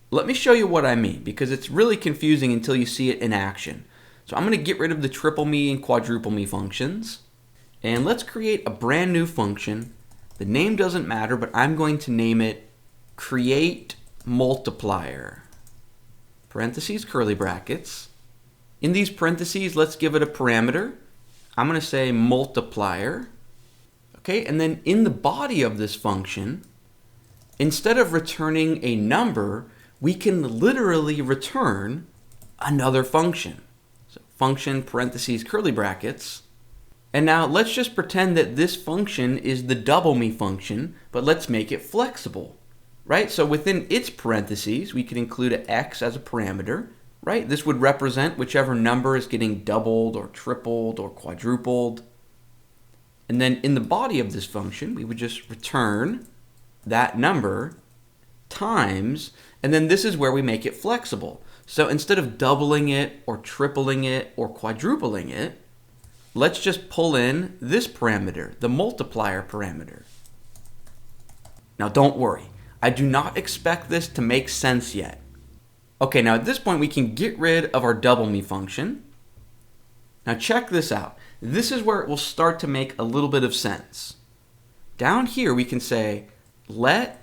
Let me show you what I mean, because it's really confusing until you see it in action. So I'm going to get rid of the triple me and quadruple me functions, and let's create a brand new function. The name doesn't matter, but I'm going to name it create multiplier, parentheses, curly brackets. In these parentheses, let's give it a parameter. I'm going to say multiplier. Okay, and then in the body of this function, instead of returning a number, we can literally return another function. So function, parentheses, curly brackets. And now let's just pretend that this function is the double me function, but let's make it flexible, right? So within its parentheses, we could include an x as a parameter, right? This would represent whichever number is getting doubled or tripled or quadrupled. And then in the body of this function, we would just return that number times, and then this is where we make it flexible. So instead of doubling it or tripling it or quadrupling it, let's just pull in this parameter, the multiplier parameter. Now don't worry, I do not expect this to make sense yet. Okay, now at this point we can get rid of our double me function. Now check this out. This is where it will start to make a little bit of sense. Down here we can say let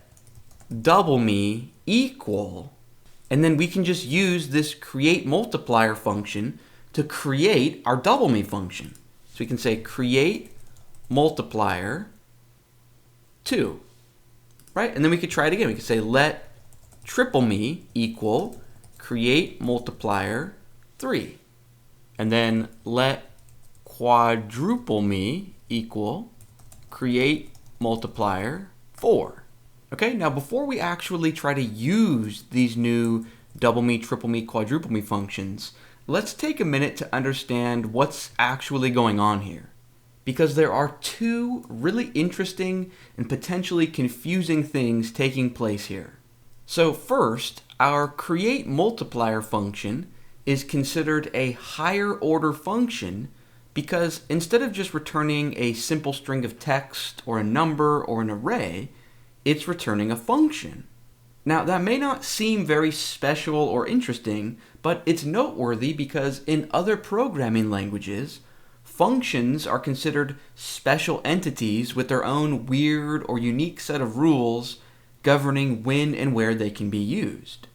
double me equal, and then we can just use this create multiplier function to create our double me function. So we can say create multiplier 2, right? And then we could try it again. We could say let triple me equal create multiplier 3, and then let quadruple me equal create multiplier 4. Okay, now before we actually try to use these new double me, triple me, quadruple me functions, let's take a minute to understand what's actually going on here. Because there are two really interesting and potentially confusing things taking place here. So first, our create multiplier function is considered a higher order function because instead of just returning a simple string of text or a number or an array, it's returning a function. Now, that may not seem very special or interesting, but it's noteworthy because in other programming languages, functions are considered special entities with their own weird or unique set of rules governing when and where they can be used.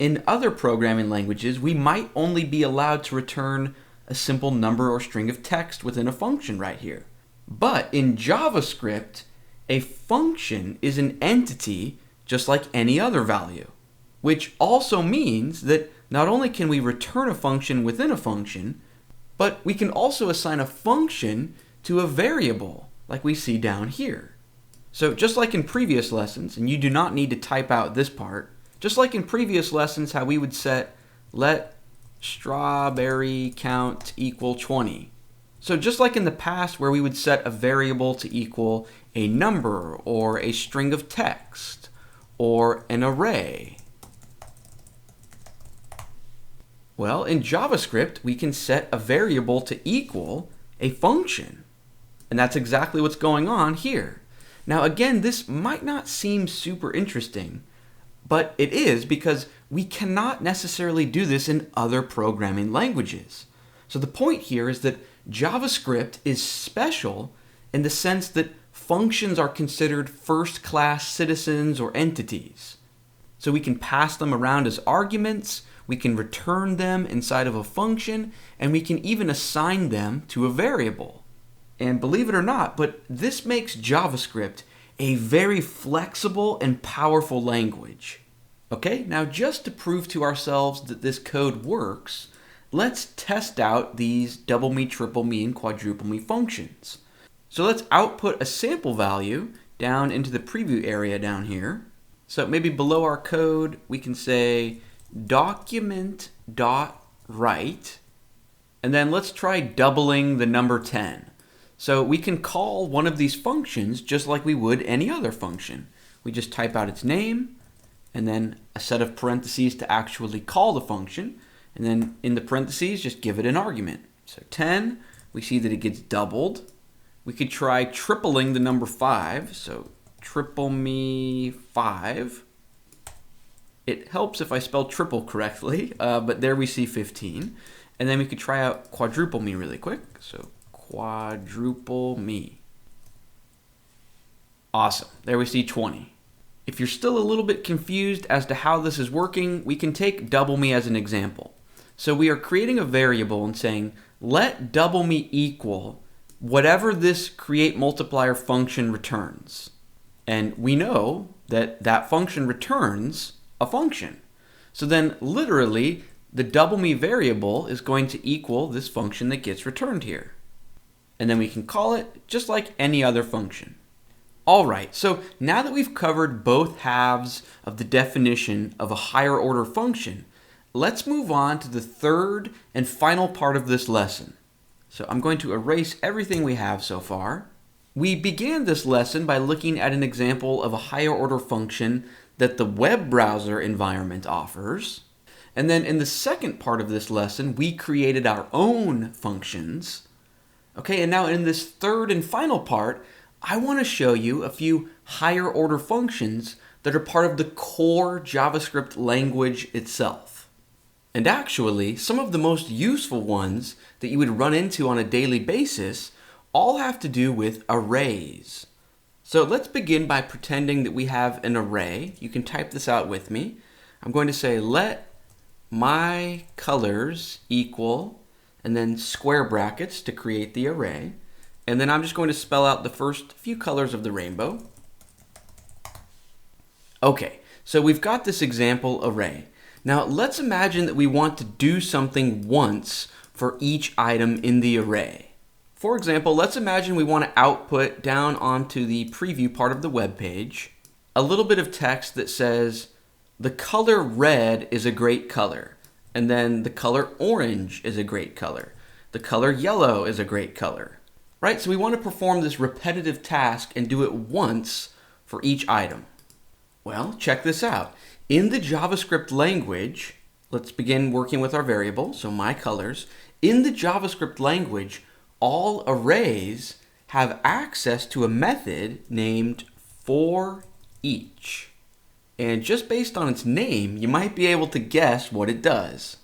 In other programming languages, we might only be allowed to return a simple number or string of text within a function right here. But in JavaScript, a function is an entity just like any other value, which also means that not only can we return a function within a function, but we can also assign a function to a variable like we see down here. So just like in previous lessons, and you do not need to type out this part, just like in previous lessons how we would set let strawberry count equal 20. So just like in the past where we would set a variable to equal a number or a string of text or an array. Well, in JavaScript, we can set a variable to equal a function. And that's exactly what's going on here. Now again, this might not seem super interesting, but it is because we cannot necessarily do this in other programming languages. So the point here is that JavaScript is special in the sense that functions are considered first-class citizens or entities. So we can pass them around as arguments, we can return them inside of a function, and we can even assign them to a variable. And believe it or not, but this makes JavaScript a very flexible and powerful language. Okay, now just to prove to ourselves that this code works, let's test out these double me, triple me, and quadruple me functions. So let's output a sample value down into the preview area down here. So maybe below our code, we can say document.write, and then let's try doubling the number 10. So we can call one of these functions just like we would any other function. We just type out its name, and then a set of parentheses to actually call the function, and then in the parentheses, just give it an argument. So 10, we see that it gets doubled. We could try tripling the number 5, so triple me 5. It helps if I spell triple correctly, but there we see 15. And then we could try out quadruple me really quick, so quadruple me. Awesome, there we see 20. If you're still a little bit confused as to how this is working, we can take double me as an example. So we are creating a variable and saying, let double me equal whatever this create multiplier function returns. And we know that that function returns a function. So then literally, the double me variable is going to equal this function that gets returned here. And then we can call it just like any other function. All right, so now that we've covered both halves of the definition of a higher order function, let's move on to the third and final part of this lesson. So I'm going to erase everything we have so far. We began this lesson by looking at an example of a higher order function that the web browser environment offers. And then in the second part of this lesson, we created our own functions. Okay, and now in this third and final part, I want to show you a few higher order functions that are part of the core JavaScript language itself. And actually, some of the most useful ones that you would run into on a daily basis all have to do with arrays. So let's begin by pretending that we have an array. You can type this out with me. I'm going to say let my colors equal, and then square brackets to create the array. And then I'm just going to spell out the first few colors of the rainbow. Okay, so we've got this example array. Now let's imagine that we want to do something once for each item in the array. For example, let's imagine we want to output down onto the preview part of the web page a little bit of text that says, the color red is a great color, and then the color orange is a great color. The color yellow is a great color. Right, so we want to perform this repetitive task and do it once for each item. Well, check this out. In the JavaScript language, let's begin working with our variable, so my colors. In the JavaScript language, all arrays have access to a method named forEach. And just based on its name, you might be able to guess what it does.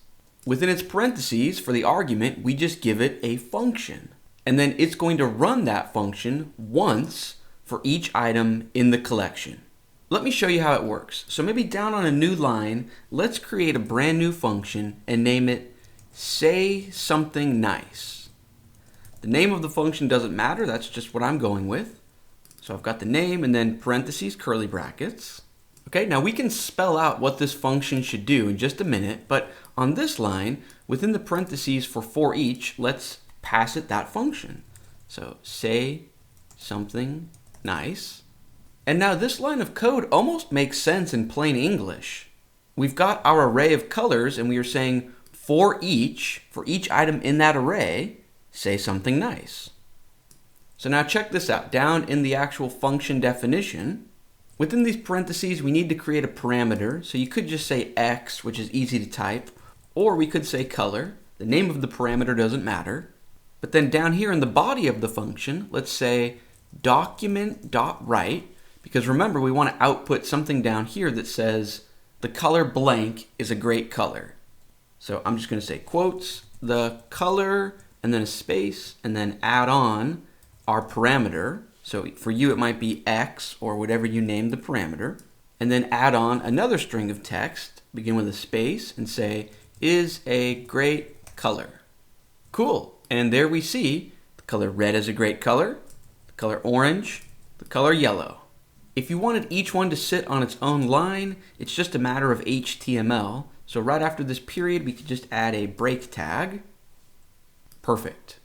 Within its parentheses, for the argument, we just give it a function. And then it's going to run that function once for each item in the collection. Let me show you how it works. So maybe down on a new line, let's create a brand new function and name it say something nice. The name of the function doesn't matter, that's just what I'm going with. So I've got the name and then parentheses, curly brackets. Okay, now we can spell out what this function should do in just a minute, but on this line, within the parentheses for each, let's pass it that function. So say something nice. And now this line of code almost makes sense in plain English. We've got our array of colors and we are saying for each item in that array, say something nice. So now check this out. Down in the actual function definition, within these parentheses, we need to create a parameter. So you could just say X, which is easy to type, or we could say color. The name of the parameter doesn't matter. But then down here in the body of the function, let's say document.write, because remember, we want to output something down here that says the color blank is a great color. So I'm just going to say quotes, the color, and then a space, and then add on our parameter. So for you, it might be X or whatever you name the parameter. And then add on another string of text, begin with a space, and say, is a great color. Cool. And there we see the color red is a great color, the color orange, the color yellow. If you wanted each one to sit on its own line, it's just a matter of HTML. So right after this period, we could just add a break tag. Perfect.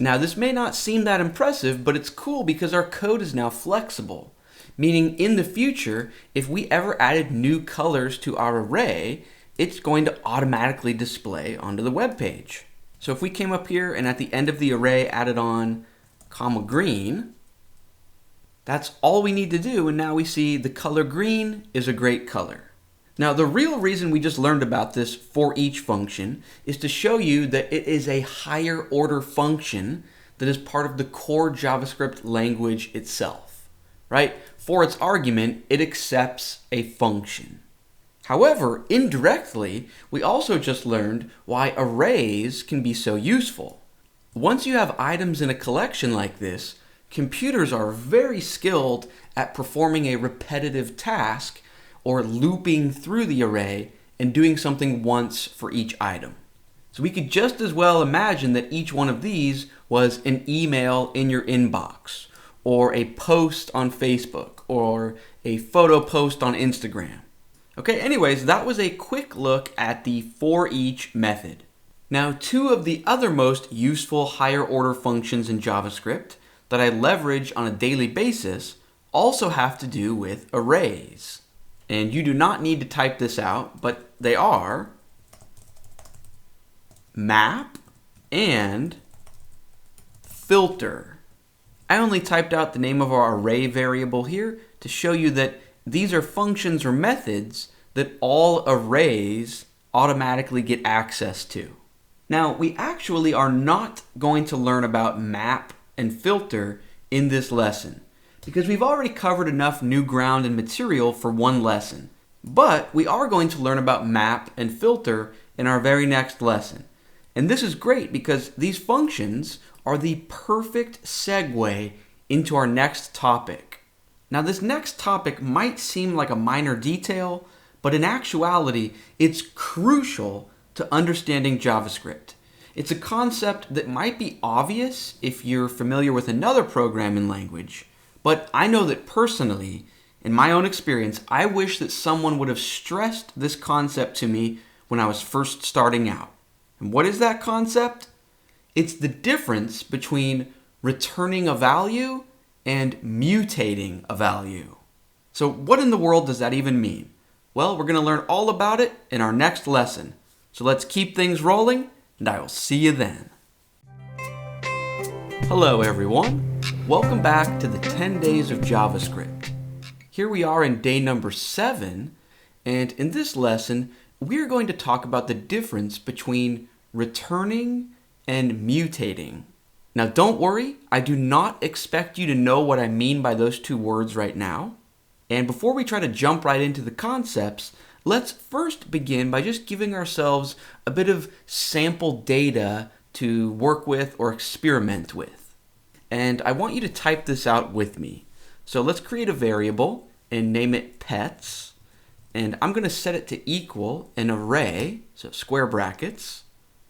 Now this may not seem that impressive, but it's cool because our code is now flexible. Meaning in the future, if we ever added new colors to our array, it's going to automatically display onto the web page. So if we came up here and at the end of the array added on comma green, that's all we need to do, and now we see the color green is a great color. Now the real reason we just learned about this for each function is to show you that it is a higher order function that is part of the core JavaScript language itself, right? For its argument, it accepts a function. However, indirectly, we also just learned why arrays can be so useful. Once you have items in a collection like this, computers are very skilled at performing a repetitive task or looping through the array and doing something once for each item. So we could just as well imagine that each one of these was an email in your inbox, or a post on Facebook, or a photo post on Instagram. Okay, anyways, that was a quick look at the for each method. Now, two of the other most useful higher order functions in JavaScript that I leverage on a daily basis also have to do with arrays. And you do not need to type this out, but they are map and filter. I only typed out the name of our array variable here to show you that these are functions or methods that all arrays automatically get access to. Now, we actually are not going to learn about map and filter in this lesson because we've already covered enough new ground and material for one lesson. But we are going to learn about map and filter in our very next lesson. And this is great because these functions are the perfect segue into our next topic. Now, this next topic might seem like a minor detail, but in actuality, it's crucial to understanding JavaScript. It's a concept that might be obvious if you're familiar with another programming language, but I know that personally, in my own experience, I wish that someone would have stressed this concept to me when I was first starting out. And what is that concept? It's the difference between returning a value and mutating a value. So what in the world does that even mean? Well, we're going to learn all about it in our next lesson. So let's keep things rolling, and I will see you then. Hello everyone. Welcome back to the 10 Days of JavaScript. Here we are in day number 7, and in this lesson, we're going to talk about the difference between returning and mutating. Now don't worry, I do not expect you to know what I mean by those two words right now. And before we try to jump right into the concepts, let's first begin by just giving ourselves a bit of sample data to work with or experiment with. And I want you to type this out with me. So let's create a variable, and name it pets. And I'm going to set it to equal an array, so square brackets.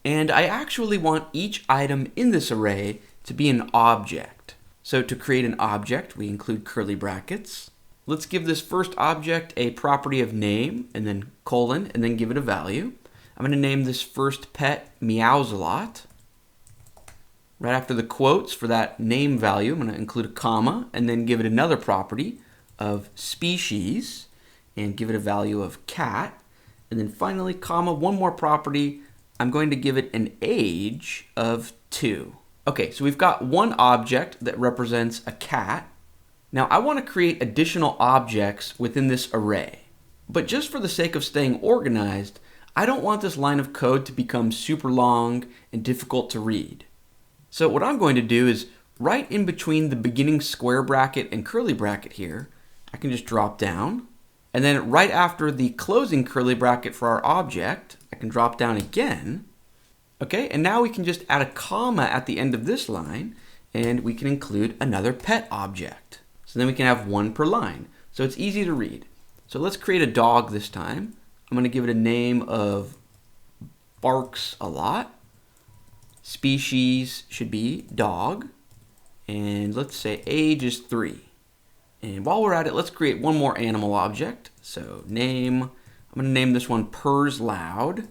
And I actually want each item in this array to be an object. So to create an object, we include curly brackets. Let's give this first object a property of name, and then colon, and then give it a value. I'm going to name this first pet Meows a Lot. Right after the quotes for that name value, I'm going to include a comma, and then give it another property of species, and give it a value of cat. And then finally, comma, one more property. I'm going to give it an age of 2. Okay, so we've got one object that represents a cat. Now I want to create additional objects within this array. But just for the sake of staying organized, I don't want this line of code to become super long and difficult to read. So what I'm going to do is right in between the beginning square bracket and curly bracket here, I can just drop down. And then right after the closing curly bracket for our object, I can drop down again. Okay, and now we can just add a comma at the end of this line, and we can include another pet object. So then we can have one per line. So it's easy to read. So let's create a dog this time. I'm going to give it a name of Barks a Lot. Species should be dog. And let's say age is 3. And while we're at it, let's create one more animal object. So name, I'm going to name this one Purrs Loud.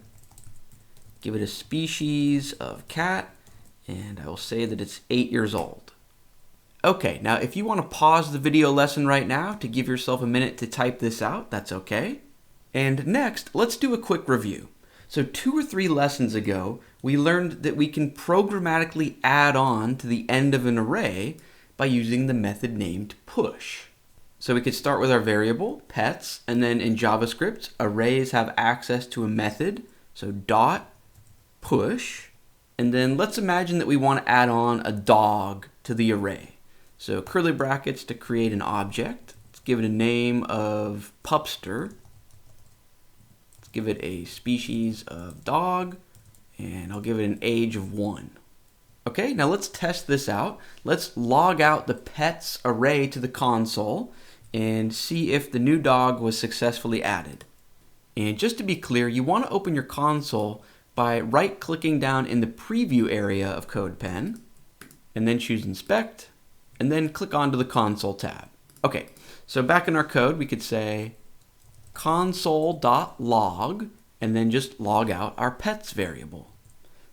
Give it a species of cat. And I will say that it's 8 years old. Okay, now if you want to pause the video lesson right now to give yourself a minute to type this out, that's okay. And next, let's do a quick review. So 2 or 3 lessons ago, we learned that we can programmatically add on to the end of an array by using the method named push. So we could start with our variable, pets, and then in JavaScript, arrays have access to a method, so dot push. And then let's imagine that we want to add on a dog to the array. So curly brackets to create an object. Let's give it a name of Pupster. Let's give it a species of dog, and I'll give it an age of 1. Okay, now let's test this out. Let's log out the pets array to the console and see if the new dog was successfully added. And just to be clear, you want to open your console by right-clicking down in the preview area of CodePen, and then choose Inspect, and then click onto the console tab. Okay, so back in our code, we could say console.log, and then just log out our pets variable.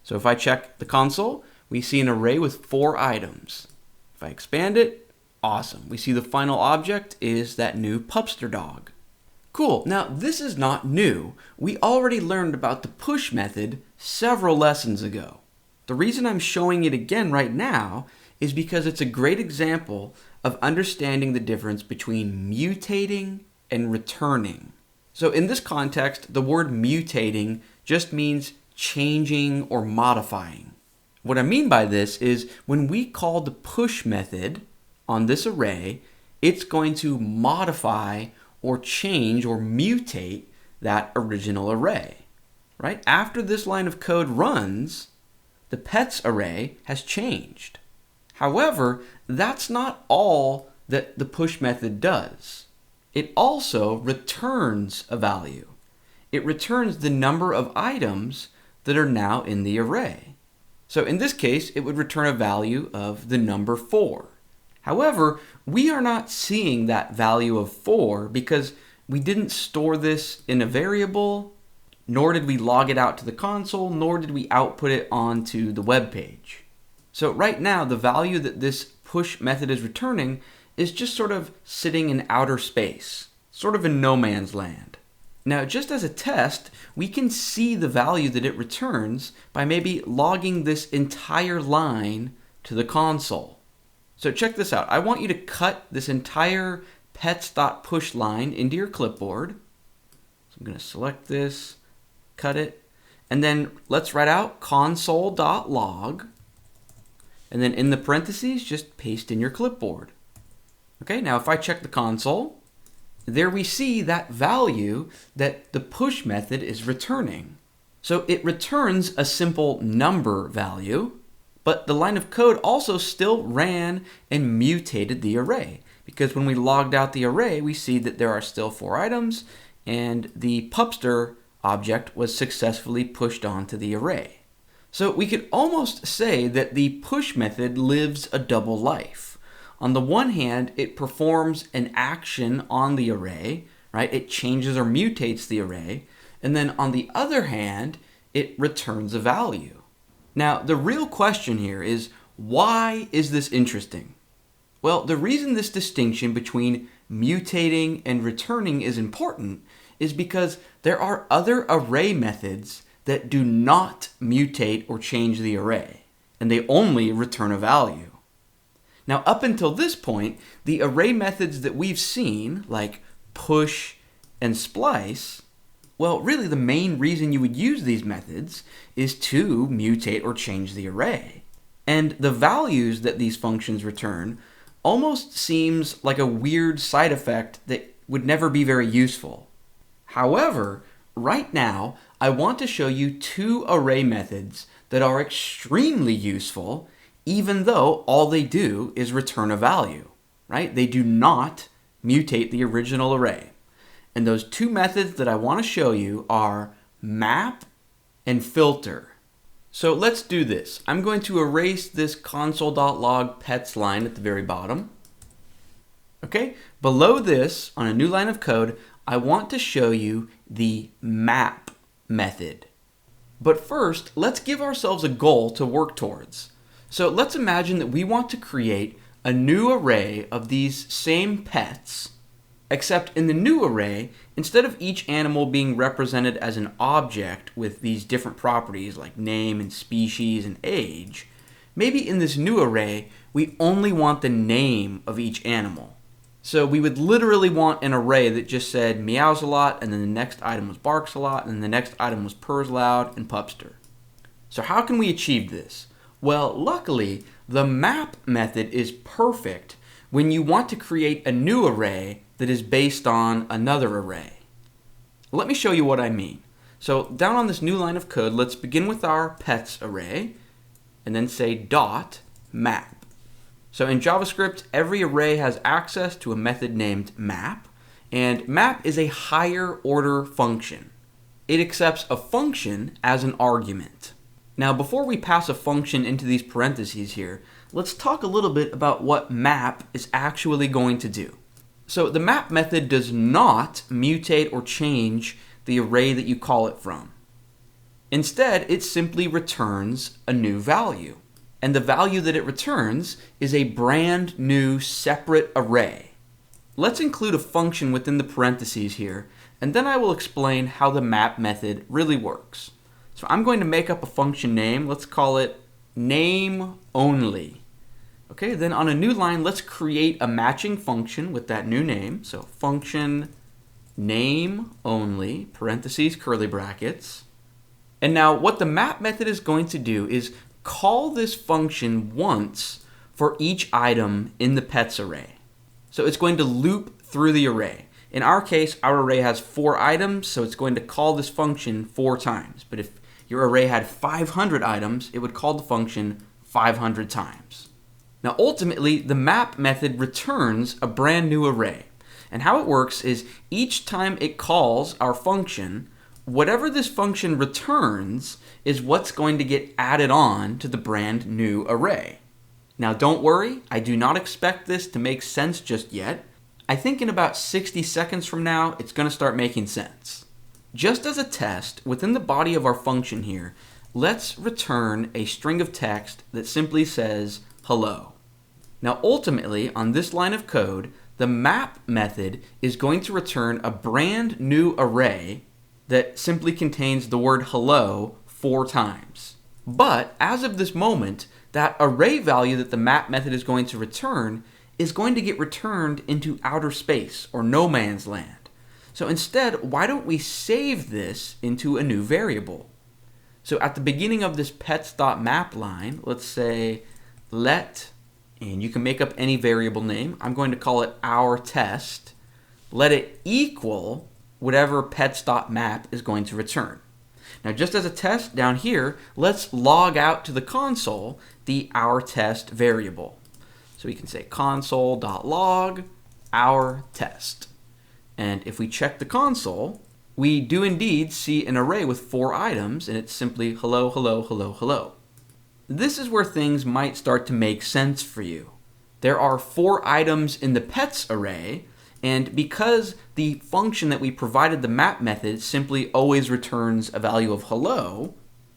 So if I check the console, we see an array with 4 items. If I expand it, awesome. We see the final object is that new Pupster dog. Cool, now this is not new. We already learned about the push method several lessons ago. The reason I'm showing it again right now is because it's a great example of understanding the difference between mutating and returning. So in this context, the word mutating just means changing or modifying. What I mean by this is when we call the push method on this array, it's going to modify or change or mutate that original array, right? After this line of code runs, the pets array has changed. However, that's not all that the push method does. It also returns a value. It returns the number of items that are now in the array. So in this case, it would return a value of the number 4. However, we are not seeing that value of 4 because we didn't store this in a variable, nor did we log it out to the console, nor did we output it onto the web page. So right now, the value that this push method is returning is just sort of sitting in outer space, sort of in no man's land. Now, just as a test, we can see the value that it returns by maybe logging this entire line to the console. So check this out. I want you to cut this entire pets.push line into your clipboard. So I'm going to select this, cut it, and then let's write out console.log. And then in the parentheses, just paste in your clipboard. Okay, now if I check the console, there we see that value that the push method is returning. So it returns a simple number value, But the line of code also still ran and mutated the array, because when we logged out the array, we see that there are still 4 items, and the pupster object was successfully pushed onto the array. So we could almost say that the push method lives a double life. On the one hand, it performs an action on the array, right? It changes or mutates the array. And then on the other hand, it returns a value. Now, the real question here is, why is this interesting? Well, the reason this distinction between mutating and returning is important is because there are other array methods that do not mutate or change the array, and they only return a value. Now, up until this point, the array methods that we've seen, like push and splice, well, really the main reason you would use these methods is to mutate or change the array. And the values that these functions return almost seems like a weird side effect that would never be very useful. However, right now, I want to show you 2 array methods that are extremely useful, even though all they do is return a value, right? They do not mutate the original array. And those 2 methods that I want to show you are map and filter. So let's do this. I'm going to erase this console.log pets line at the very bottom. Okay, below this, on a new line of code, I want to show you the map method. But first, let's give ourselves a goal to work towards. So let's imagine that we want to create a new array of these same pets, except in the new array, instead of each animal being represented as an object with these different properties like name and species and age, maybe in this new array, we only want the name of each animal. So we would literally want an array that just said meows a lot, and then the next item was barks a lot, and then the next item was purrs loud and pupster. So how can we achieve this? Well, luckily, the map method is perfect when you want to create a new array that is based on another array. Let me show you what I mean. So down on this new line of code, let's begin with our pets array and then say dot map. So in JavaScript, every array has access to a method named map, and map is a higher order function. It accepts a function as an argument. Now, before we pass a function into these parentheses here, let's talk a little bit about what map is actually going to do. So the map method does not mutate or change the array that you call it from. Instead, it simply returns a new value. And the value that it returns is a brand new separate array. Let's include a function within the parentheses here, and then I will explain how the map method really works. So I'm going to make up a function name. Let's call it name only. Okay, then on a new line, let's create a matching function with that new name. So function name only, parentheses, curly brackets. And now what the map method is going to do is call this function once for each item in the pets array. So it's going to loop through the array. In our case, our array has 4 items, so it's going to call this function 4 times. But if your array had 500 items, it would call the function 500 times. Now ultimately, the map method returns a brand new array. And how it works is each time it calls our function, whatever this function returns is what's going to get added on to the brand new array. Now don't worry, I do not expect this to make sense just yet. I think in about 60 seconds from now, it's going to start making sense. Just as a test, within the body of our function here, let's return a string of text that simply says hello. Now ultimately, on this line of code, the map method is going to return a brand new array that simply contains the word hello 4 times. But as of this moment, that array value that the map method is going to return is going to get returned into outer space or no man's land. So instead, why don't we save this into a new variable? So at the beginning of this pets.map line, let's say let, and you can make up any variable name. I'm going to call it our test. Let it equal whatever pets.map is going to return. Now, just as a test down here, let's log out to the console the ourTest variable. So we can say console.log ourTest. And if we check the console, we do indeed see an array with 4 items, and it's simply hello, hello, hello, hello. This is where things might start to make sense for you. There are 4 items in the pets array, and because the function that we provided the map method simply always returns a value of hello,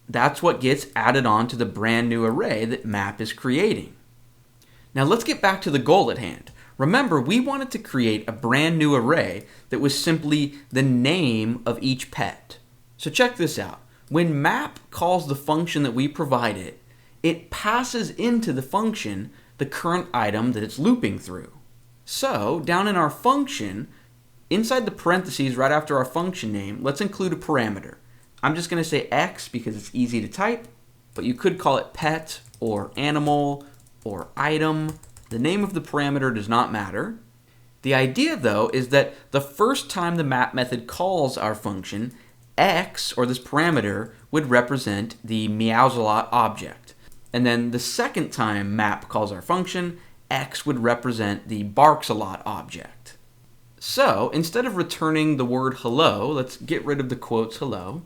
that's what gets added on to the brand new array that map is creating. Now let's get back to the goal at hand. Remember, we wanted to create a brand new array that was simply the name of each pet. So check this out. When map calls the function that we provided, it passes into the function the current item that it's looping through. So down in our function, inside the parentheses right after our function name, let's include a parameter. I'm just going to say X because it's easy to type, but you could call it pet or animal or item. The name of the parameter does not matter. The idea, though, is that the first time the map method calls our function, X, or this parameter, would represent the meowsalot object. And then the second time map calls our function, X would represent the barksalot object. So instead of returning the word hello, let's get rid of the quotes hello.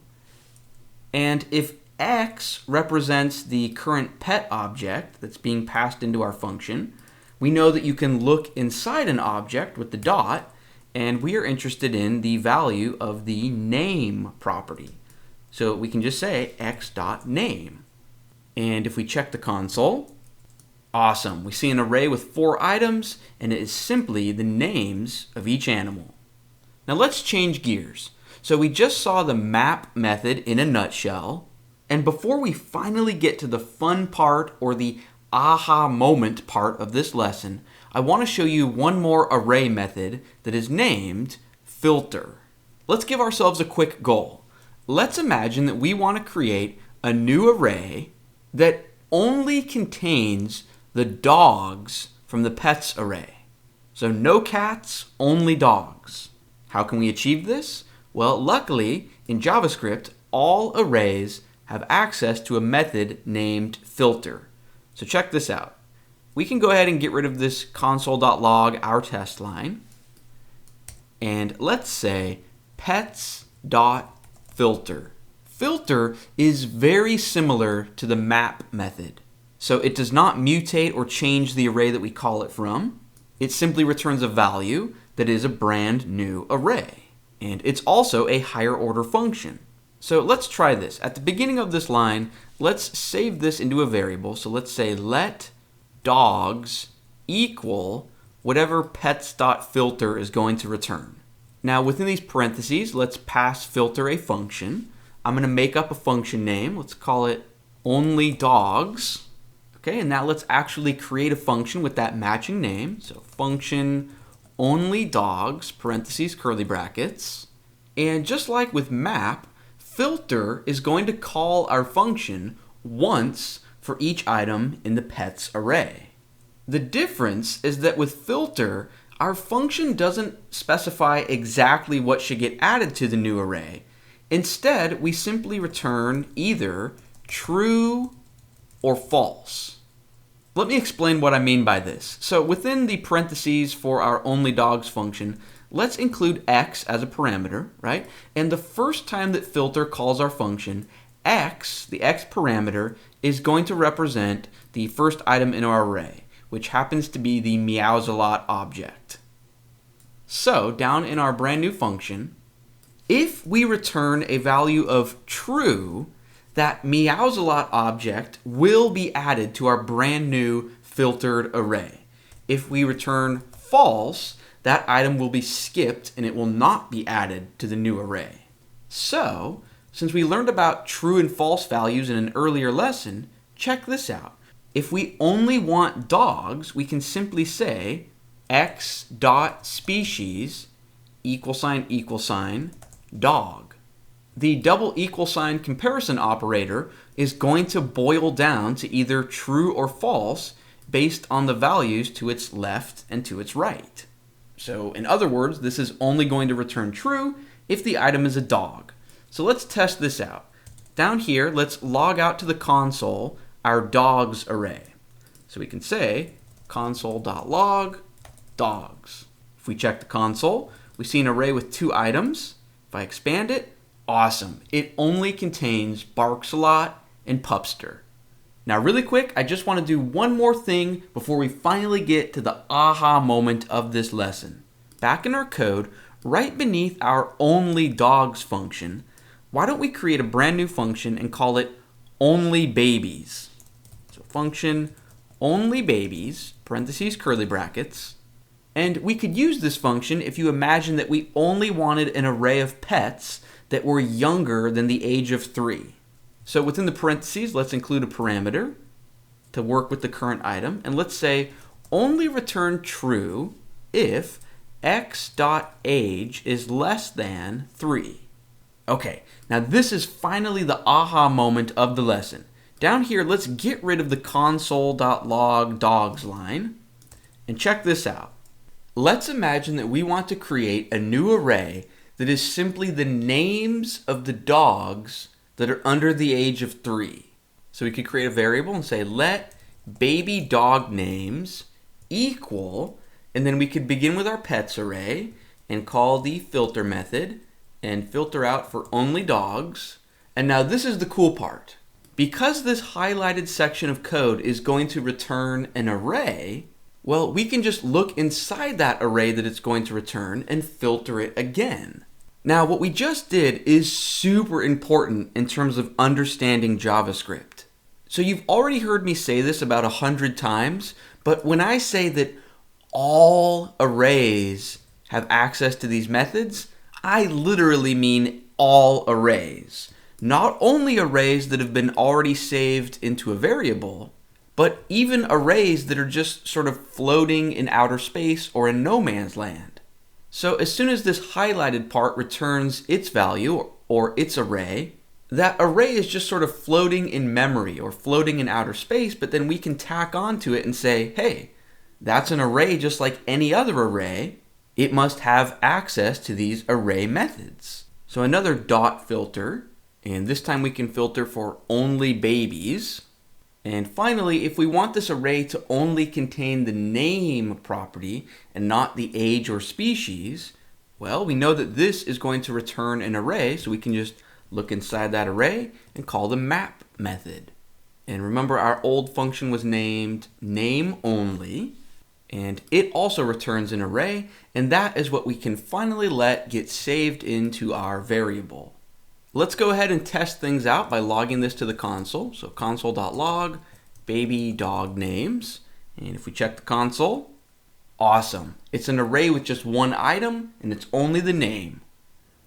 And if X represents the current pet object that's being passed into our function, we know that you can look inside an object with the dot, and we are interested in the value of the name property. So we can just say x.name. And if we check the console, awesome. We see an array with 4 items, and it is simply the names of each animal. Now let's change gears. So we just saw the map method in a nutshell, and before we finally get to the fun part or the aha moment part of this lesson, I want to show you one more array method that is named filter. Let's give ourselves a quick goal. Let's imagine that we want to create a new array that only contains the dogs from the pets array. So no cats, only dogs. How can we achieve this? Well, luckily, in JavaScript, all arrays have access to a method named filter. So check this out. We can go ahead and get rid of this console.log ourTest line. And let's say pets.filter. Filter is very similar to the map method. So it does not mutate or change the array that we call it from. It simply returns a value that is a brand new array. And it's also a higher order function. So let's try this. At the beginning of this line, let's save this into a variable. So let's say let dogs equal whatever pets.filter is going to return. Now within these parentheses, let's pass filter a function. I'm going to make up a function name. Let's call it only dogs. Okay, and now let's actually create a function with that matching name. So function only dogs, parentheses, curly brackets. And just like with map, filter is going to call our function once for each item in the pets array. The difference is that with filter, our function doesn't specify exactly what should get added to the new array. Instead, we simply return either true or false. Let me explain what I mean by this. So within the parentheses for our onlyDogs function, let's include x as a parameter, right? And the first time that filter calls our function, x, the x parameter, is going to represent the first item in our array, which happens to be the meowsalot object. So down in our brand new function, if we return a value of true, that meowsalot object will be added to our brand new filtered array. If we return false, that item will be skipped and it will not be added to the new array. So, since we learned about true and false values in an earlier lesson, check this out. If we only want dogs, we can simply say x.species == dog. The double equal sign comparison operator is going to boil down to either true or false based on the values to its left and to its right. So in other words, this is only going to return true if the item is a dog. So let's test this out. down here, let's log out to the console our dogs array. So we can say console.log dogs. If we check the console, we see an array with 2 items. If I expand it, awesome. It only contains Barks a Lot and Pupster. Now really quick, I just want to do one more thing before we finally get to the aha moment of this lesson. Back in our code, right beneath our only dogs function, why don't we create a brand new function and call it only babies. So function only babies, parentheses, curly brackets. And we could use this function if you imagine that we only wanted an array of pets that were younger than the age of 3. So within the parentheses, let's include a parameter to work with the current item. And let's say only return true if x.age is less than 3. Okay, now this is finally the aha moment of the lesson. Down here, let's get rid of the console.log dogs line. And check this out. Let's imagine that we want to create a new array that is simply the names of the dogs that are under the age of 3. So we could create a variable and say let baby dog names equal, and then we could begin with our pets array and call the filter method and filter out for only dogs. And now this is the cool part. Because this highlighted section of code is going to return an array, well, we can just look inside that array that it's going to return and filter it again. Now, what we just did is super important in terms of understanding JavaScript. So you've already heard me say this about 100 times, but when I say that all arrays have access to these methods, I literally mean all arrays. Not only arrays that have been already saved into a variable, but even arrays that are just sort of floating in outer space or in no man's land. So as soon as this highlighted part returns its value or its array, that array is just sort of floating in memory or floating in outer space, but then we can tack onto it and say, hey, that's an array just like any other array. It must have access to these array methods. So another dot filter, and this time we can filter for only babies. And finally, if we want this array to only contain the name property and not the age or species, well, we know that this is going to return an array, so we can just look inside that array and call the map method. And remember, our old function was named nameOnly, and it also returns an array, and that is what we can finally let get saved into our variable. Let's go ahead and test things out by logging this to the console. So console.log baby dog names. And if we check the console, awesome. It's an array with just one item, and it's only the name.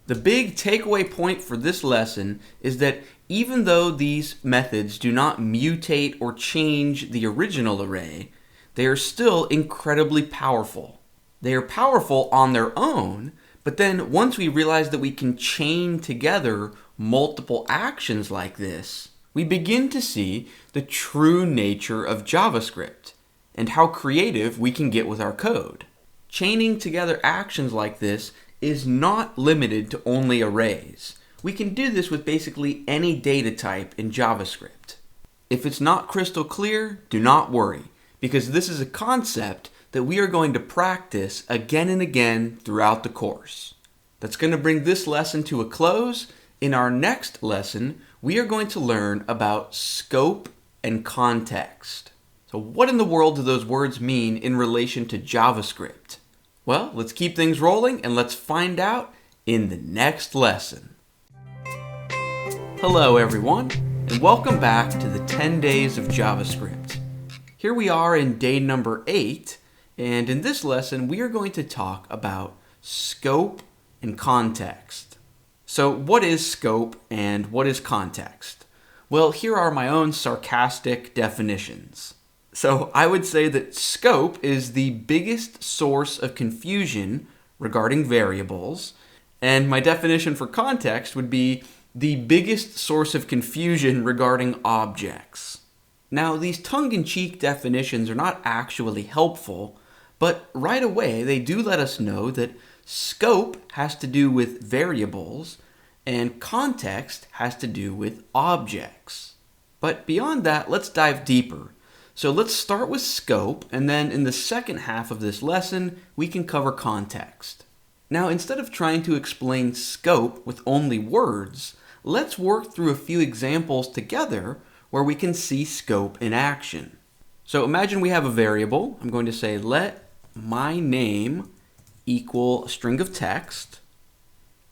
The big takeaway point for this lesson is that even though these methods do not mutate or change the original array, they are still incredibly powerful. They are powerful on their own, but then once we realize that we can chain together multiple actions like this, we begin to see the true nature of JavaScript and how creative we can get with our code. Chaining together actions like this is not limited to only arrays. We can do this with basically any data type in JavaScript. If it's not crystal clear, do not worry, because this is a concept that we are going to practice again and again throughout the course. That's going to bring this lesson to a close. In our next lesson, we are going to learn about scope and context. So what in the world do those words mean in relation to JavaScript? Well, let's keep things rolling and let's find out in the next lesson. Hello everyone, and welcome back to the 10 days of JavaScript. Here we are in day number 8, and in this lesson we are going to talk about scope and context. So what is scope and what is context? Well, here are my own sarcastic definitions. So I would say that scope is the biggest source of confusion regarding variables, and my definition for context would be the biggest source of confusion regarding objects. Now, these tongue-in-cheek definitions are not actually helpful, but right away they do let us know that scope has to do with variables, and context has to do with objects. But beyond that, let's dive deeper. So let's start with scope, and then in the second half of this lesson, we can cover context. Now, instead of trying to explain scope with only words, let's work through a few examples together where we can see scope in action. So imagine we have a variable. I'm going to say let my name equal a string of text.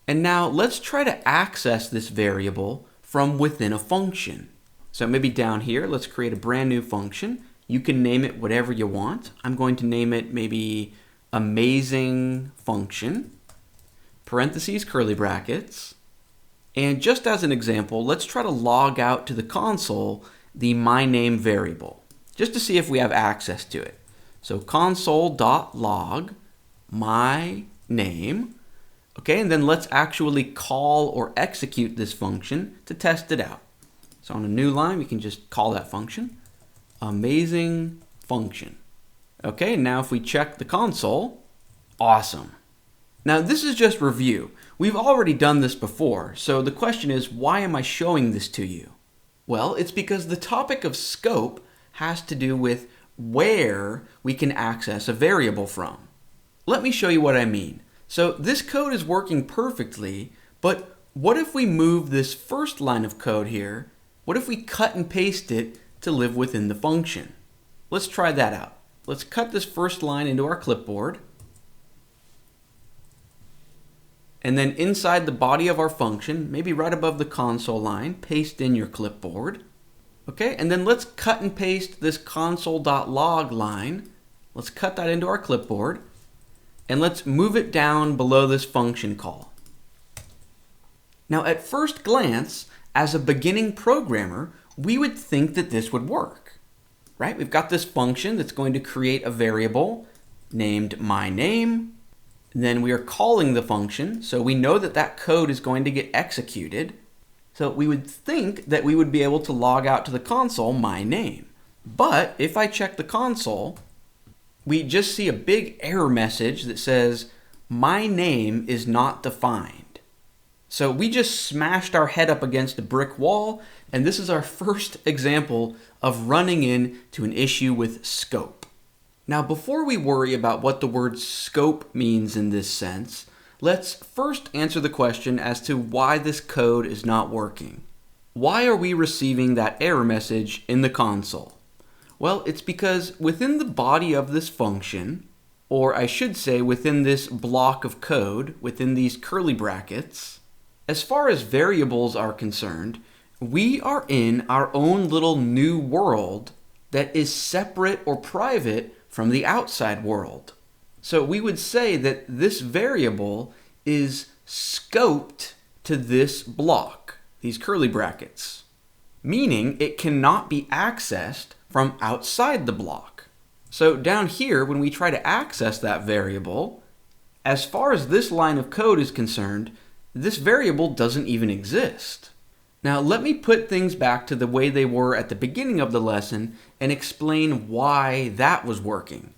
And now let's try to access this variable from within a function. So maybe down here, let's create a brand new function. You can name it whatever you want. I'm going to name it maybe amazing function, parentheses, curly brackets. And just as an example, let's try to log out to the console the my name variable, just to see if we have access to it. So console.log my name. Okay, and then let's actually call or execute this function to test it out. So on a new line, we can just call that function, amazing function. Okay, now if we check the console, awesome. Now this is just review. We've already done this before, so the question is, why am I showing this to you? Well, it's because the topic of scope has to do with where we can access a variable from. Let me show you what I mean. So this code is working perfectly, but what if we move this first line of code here? What if we cut and paste it to live within the function? Let's try that out. Let's cut this first line into our clipboard. And then inside the body of our function, maybe right above the console line, paste in your clipboard. Okay, and then let's cut and paste this console.log line. Let's cut that into our clipboard. And let's move it down below this function call. Now at first glance, as a beginning programmer, we would think that this would work, right? We've got this function that's going to create a variable named my name. And then we are calling the function, so we know that that code is going to get executed. So we would think that we would be able to log out to the console my name. But if I check the console, we just see a big error message that says my name is not defined. So we just smashed our head up against a brick wall, and this is our first example of running into an issue with scope. Now, before we worry about what the word scope means in this sense, let's first answer the question as to why this code is not working. Why are we receiving that error message in the console? Well, it's because within the body of this function, or I should say within this block of code, within these curly brackets, as far as variables are concerned, we are in our own little new world that is separate or private from the outside world. So we would say that this variable is scoped to this block, these curly brackets, meaning it cannot be accessed from outside the block. So down here, when we try to access that variable, as far as this line of code is concerned, this variable doesn't even exist. Now let me put things back to the way they were at the beginning of the lesson and explain why that was working.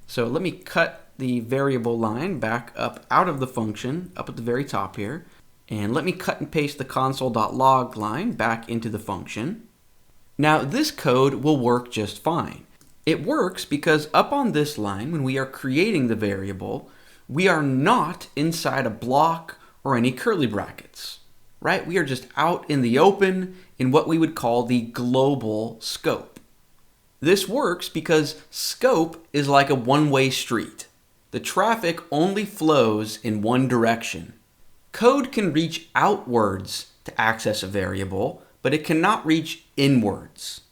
So let me cut the variable line back up out of the function, up at the very top here, and let me cut and paste the console.log line back into the function. Now this code will work just fine. It works because up on this line, when we are creating the variable, we are not inside a block or any curly brackets, right? We are just out in the open in what we would call the global scope. This works because scope is like a one-way street. The traffic only flows in one direction. Code can reach outwards to access a variable, but it cannot reach inwards.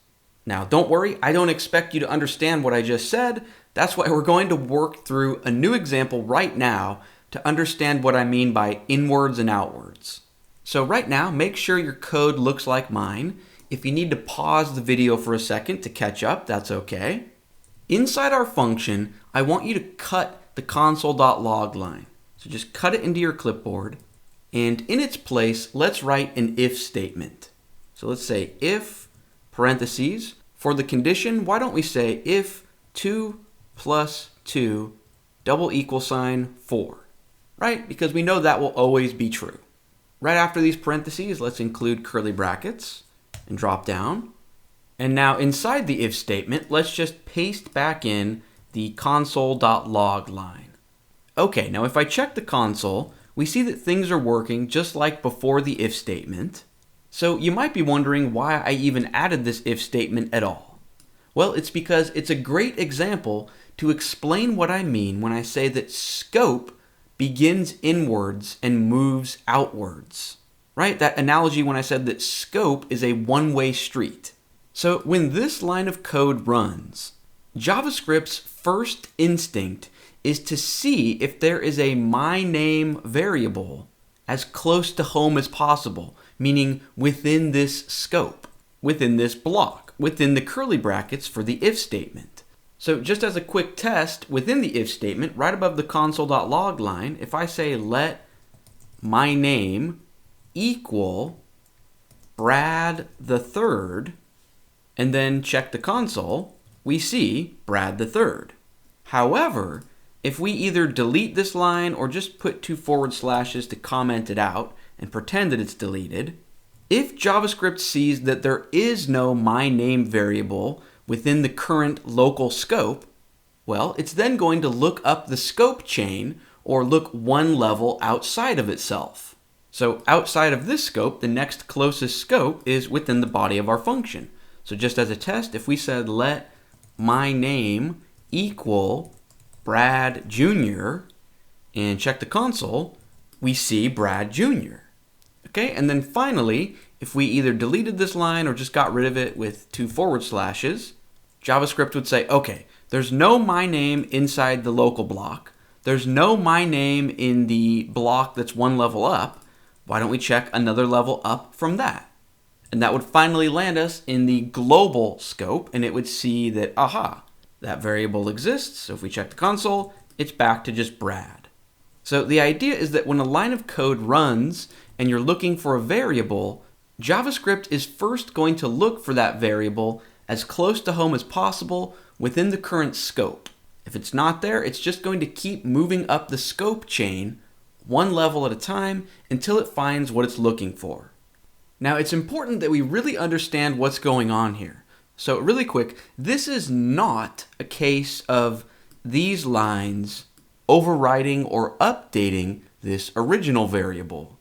Now, don't worry, I don't expect you to understand what I just said. That's why we're going to work through a new example right now to understand what I mean by inwards and outwards. So right now, make sure your code looks like mine. If you need to pause the video for a second to catch up, that's okay. Inside our function, I want you to cut the console.log line. So just cut it into your clipboard, and in its place, let's write an if statement. So let's say if, parentheses, for the condition, why don't we say if 2 plus 2 double equal sign 4, right? Because we know that will always be true. Right after these parentheses, let's include curly brackets and drop down. And now inside the if statement, let's just paste back in the console.log line. Okay, now if I check the console, we see that things are working just like before the if statement. So you might be wondering why I even added this if statement at all. Well, it's because it's a great example to explain what I mean when I say that scope begins inwards and moves outwards. Right? That analogy when I said that scope is a one-way street. So when this line of code runs, JavaScript's first instinct is to see if there is a myName variable as close to home as possible, meaning within this scope, within this block, within the curly brackets for the if statement. So just as a quick test, within the if statement, right above the console.log line, if I say let myName equal Brad the third, and then check the console, we see Brad the third. However, if we either delete this line or just put 2 forward slashes to comment it out and pretend that it's deleted, if JavaScript sees that there is no myName variable within the current local scope, well, it's then going to look up the scope chain or look one level outside of itself. So outside of this scope, the next closest scope is within the body of our function. So just as a test, if we said let myName equal Brad Jr. and check the console, we see Brad Jr. Okay, and then finally, if we either deleted this line or just got rid of it with 2 forward slashes, JavaScript would say, okay, there's no myName inside the local block. There's no myName in the block that's one level up. Why don't we check another level up from that? And that would finally land us in the global scope, and it would see that, aha, that variable exists. So if we check the console, it's back to just Brad. So the idea is that when a line of code runs and you're looking for a variable, JavaScript is first going to look for that variable as close to home as possible within the current scope. If it's not there, it's just going to keep moving up the scope chain one level at a time until it finds what it's looking for. Now, it's important that we really understand what's going on here. So really quick, this is not a case of these lines overriding or updating this original variable.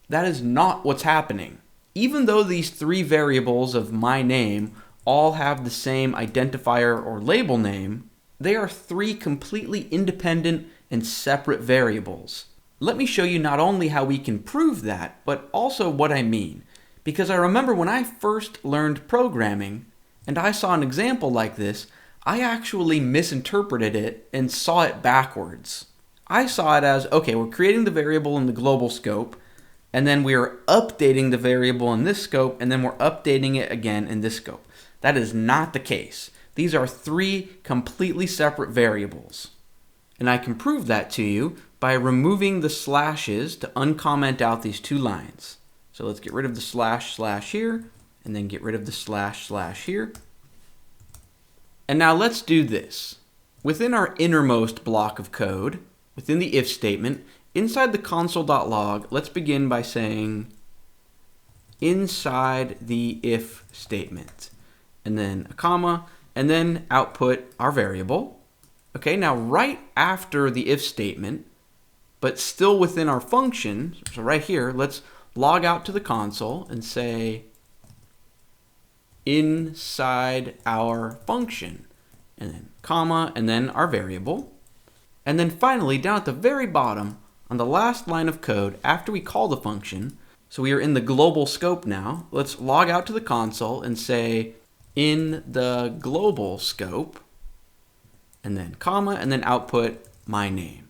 That is not what's happening. Even though these 3 variables of myName all have the same identifier or label name, they are 3 completely independent and separate variables. Let me show you not only how we can prove that, but also what I mean. Because I remember when I first learned programming, and I saw an example like this, I actually misinterpreted it and saw it backwards. I saw it as, okay, we're creating the variable in the global scope, and then we are updating the variable in this scope, and then we're updating it again in this scope. That is not the case. These are 3 completely separate variables. And I can prove that to you by removing the slashes to uncomment out these 2 lines. So let's get rid of the slash here, and then get rid of the slash here. And now let's do this. Within our innermost block of code, within the if statement, inside the console.log, let's begin by saying inside the if statement, and then a comma, and then output our variable. Okay, now right after the if statement, but still within our function, so right here, let's log out to the console and say inside our function, and then comma, and then our variable. And then finally, down at the very bottom, on the last line of code, after we call the function, so we are in the global scope now, let's log out to the console and say in the global scope, and then comma, and then output myName.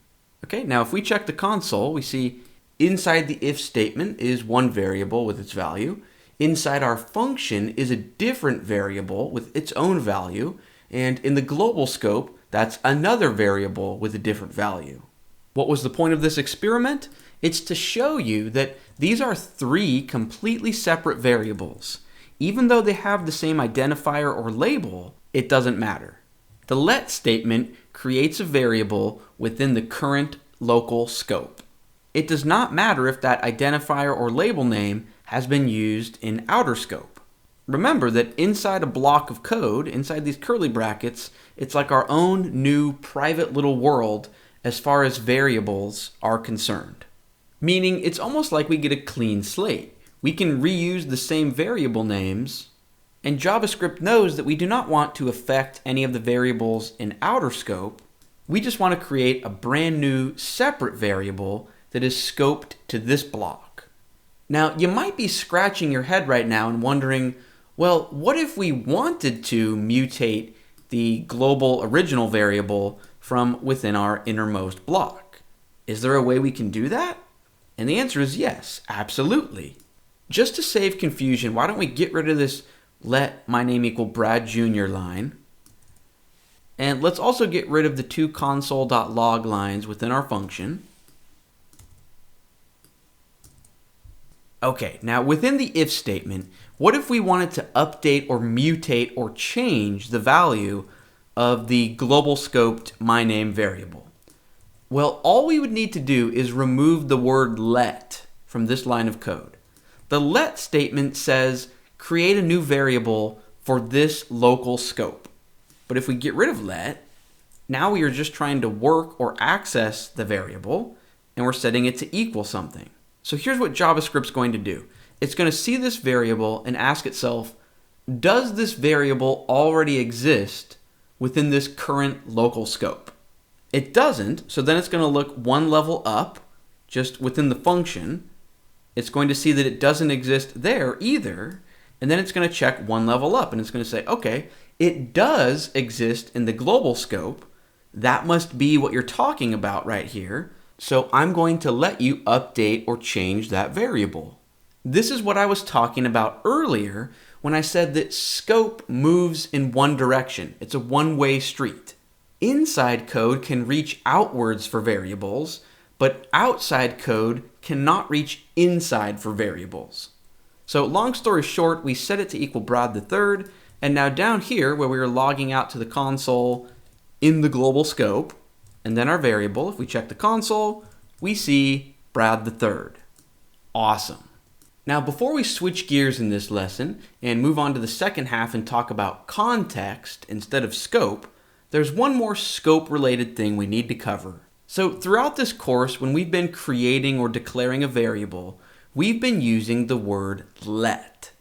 Okay, now if we check the console, we see inside the if statement is one variable with its value. Inside our function is a different variable with its own value. And in the global scope, that's another variable with a different value. What was the point of this experiment? It's to show you that these are 3 completely separate variables. Even though they have the same identifier or label, it doesn't matter. The let statement creates a variable within the current local scope. It does not matter if that identifier or label name has been used in outer scope. Remember that inside a block of code, inside these curly brackets, it's like our own new private little world as far as variables are concerned. Meaning it's almost like we get a clean slate. We can reuse the same variable names, and JavaScript knows that we do not want to affect any of the variables in outer scope. We just want to create a brand new separate variable that is scoped to this block. Now, you might be scratching your head right now and wondering, well, what if we wanted to mutate the global original variable from within our innermost block? Is there a way we can do that? And the answer is yes, absolutely. Just to save confusion, why don't we get rid of this let my name equal Brad Jr. line. And let's also get rid of the two console.log lines within our function. Okay, now within the if statement, what if we wanted to update or mutate or change the value of the global scoped my name variable? Well, all we would need to do is remove the word let from this line of code. The let statement says create a new variable for this local scope. But if we get rid of let, now we are just trying to work or access the variable, and we're setting it to equal something. So here's what JavaScript's going to do. It's going to see this variable and ask itself, does this variable already exist within this current local scope? It doesn't, so then it's going to look one level up, just within the function. It's going to see that it doesn't exist there either, and then it's going to check one level up, and it's going to say, okay, it does exist in the global scope. That must be what you're talking about right here. So I'm going to let you update or change that variable. This is what I was talking about earlier when I said that scope moves in one direction. It's a one-way street. Inside code can reach outwards for variables, but outside code cannot reach inside for variables. So long story short, we set it to equal Brad the third, and now down here where we are logging out to the console in the global scope, and then our variable, if we check the console, we see Brad the third. Awesome. Now before we switch gears in this lesson and move on to the second half and talk about context instead of scope, there's one more scope related thing we need to cover. So throughout this course, when we've been creating or declaring a variable, we've been using the word let.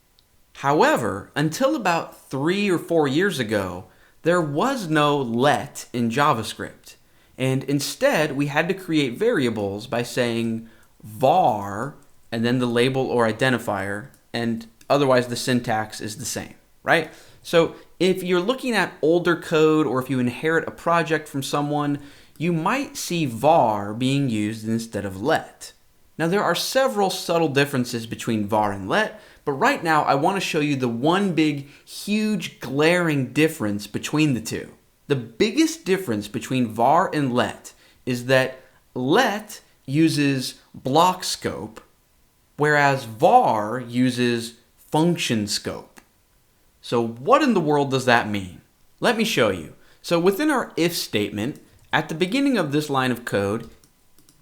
However, until about 3 or 4 years ago, there was no let in JavaScript. And instead, we had to create variables by saying var and then the label or identifier, and otherwise the syntax is the same, right? So if you're looking at older code or if you inherit a project from someone, you might see var being used instead of let. Now there are several subtle differences between var and let, but right now I want to show you the one big, huge, glaring difference between the two. The biggest difference between var and let is that let uses block scope, whereas var uses function scope. So what in the world does that mean? Let me show you. So within our if statement, at the beginning of this line of code,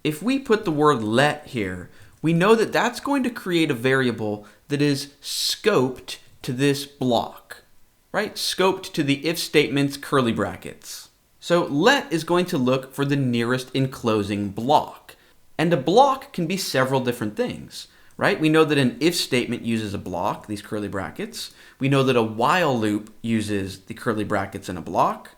if we put the word let here, we know that that's going to create a variable that is scoped to this block, right? Scoped to the if statement's curly brackets. So let is going to look for the nearest enclosing block. And a block can be several different things, right? We know that an if statement uses a block, these curly brackets. We know that a while loop uses the curly brackets in a block.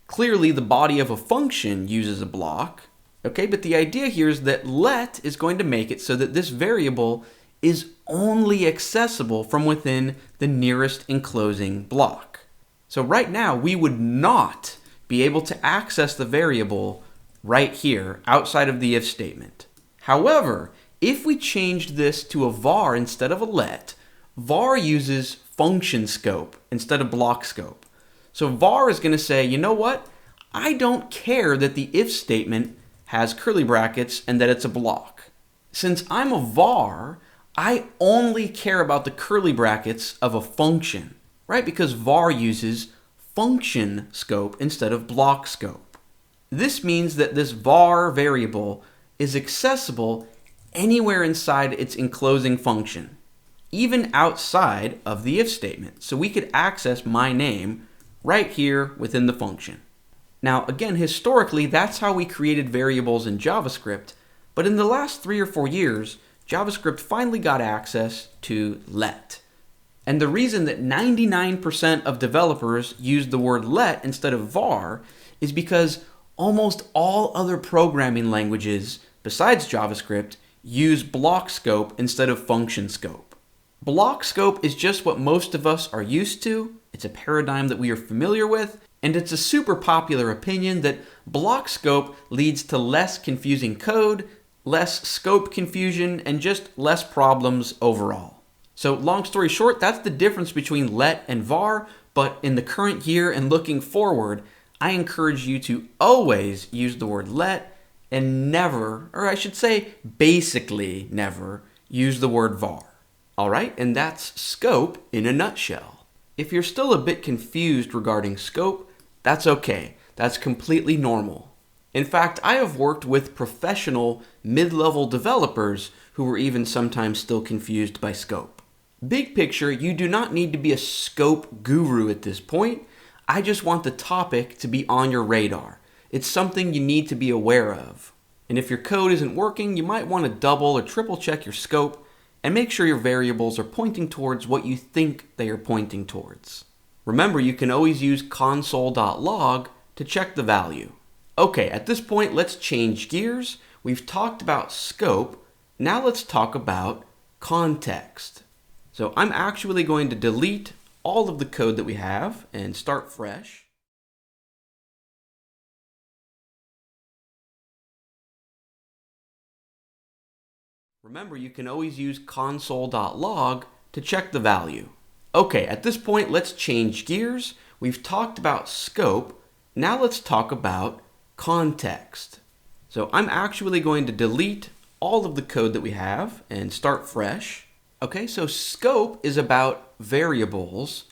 Clearly, the body of a function uses a block. Okay, but the idea here is that let is going to make it so that this variable is only accessible from within the nearest enclosing block. So right now, we would not be able to access the variable right here outside of the if statement. However, if we changed this to a var instead of a let, var uses function scope instead of block scope. So var is going to say, you know what? I don't care that the if statement has curly brackets and that it's a block. Since I'm a var, I only care about the curly brackets of a function, right? Because var uses function scope instead of block scope. This means that this var variable is accessible anywhere inside its enclosing function, even outside of the if statement. So we could access my name right here within the function. Now, again, historically, that's how we created variables in JavaScript, but in the last 3 or 4 years, JavaScript finally got access to let. And the reason that 99% of developers use the word let instead of var is because almost all other programming languages besides JavaScript use block scope instead of function scope. Block scope is just what most of us are used to. It's a paradigm that we are familiar with, and it's a super popular opinion that block scope leads to less confusing code, less scope confusion, and just less problems overall. So long story short, that's the difference between let and var, but in the current year and looking forward, I encourage you to always use the word let and never, or I should say basically never, use the word var. All right, and that's scope in a nutshell. If you're still a bit confused regarding scope, that's okay. That's completely normal. In fact, I have worked with professional mid-level developers who were even sometimes still confused by scope. Big picture, you do not need to be a scope guru at this point. I just want the topic to be on your radar. It's something you need to be aware of. And if your code isn't working, you might want to double or triple check your scope and make sure your variables are pointing towards what you think they are pointing towards. Remember, you can always use console.log to check the value. Okay, at this point, let's change gears. We've talked about scope. Now let's talk about context. So I'm actually going to delete all of the code that we have and start fresh. Remember, you can always use console.log to check the value. Okay, at this point, let's change gears. We've talked about scope. Now let's talk about context. So I'm actually going to delete all of the code that we have and start fresh. Okay, so scope is about variables.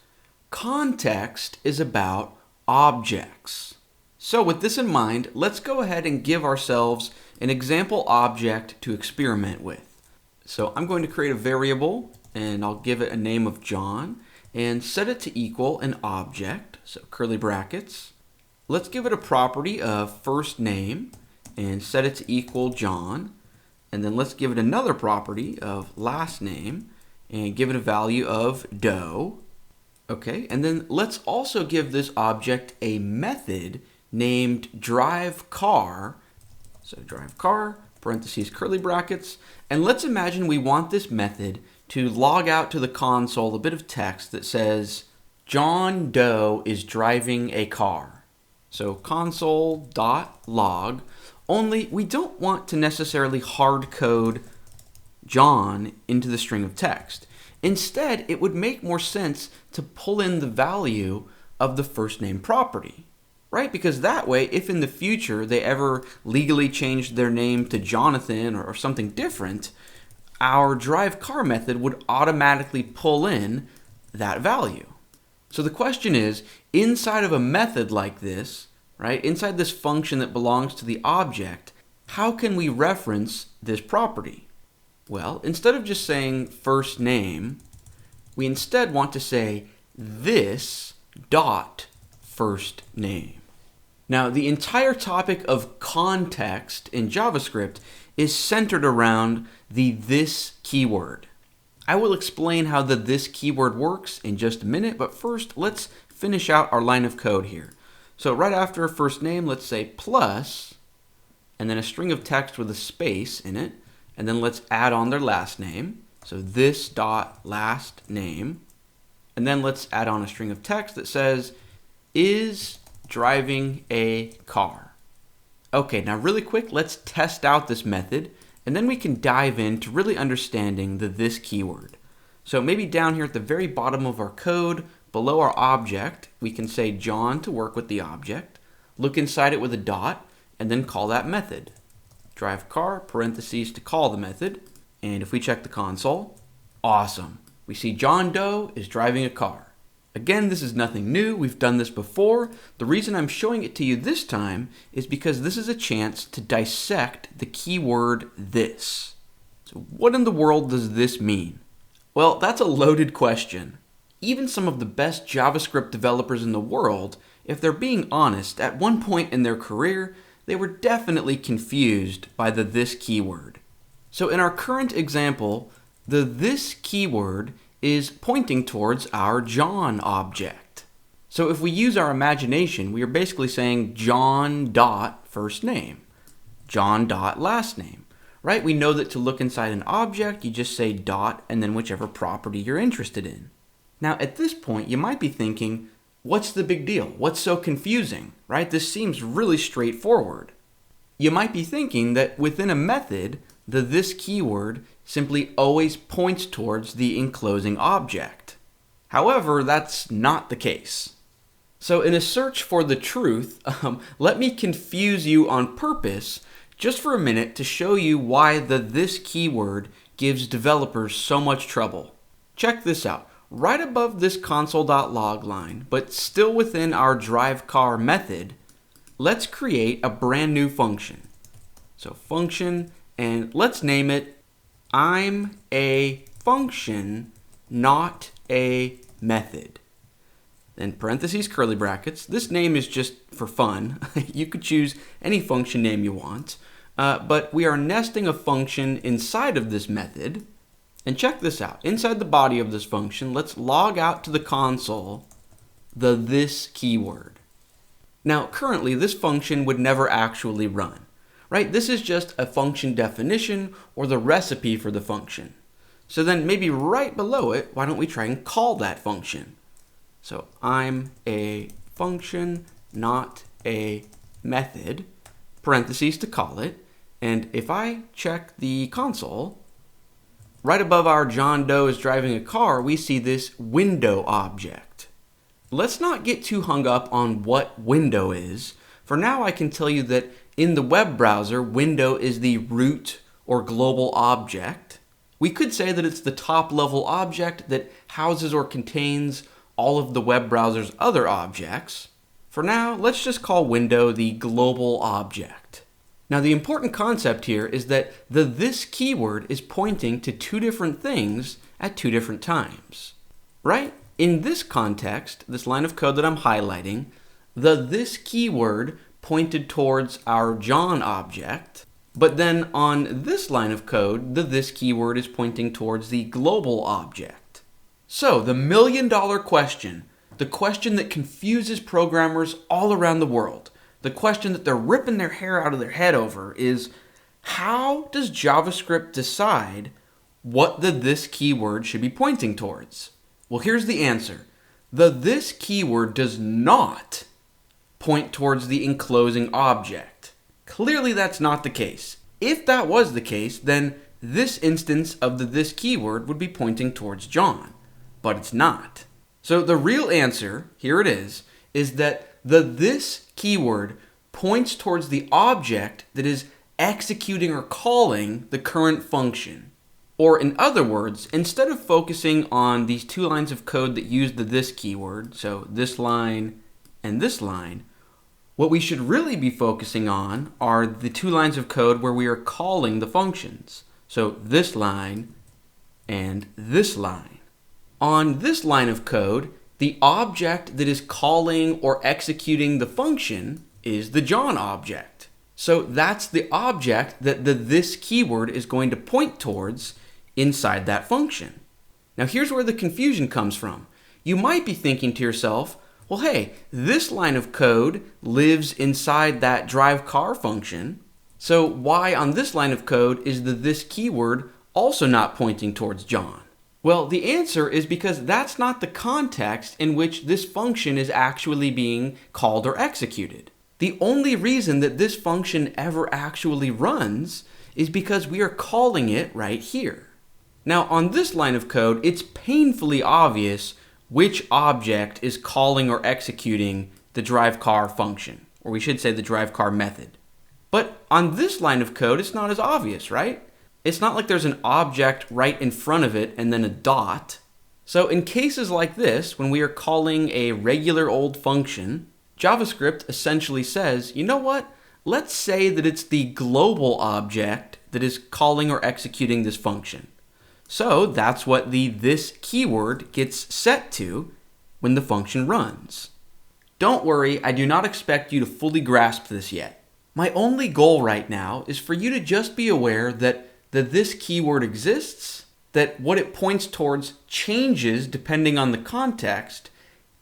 Context is about objects. So with this in mind, let's go ahead and give ourselves an example object to experiment with. So I'm going to create a variable and I'll give it a name of John and set it to equal an object, so curly brackets. Let's give it a property of first name and set it to equal John. And then let's give it another property of last name and give it a value of Doe. Okay, and then let's also give this object a method named driveCar. So driveCar, parentheses, curly brackets. And let's imagine we want this method to log out to the console a bit of text that says, John Doe is driving a car. So console.log, only we don't want to necessarily hard code John into the string of text. Instead, it would make more sense to pull in the value of the first name property, right? Because that way, if in the future they ever legally changed their name to Jonathan or something different, our driveCar method would automatically pull in that value. So the question is, inside of a method like this, right, inside this function that belongs to the object, how can we reference this property? Well, instead of just saying first name, we instead want to say this dot first name. Now, the entire topic of context in JavaScript is centered around the this keyword. I will explain how the this keyword works in just a minute, but first let's finish out our line of code here. So right after a first name, let's say plus, and then a string of text with a space in it, and then let's add on their last name. So this dot last name, and then let's add on a string of text that says is driving a car. Okay, now really quick, let's test out this method, and then we can dive into really understanding the this keyword. So maybe down here at the very bottom of our code, below our object, we can say John to work with the object, look inside it with a dot, and then call that method. driveCar, parentheses to call the method, and if we check the console, awesome. We see John Doe is driving a car. Again, this is nothing new. We've done this before. The reason I'm showing it to you this time is because this is a chance to dissect the keyword this. So what in the world does this mean? Well, that's a loaded question. Even some of the best JavaScript developers in the world, if they're being honest, at one point in their career, they were definitely confused by the this keyword. So in our current example, the this keyword is pointing towards our John object. So if we use our imagination, we are basically saying John dot first name, John dot last name, right? We know that to look inside an object, you just say dot and then whichever property you're interested in. Now at this point, you might be thinking, what's the big deal? What's so confusing, right? This seems really straightforward. You might be thinking that within a method, the this keyword simply always points towards the enclosing object. However, that's not the case. So in a search for the truth, let me confuse you on purpose just for a minute to show you why the this keyword gives developers so much trouble. Check this out. Right above this console.log line, but still within our driveCar method, let's create a brand new function. So function, and let's name it I'm a function, not a method. Then parentheses, curly brackets. This name is just for fun. You could choose any function name you want, but we are nesting a function inside of this method. And check this out. Inside the body of this function, let's log out to the console the this keyword. Now, currently, this function would never actually run, right? This is just a function definition or the recipe for the function. So then maybe right below it, why don't we try and call that function? So I'm a function, not a method, parentheses to call it. And if I check the console, right above our John Doe is driving a car, we see this window object. Let's not get too hung up on what window is. For now, I can tell you that in the web browser, window is the root or global object. We could say that it's the top level object that houses or contains all of the web browser's other objects. For now, let's just call window the global object. Now, the important concept here is that the this keyword is pointing to two different things at two different times, right? In this context, this line of code that I'm highlighting, the this keyword pointed towards our John object, but then on this line of code, the this keyword is pointing towards the global object. So the million-dollar question, the question that confuses programmers all around the world, the question that they're ripping their hair out of their head over is, how does JavaScript decide what the this keyword should be pointing towards? Well, here's the answer. The this keyword does not point towards the enclosing object. Clearly that's not the case. If that was the case, then this instance of the this keyword would be pointing towards John, but it's not. So the real answer, here it is that the this keyword points towards the object that is executing or calling the current function. Or in other words, instead of focusing on these two lines of code that use the this keyword, so this line and this line, what we should really be focusing on are the two lines of code where we are calling the functions. So this line and this line. On this line of code, the object that is calling or executing the function is the John object. So that's the object that the this keyword is going to point towards inside that function. Now here's where the confusion comes from. You might be thinking to yourself, well, hey, this line of code lives inside that drive car function. So why on this line of code is the this keyword also not pointing towards John? Well, the answer is because that's not the context in which this function is actually being called or executed. The only reason that this function ever actually runs is because we are calling it right here. Now, on this line of code, it's painfully obvious which object is calling or executing the driveCar function, or we should say the driveCar method. But on this line of code, it's not as obvious, right? It's not like there's an object right in front of it and then a dot. So in cases like this, when we are calling a regular old function, JavaScript essentially says, you know what? Let's say that it's the global object that is calling or executing this function. So that's what the this keyword gets set to when the function runs. Don't worry, I do not expect you to fully grasp this yet. My only goal right now is for you to just be aware that the this keyword exists, that what it points towards changes depending on the context,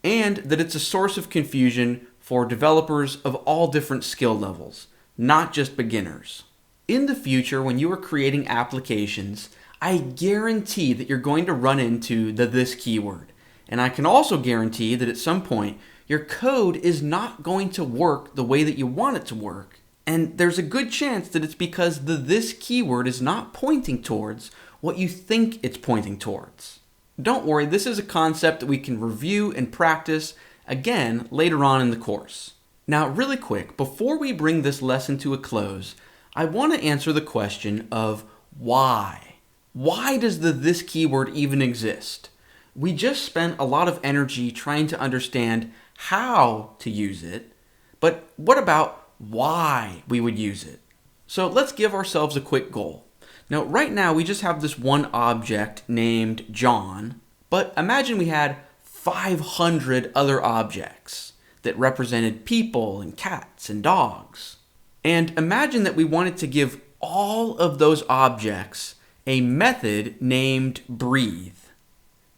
and that it's a source of confusion for developers of all different skill levels, not just beginners. In the future, when you are creating applications, I guarantee that you're going to run into the this keyword. And I can also guarantee that at some point, your code is not going to work the way that you want it to work. And there's a good chance that it's because the this keyword is not pointing towards what you think it's pointing towards. Don't worry, this is a concept that we can review and practice again later on in the course. Now, really quick, before we bring this lesson to a close, I want to answer the question of why. Why does the this keyword even exist? We just spent a lot of energy trying to understand how to use it, but what about why we would use it? So let's give ourselves a quick goal. Now, right now, we just have this one object named John, but imagine we had 500 other objects that represented people and cats and dogs. And imagine that we wanted to give all of those objects a method named breathe.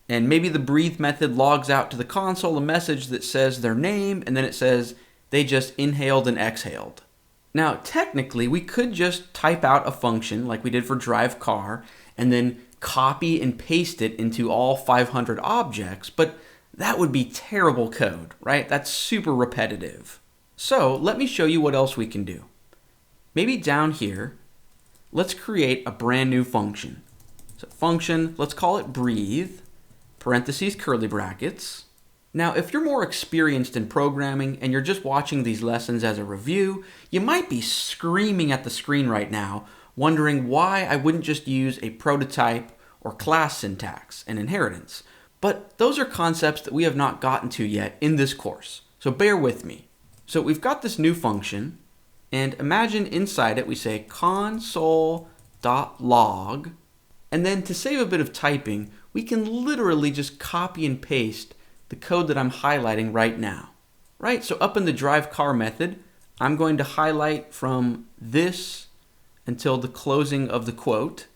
And maybe the breathe method logs out to the console a message that says their name, and then it says they just inhaled and exhaled. Now, technically, we could just type out a function like we did for drive car, and then copy and paste it into all 500 objects, but that would be terrible code, right? That's super repetitive. So let me show you what else we can do. Maybe down here, let's create a brand new function. So function, let's call it breathe, parentheses, curly brackets. Now, if you're more experienced in programming and you're just watching these lessons as a review, you might be screaming at the screen right now, wondering why I wouldn't just use a prototype or class syntax and inheritance. But those are concepts that we have not gotten to yet in this course, so bear with me. So we've got this new function, and imagine inside it we say console.log, and then to save a bit of typing, we can literally just copy and paste the code that I'm highlighting right now. Right, so up in the drive car method, I'm going to highlight from this until the closing of the quote,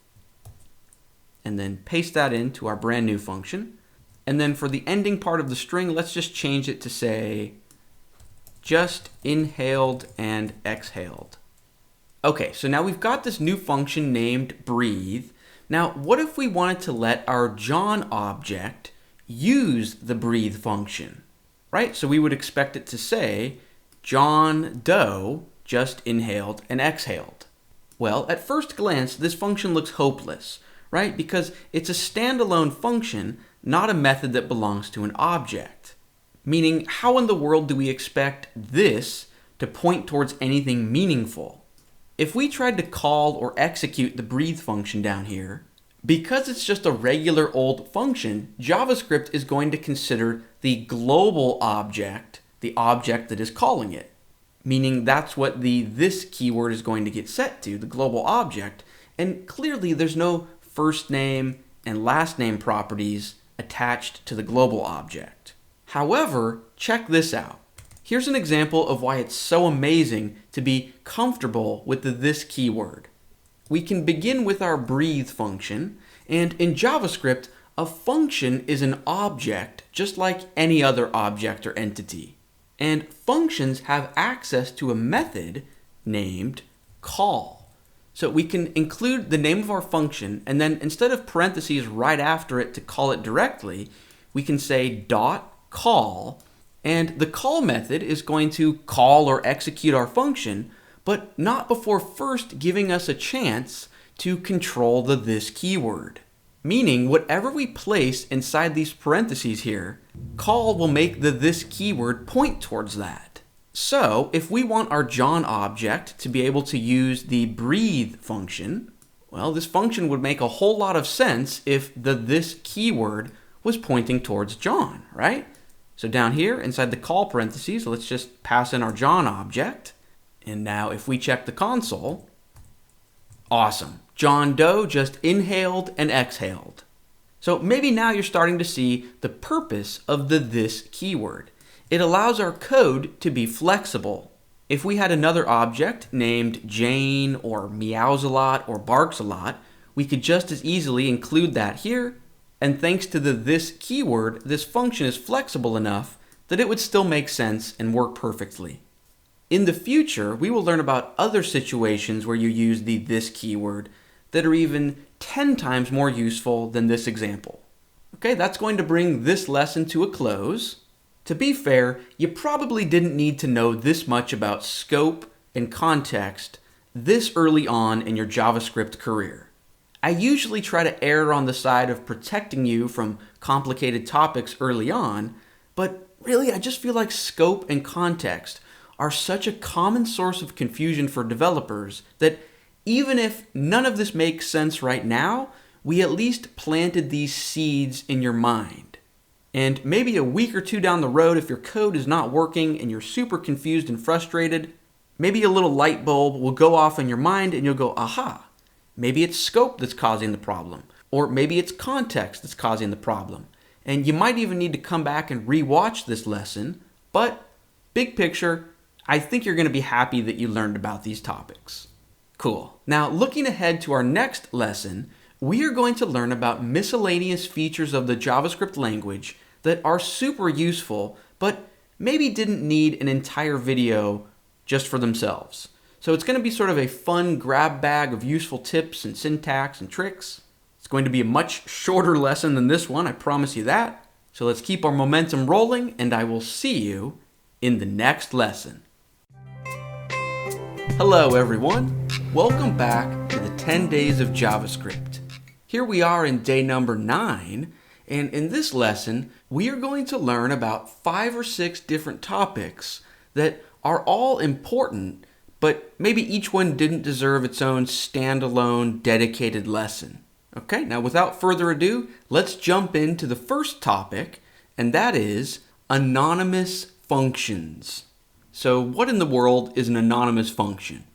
and then paste that into our brand new function. And then for the ending part of the string, let's just change it to say, just inhaled and exhaled. Okay, so now we've got this new function named breathe. Now, what if we wanted to let our John object use the breathe function, right? So we would expect it to say, John Doe just inhaled and exhaled. Well, at first glance, this function looks hopeless, right? Because it's a standalone function, not a method that belongs to an object. Meaning, how in the world do we expect this to point towards anything meaningful? If we tried to call or execute the breathe function down here, because it's just a regular old function, JavaScript is going to consider the global object, the object that is calling it. Meaning that's what the this keyword is going to get set to, the global object. And clearly there's no first name and last name properties attached to the global object. However, check this out. Here's an example of why it's so amazing to be comfortable with the this keyword. We can begin with our breathe function, and in JavaScript, a function is an object just like any other object or entity. And functions have access to a method named call. So we can include the name of our function, and then instead of parentheses right after it to call it directly, we can say dot call, and the call method is going to call or execute our function, but not before first giving us a chance to control the this keyword. Meaning whatever we place inside these parentheses here, call will make the this keyword point towards that. So if we want our John object to be able to use the breathe function, well, this function would make a whole lot of sense if the this keyword was pointing towards John, right? So down here inside the call parentheses, let's just pass in our John object. And now if we check the console, awesome. John Doe just inhaled and exhaled. So maybe now you're starting to see the purpose of the this keyword. It allows our code to be flexible. If we had another object named Jane or meows a lot or barks a lot, we could just as easily include that here. And thanks to the this keyword, this function is flexible enough that it would still make sense and work perfectly. In the future, we will learn about other situations where you use the this keyword that are even 10 times more useful than this example. Okay, that's going to bring this lesson to a close. To be fair, you probably didn't need to know this much about scope and context this early on in your JavaScript career. I usually try to err on the side of protecting you from complicated topics early on, but really I just feel like scope and context are such a common source of confusion for developers that even if none of this makes sense right now, we at least planted these seeds in your mind. And maybe a week or two down the road, if your code is not working and you're super confused and frustrated, maybe a little light bulb will go off in your mind and you'll go, aha, maybe it's scope that's causing the problem, or maybe it's context that's causing the problem. And you might even need to come back and re-watch this lesson, but big picture, I think you're going to be happy that you learned about these topics. Cool. Now, looking ahead to our next lesson, we are going to learn about miscellaneous features of the JavaScript language that are super useful, but maybe didn't need an entire video just for themselves. So it's going to be sort of a fun grab bag of useful tips and syntax and tricks. It's going to be a much shorter lesson than this one, I promise you that. So let's keep our momentum rolling, and I will see you in the next lesson. Hello everyone, welcome back to the 10 days of JavaScript. Here we are in day number 9, and in this lesson, we are going to learn about 5 or 6 different topics that are all important, but maybe each one didn't deserve its own standalone dedicated lesson. Okay, now without further ado, let's jump into the first topic, and that is anonymous functions. So what in the world is an anonymous function?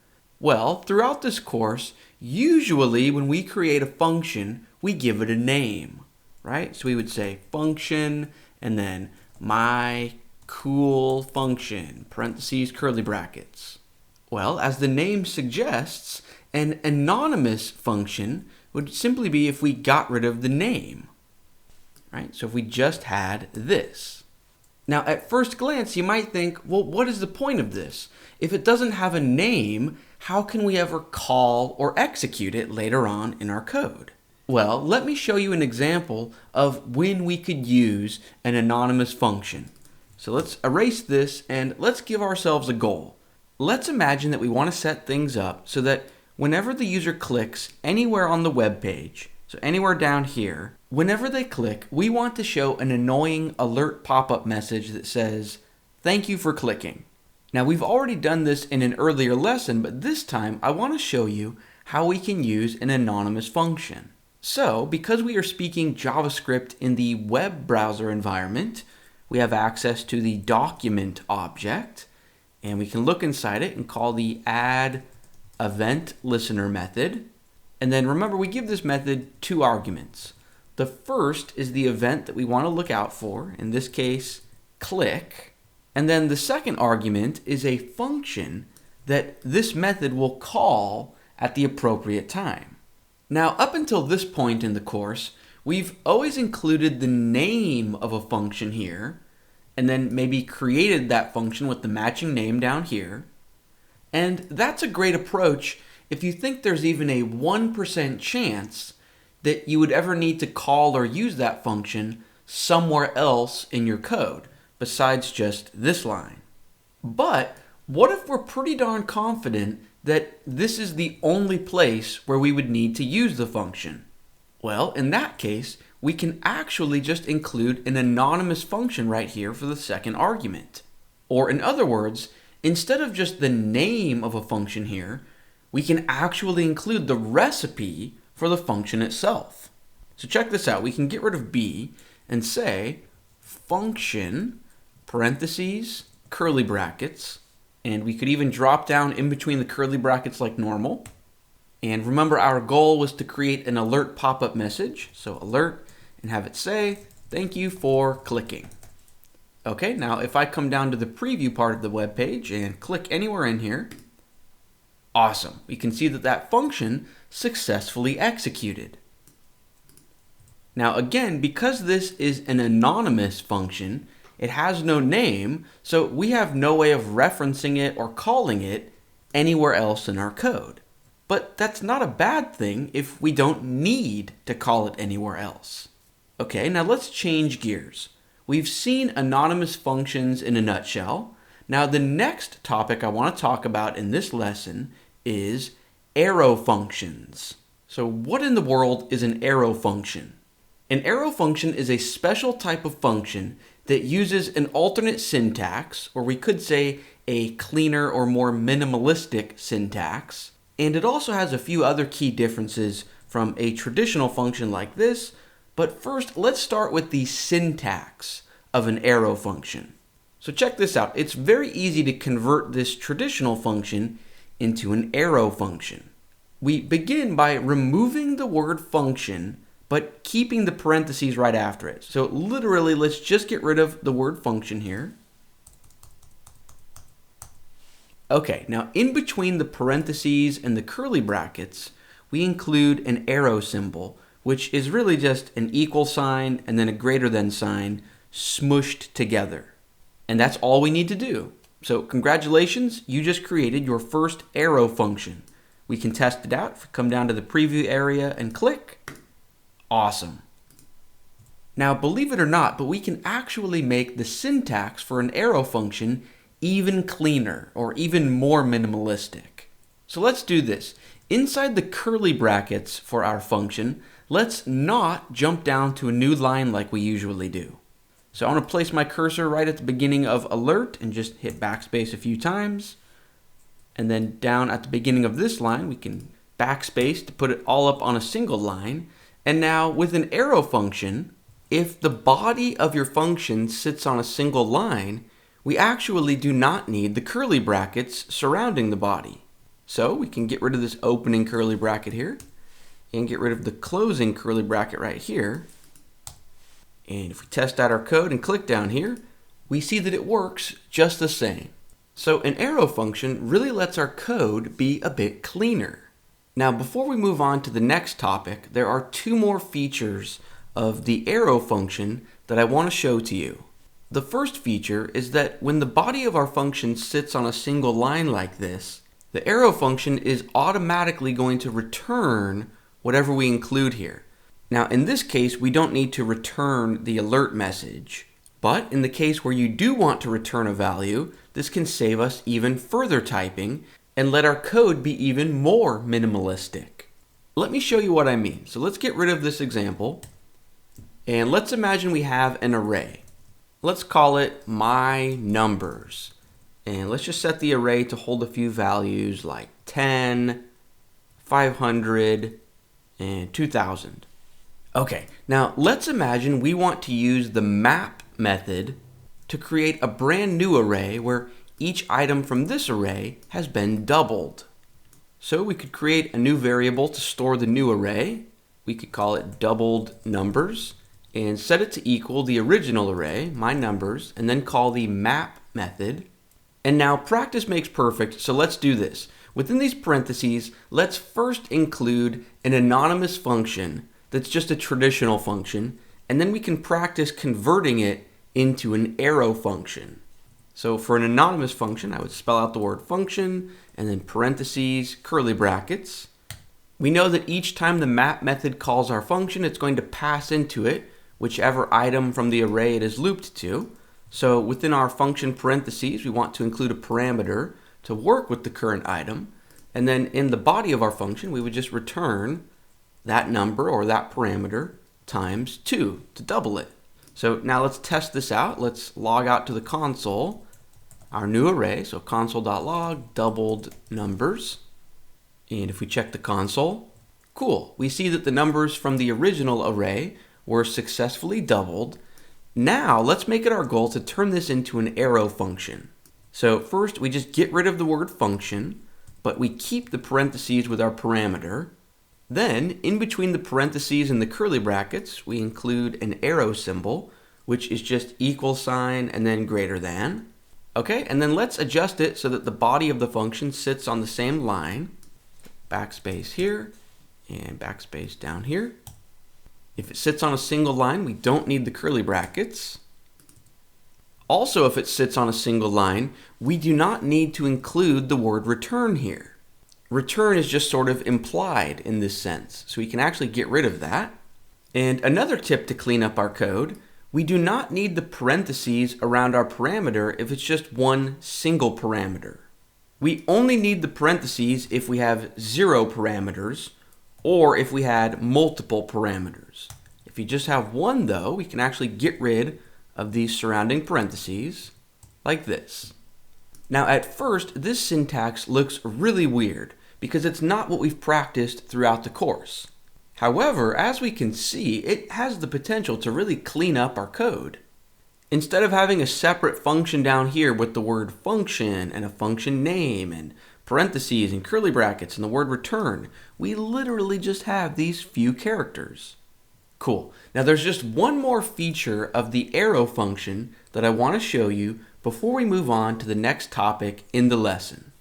Well, throughout this course, usually when we create a function, we give it a name, right? So we would say function and then my cool function, parentheses, curly brackets. Well, as the name suggests, an anonymous function would simply be if we got rid of the name, right? So if we just had this. Now, at first glance, you might think, well, what is the point of this? If it doesn't have a name, how can we ever call or execute it later on in our code? Well, let me show you an example of when we could use an anonymous function. So let's erase this and let's give ourselves a goal. Let's imagine that we want to set things up so that whenever the user clicks anywhere on the web page, so anywhere down here, whenever they click, we want to show an annoying alert pop-up message that says, "Thank you for clicking." Now, we've already done this in an earlier lesson, but this time I want to show you how we can use an anonymous function. So, because we are speaking JavaScript in the web browser environment, we have access to the document object, and we can look inside it and call the add event listener method. And then remember, we give this method 2 arguments. The first is the event that we want to look out for, in this case, click. And then the second argument is a function that this method will call at the appropriate time. Now, up until this point in the course, we've always included the name of a function here, and then maybe created that function with the matching name down here. And that's a great approach if you think there's even a 1% chance that you would ever need to call or use that function somewhere else in your code, besides just this line. But what if we're pretty darn confident that this is the only place where we would need to use the function? Well, in that case, we can actually just include an anonymous function right here for the second argument. Or in other words, instead of just the name of a function here, we can actually include the recipe for the function itself. So check this out. We can get rid of b, and say function, parentheses, curly brackets, and we could even drop down in between the curly brackets like normal. And remember, our goal was to create an alert pop-up message. So alert, and have it say, thank you for clicking. Okay, now if I come down to the preview part of the web page and click anywhere in here, awesome. We can see that that function successfully executed. Now again, because this is an anonymous function, it has no name, so we have no way of referencing it or calling it anywhere else in our code. But that's not a bad thing if we don't need to call it anywhere else. Okay, now let's change gears. We've seen anonymous functions in a nutshell. Now the next topic I want to talk about in this lesson is arrow functions. So what in the world is an arrow function? An arrow function is a special type of function that uses an alternate syntax, or we could say a cleaner or more minimalistic syntax. And it also has a few other key differences from a traditional function like this. But first, let's start with the syntax of an arrow function. So check this out. It's very easy to convert this traditional function into an arrow function. We begin by removing the word function, but keeping the parentheses right after it. So literally, let's just get rid of the word function here. Okay, now in between the parentheses and the curly brackets, we include an arrow symbol, which is really just an equal sign and then a greater than sign smooshed together. And that's all we need to do. So congratulations, you just created your first arrow function. We can test it out. If we come down to the preview area and click, awesome. Now believe it or not, but we can actually make the syntax for an arrow function even cleaner or even more minimalistic. So let's do this. Inside the curly brackets for our function, let's not jump down to a new line like we usually do. So I want to place my cursor right at the beginning of alert and just hit backspace a few times. And then down at the beginning of this line, we can backspace to put it all up on a single line. And now with an arrow function, if the body of your function sits on a single line, we actually do not need the curly brackets surrounding the body. So we can get rid of this opening curly bracket here and get rid of the closing curly bracket right here. And if we test out our code and click down here, we see that it works just the same. So an arrow function really lets our code be a bit cleaner. Now before we move on to the next topic, there are two more features of the arrow function that I want to show to you. The first feature is that when the body of our function sits on a single line like this, the arrow function is automatically going to return whatever we include here. Now in this case, we don't need to return the alert message, but in the case where you do want to return a value, this can save us even further typing and let our code be even more minimalistic. Let me show you what I mean. So let's get rid of this example and let's imagine we have an array. Let's call it my numbers. And let's just set the array to hold a few values like 10, 500, and 2000. Okay, now let's imagine we want to use the map method to create a brand new array where each item from this array has been doubled. So we could create a new variable to store the new array. We could call it doubled numbers and set it to equal the original array, my numbers, and then call the map method. And now practice makes perfect, so let's do this. Within these parentheses, let's first include an anonymous function that's just a traditional function, and then we can practice converting it into an arrow function. So for an anonymous function, I would spell out the word function, and then parentheses, curly brackets. We know that each time the map method calls our function, it's going to pass into it whichever item from the array it is looped to. So within our function parentheses, we want to include a parameter to work with the current item. And then in the body of our function, we would just return that number or that parameter times 2 to double it. So now let's test this out. Let's log out to the console, our new array. So console.log doubled numbers. And if we check the console, cool. We see that the numbers from the original array were successfully doubled. Now let's make it our goal to turn this into an arrow function. So first we just get rid of the word function, but we keep the parentheses with our parameter. Then in between the parentheses and the curly brackets, we include an arrow symbol, which is just equal sign and then greater than. Okay, and then let's adjust it so that the body of the function sits on the same line. Backspace here and backspace down here. If it sits on a single line, we don't need the curly brackets. Also, if it sits on a single line, we do not need to include the word return here. Return is just sort of implied in this sense, so we can actually get rid of that. And another tip to clean up our code, we do not need the parentheses around our parameter if it's just one single parameter. We only need the parentheses if we have 0 parameters or if we had multiple parameters. If you just have one though, we can actually get rid of these surrounding parentheses like this. Now at first, this syntax looks really weird because it's not what we've practiced throughout the course. However, as we can see, it has the potential to really clean up our code. Instead of having a separate function down here with the word function and a function name and parentheses and curly brackets and the word return, we literally just have these few characters. Cool. Now there's just one more feature of the arrow function that I want to show you before we move on to the next topic in the lesson.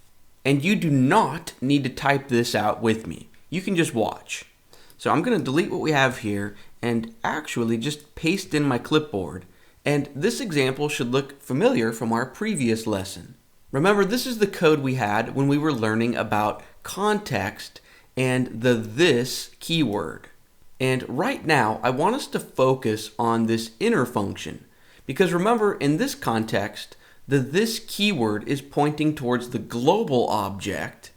And you do not need to type this out with me. You can just watch. So I'm going to delete what we have here and actually just paste in my clipboard. And this example should look familiar from our previous lesson. Remember, this is the code we had when we were learning about context and the this keyword. And right now, I want us to focus on this inner function. Because remember, in this context, the this keyword is pointing towards the global object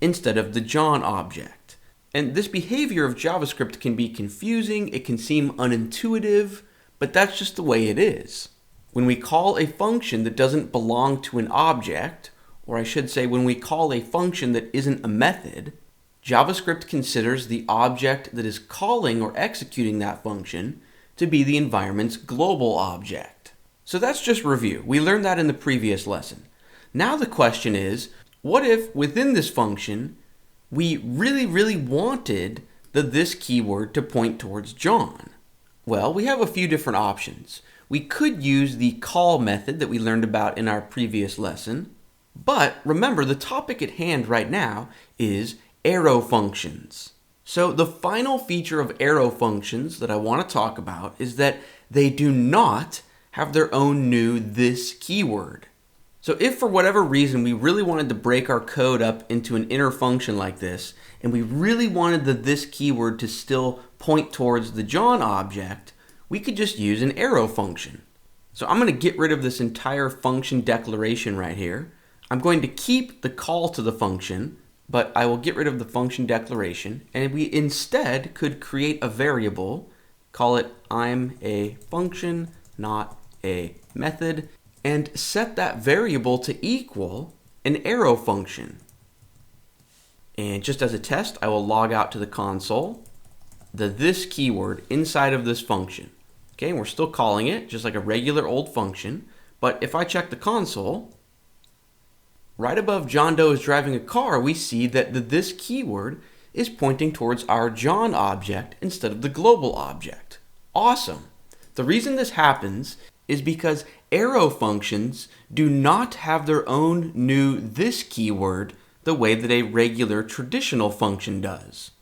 instead of the John object. And this behavior of JavaScript can be confusing, it can seem unintuitive, but that's just the way it is. When we call a function that doesn't belong to an object, or I should say when we call a function that isn't a method, JavaScript considers the object that is calling or executing that function to be the environment's global object. So that's just review. We learned that in the previous lesson. Now the question is, what if within this function, we really wanted the this keyword to point towards John? Well, we have a few different options. We could use the call method that we learned about in our previous lesson, but remember the topic at hand right now is arrow functions. So the final feature of arrow functions that I want to talk about is that they do not have their own new this keyword. So if for whatever reason we really wanted to break our code up into an inner function like this, and we really wanted the this keyword to still point towards the John object, we could just use an arrow function. So I'm going to get rid of this entire function declaration right here. I'm going to keep the call to the function, but I will get rid of the function declaration, and we instead could create a variable, call it I'm a function, not a method, and set that variable to equal an arrow function. And just as a test, I will log out to the console, the this keyword inside of this function. Okay, and we're still calling it just like a regular old function, but if I check the console, right above John Doe is driving a car, we see that the this keyword is pointing towards our John object instead of the global object. Awesome. The reason this happens is because arrow functions do not have their own new this keyword the way that a regular traditional function does.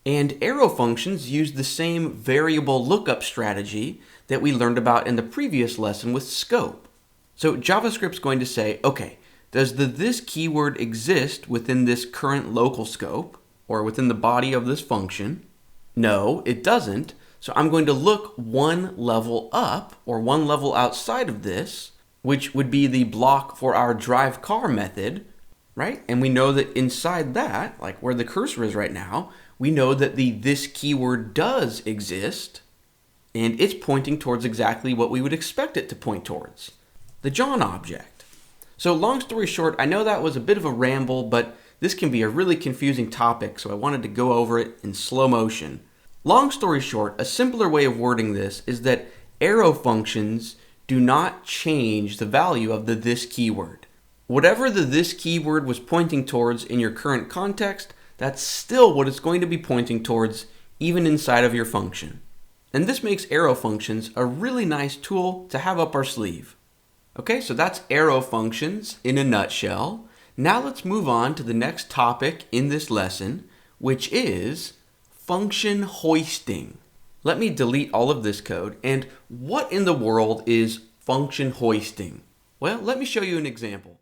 And arrow functions use the same variable lookup strategy that we learned about in the previous lesson with scope. So JavaScript's going to say, okay, does the this keyword exist within this current local scope or within the body of this function? No, it doesn't. So I'm going to look one level up or one level outside of this, which would be the block for our drive car method, right? And we know that inside that, like where the cursor is right now, we know that the this keyword does exist, and it's pointing towards exactly what we would expect it to point towards, the John object. So long story short, I know that was a bit of a ramble, but this can be a really confusing topic, so I wanted to go over it in slow motion. Long story short, a simpler way of wording this is that arrow functions do not change the value of the this keyword. Whatever the this keyword was pointing towards in your current context, that's still what it's going to be pointing towards even inside of your function. And this makes arrow functions a really nice tool to have up our sleeve. Okay, so that's arrow functions in a nutshell. Now let's move on to the next topic in this lesson, which is function hoisting. Let me delete all of this code. And what in the world is function hoisting? Well, let me show you an example.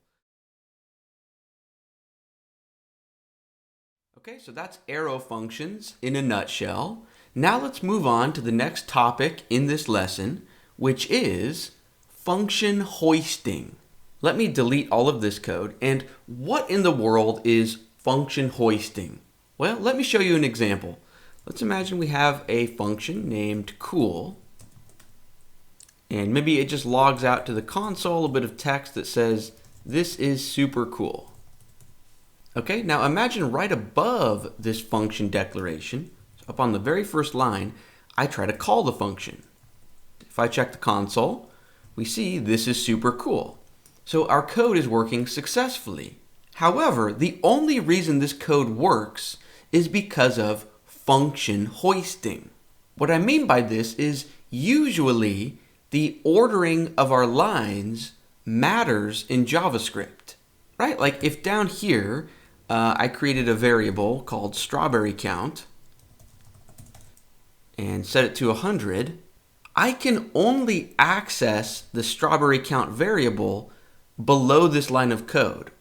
Okay, so that's arrow functions in a nutshell. Now let's move on to the next topic in this lesson, which is function hoisting. Let me delete all of this code. And what in the world is function hoisting? Well, let me show you an example. Let's imagine we have a function named cool. And maybe it just logs out to the console a bit of text that says, this is super cool. Okay, now imagine right above this function declaration, up on the very first line, I try to call the function. If I check the console, we see this is super cool. So our code is working successfully. However, the only reason this code works is because of function hoisting. What I mean by this is usually the ordering of our lines matters in JavaScript, right? Like if down here, I created a variable called strawberry count and set it to 100, I can only access the strawberry count variable below this line of code,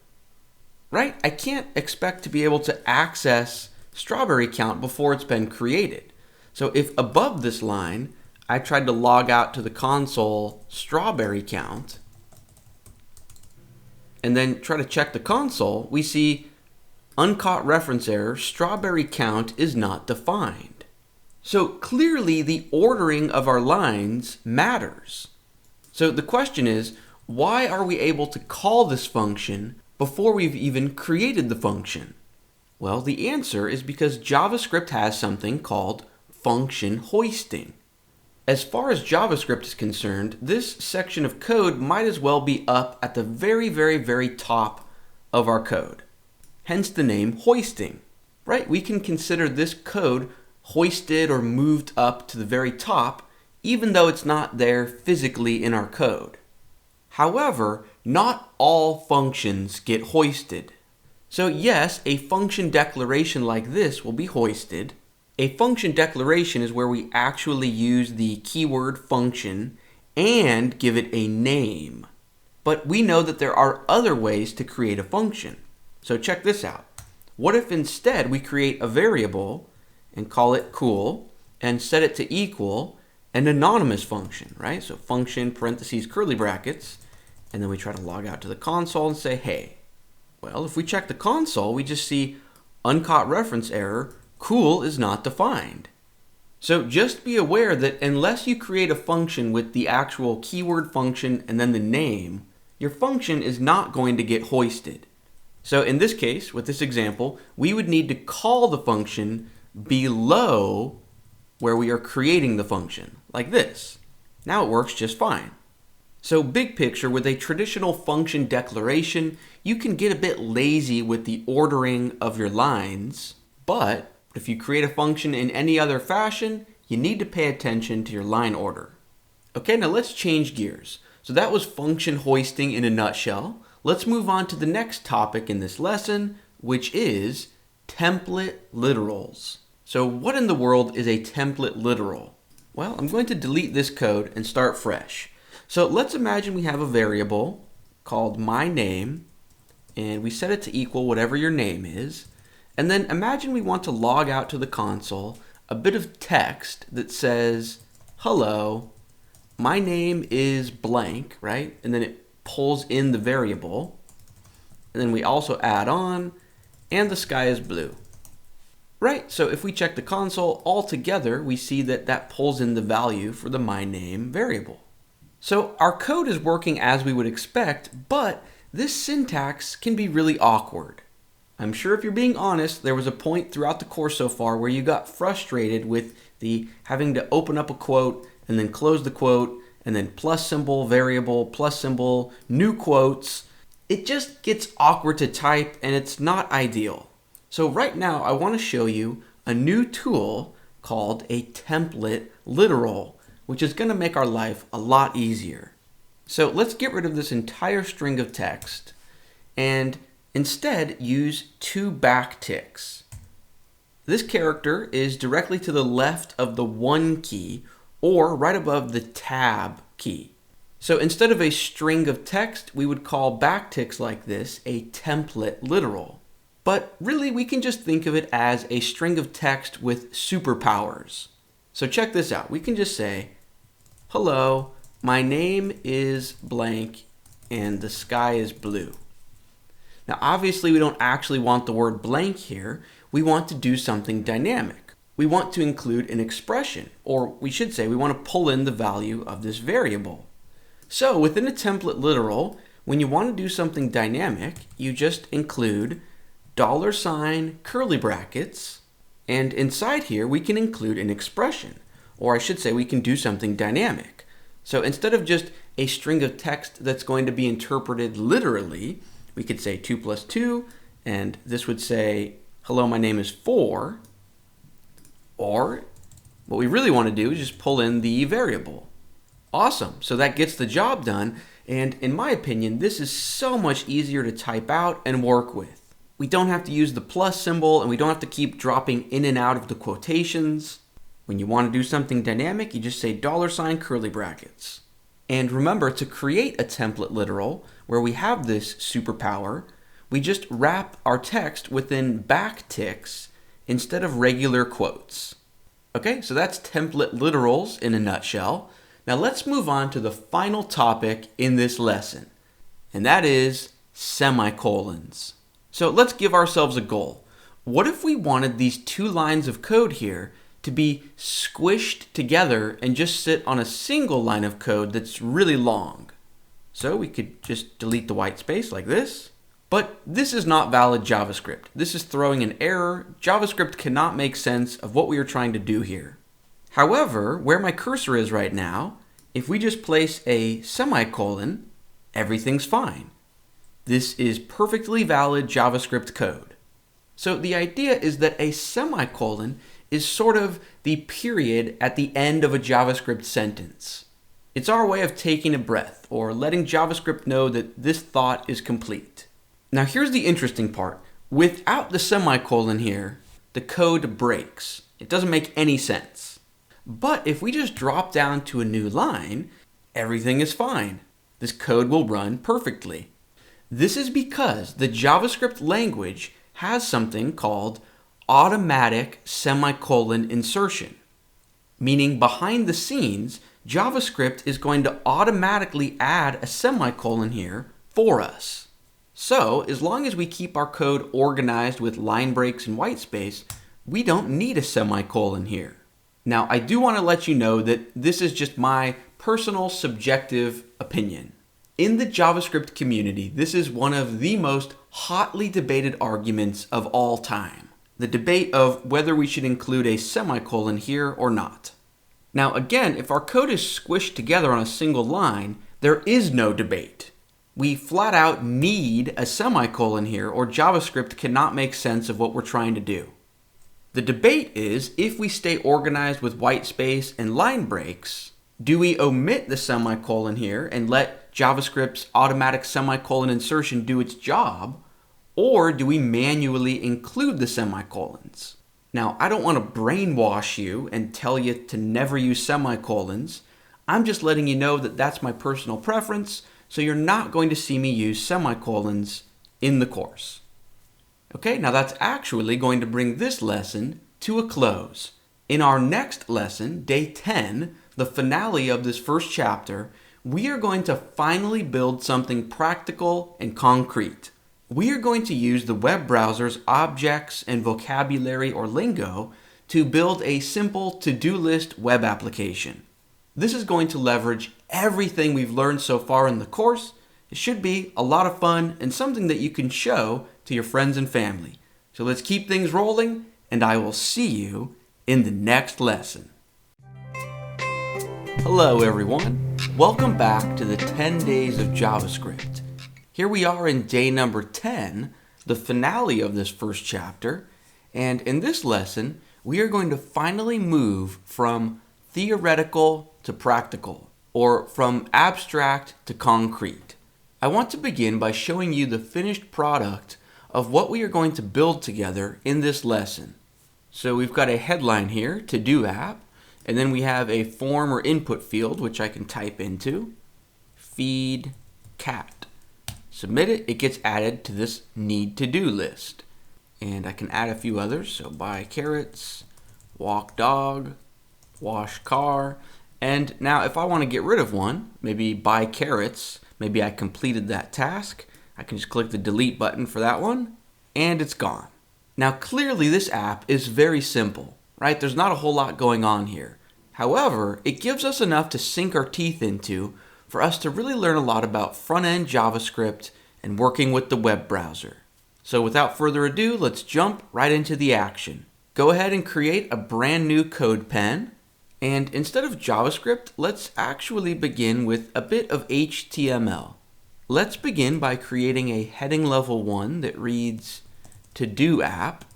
right? I can't expect to be able to access strawberry count before it's been created. So if above this line, I tried to log out to the console strawberry count and then try to check the console, we see uncaught reference error, strawberry count is not defined. So clearly the ordering of our lines matters. So the question is, why are we able to call this function before we've even created the function? Well, the answer is because JavaScript has something called function hoisting. As far as JavaScript is concerned, this section of code might as well be up at the very, very, very top of our code. Hence the name hoisting, right? We can consider this code hoisted or moved up to the very top, even though it's not there physically in our code. However, not all functions get hoisted. So yes, a function declaration like this will be hoisted. A function declaration is where we actually use the keyword function and give it a name. But we know that there are other ways to create a function. So check this out. What if instead we create a variable and call it cool and set it to equal an anonymous function, right? So function parentheses curly brackets, and then we try to log out to the console and say, hey. Well, if we check the console, we just see uncaught reference error, cool is not defined. So just be aware that unless you create a function with the actual keyword function and then the name, your function is not going to get hoisted. So in this case, with this example, we would need to call the function below where we are creating the function, like this. Now it works just fine. So big picture, with a traditional function declaration, you can get a bit lazy with the ordering of your lines, but if you create a function in any other fashion, you need to pay attention to your line order. Okay, now let's change gears. So that was function hoisting in a nutshell. Let's move on to the next topic in this lesson, which is template literals. So what in the world is a template literal? Well, I'm going to delete this code and start fresh. So let's imagine we have a variable called my name, and we set it to equal whatever your name is. And then imagine we want to log out to the console a bit of text that says, hello, my name is blank, right? And then it pulls in the variable. And then we also add on, and the sky is blue. Right, so if we check the console all together, we see that that pulls in the value for the my name variable. So our code is working as we would expect, but this syntax can be really awkward. I'm sure if you're being honest, there was a point throughout the course so far where you got frustrated with the having to open up a quote and then close the quote and then plus symbol, variable, plus symbol, new quotes. It just gets awkward to type and it's not ideal. So right now I want to show you a new tool called a template literal, which is going to make our life a lot easier. So let's get rid of this entire string of text and instead use 2 backticks. This character is directly to the left of the 1 key or right above the tab key. So instead of a string of text, we would call backticks like this a template literal. But really, we can just think of it as a string of text with superpowers. So check this out. We can just say, hello, my name is blank and the sky is blue. Now, obviously, we don't actually want the word blank here. We want to do something dynamic. We want to include an expression, or we should say we want to pull in the value of this variable. So within a template literal, when you want to do something dynamic, you just include $, curly brackets, and inside here we can include an expression, or I should say we can do something dynamic. So instead of just a string of text that's going to be interpreted literally, we could say 2 + 2, and this would say, hello, my name is 4, or what we really want to do is just pull in the variable. Awesome, so that gets the job done, and in my opinion, this is so much easier to type out and work with. We don't have to use the plus symbol, and we don't have to keep dropping in and out of the quotations. When you want to do something dynamic, you just say $, curly brackets. And remember, to create a template literal, where we have this superpower, we just wrap our text within backticks instead of regular quotes. Okay, so that's template literals in a nutshell. Now let's move on to the final topic in this lesson, and that is semicolons. So let's give ourselves a goal. What if we wanted these 2 lines of code here to be squished together and just sit on a single line of code that's really long? So we could just delete the white space like this. But this is not valid JavaScript. This is throwing an error. JavaScript cannot make sense of what we are trying to do here. However, where my cursor is right now, if we just place a semicolon, everything's fine. This is perfectly valid JavaScript code. So the idea is that a semicolon is sort of the period at the end of a JavaScript sentence. It's our way of taking a breath or letting JavaScript know that this thought is complete. Now here's the interesting part. Without the semicolon here, the code breaks. It doesn't make any sense. But if we just drop down to a new line, everything is fine. This code will run perfectly. This is because the JavaScript language has something called automatic semicolon insertion, meaning behind the scenes, JavaScript is going to automatically add a semicolon here for us. So as long as we keep our code organized with line breaks and white space, we don't need a semicolon here. Now, I do want to let you know that this is just my personal subjective opinion. In the JavaScript community, this is one of the most hotly debated arguments of all time. The debate of whether we should include a semicolon here or not. Now again, if our code is squished together on a single line, there is no debate. We flat out need a semicolon here or JavaScript cannot make sense of what we're trying to do. The debate is, if we stay organized with white space and line breaks, do we omit the semicolon here and let JavaScript's automatic semicolon insertion do its job, or do we manually include the semicolons? Now, I don't want to brainwash you and tell you to never use semicolons. I'm just letting you know that that's my personal preference, so you're not going to see me use semicolons in the course. Okay, now that's actually going to bring this lesson to a close. In our next lesson, day 10, the finale of this first chapter, we are going to finally build something practical and concrete. We are going to use the web browser's objects and vocabulary or lingo to build a simple to-do list web application. This is going to leverage everything we've learned so far in the course. It should be a lot of fun and something that you can show to your friends and family. So let's keep things rolling, and I will see you in the next lesson. Hello everyone, welcome back to the 10 days of JavaScript. Here we are in day number 10, the finale of this first chapter, and in this lesson we are going to finally move from theoretical to practical, or from abstract to concrete. I want to begin by showing you the finished product of what we are going to build together in this lesson. So we've got a headline here, to-do app, and then we have a form or input field which I can type into, feed cat. Submit it, it gets added to this need to-do list. And I can add a few others, so buy carrots, walk dog, wash car, and now if I want to get rid of one, maybe buy carrots, maybe I completed that task, I can just click the delete button for that one, and it's gone. Now clearly this app is very simple, right? There's not a whole lot going on here. However, it gives us enough to sink our teeth into for us to really learn a lot about front-end JavaScript and working with the web browser. So without further ado, let's jump right into the action. Go ahead and create a brand new code pen, and instead of JavaScript, let's actually begin with a bit of HTML. Let's begin by creating a heading level 1 that reads to-do app.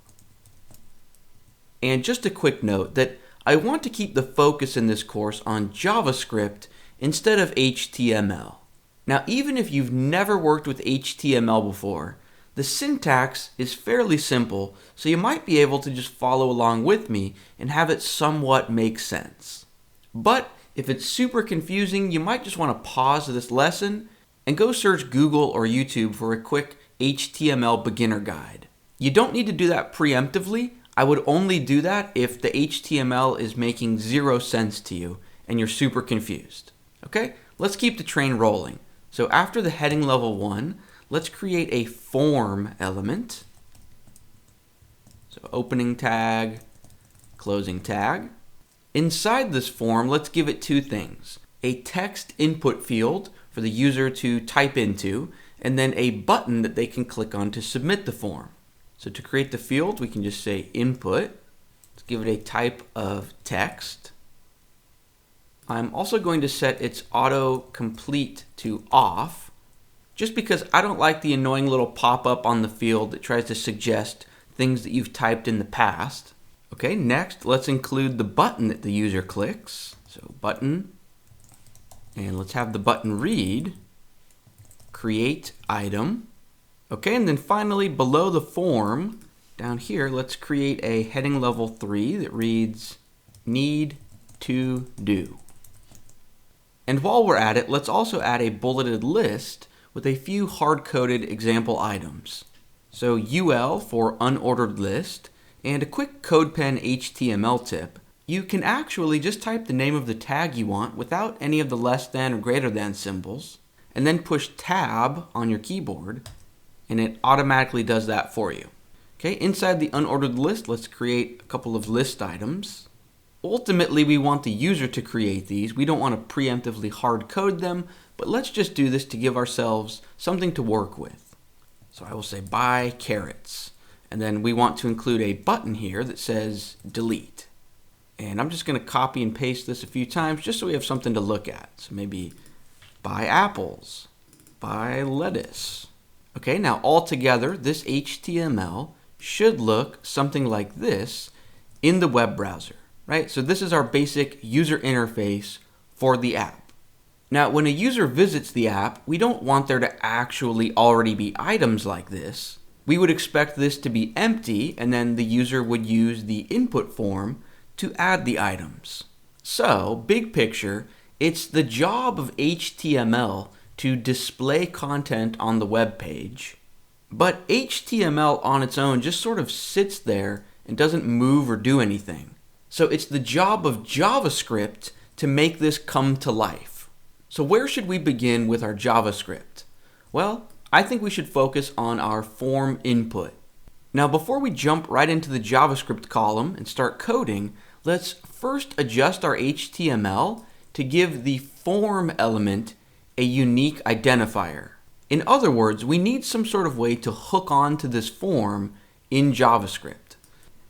And just a quick note that I want to keep the focus in this course on JavaScript instead of HTML. Now, even if you've never worked with HTML before, the syntax is fairly simple, so you might be able to just follow along with me and have it somewhat make sense. But if it's super confusing, you might just want to pause this lesson and go search Google or YouTube for a quick HTML beginner guide. You don't need to do that preemptively. I would only do that if the HTML is making zero sense to you and you're super confused. Okay, let's keep the train rolling. So after the heading level 1, let's create a form element. So opening tag, closing tag. Inside this form, let's give it two things. A text input field for the user to type into, and then a button that they can click on to submit the form. So to create the field, we can just say input. Let's give it a type of text. I'm also going to set its autocomplete to off, just because I don't like the annoying little pop-up on the field that tries to suggest things that you've typed in the past. Okay, next, let's include the button that the user clicks. So button, and let's have the button read, create item. Okay, and then finally below the form, down here, let's create a heading level 3 that reads need to do. And while we're at it, let's also add a bulleted list with a few hard-coded example items. So UL for unordered list, and a quick CodePen HTML tip. You can actually just type the name of the tag you want without any of the less than or greater than symbols, and then push tab on your keyboard, and it automatically does that for you. Okay, inside the unordered list, let's create a couple of list items. Ultimately, we want the user to create these. We don't want to preemptively hard code them, but let's just do this to give ourselves something to work with. So I will say buy carrots, and then we want to include a button here that says delete. And I'm just going to copy and paste this a few times just so we have something to look at. So maybe buy apples, buy lettuce. Okay, now all together, this HTML should look something like this in the web browser, right? So this is our basic user interface for the app. Now, when a user visits the app, we don't want there to actually already be items like this. We would expect this to be empty, and then the user would use the input form to add the items. So, big picture, it's the job of HTML to display content on the web page, but HTML on its own just sort of sits there and doesn't move or do anything. So it's the job of JavaScript to make this come to life. So where should we begin with our JavaScript? Well, I think we should focus on our form input. Now, before we jump right into the JavaScript column and start coding, let's first adjust our HTML to give the form element a unique identifier. In other words, we need some sort of way to hook on to this form in JavaScript.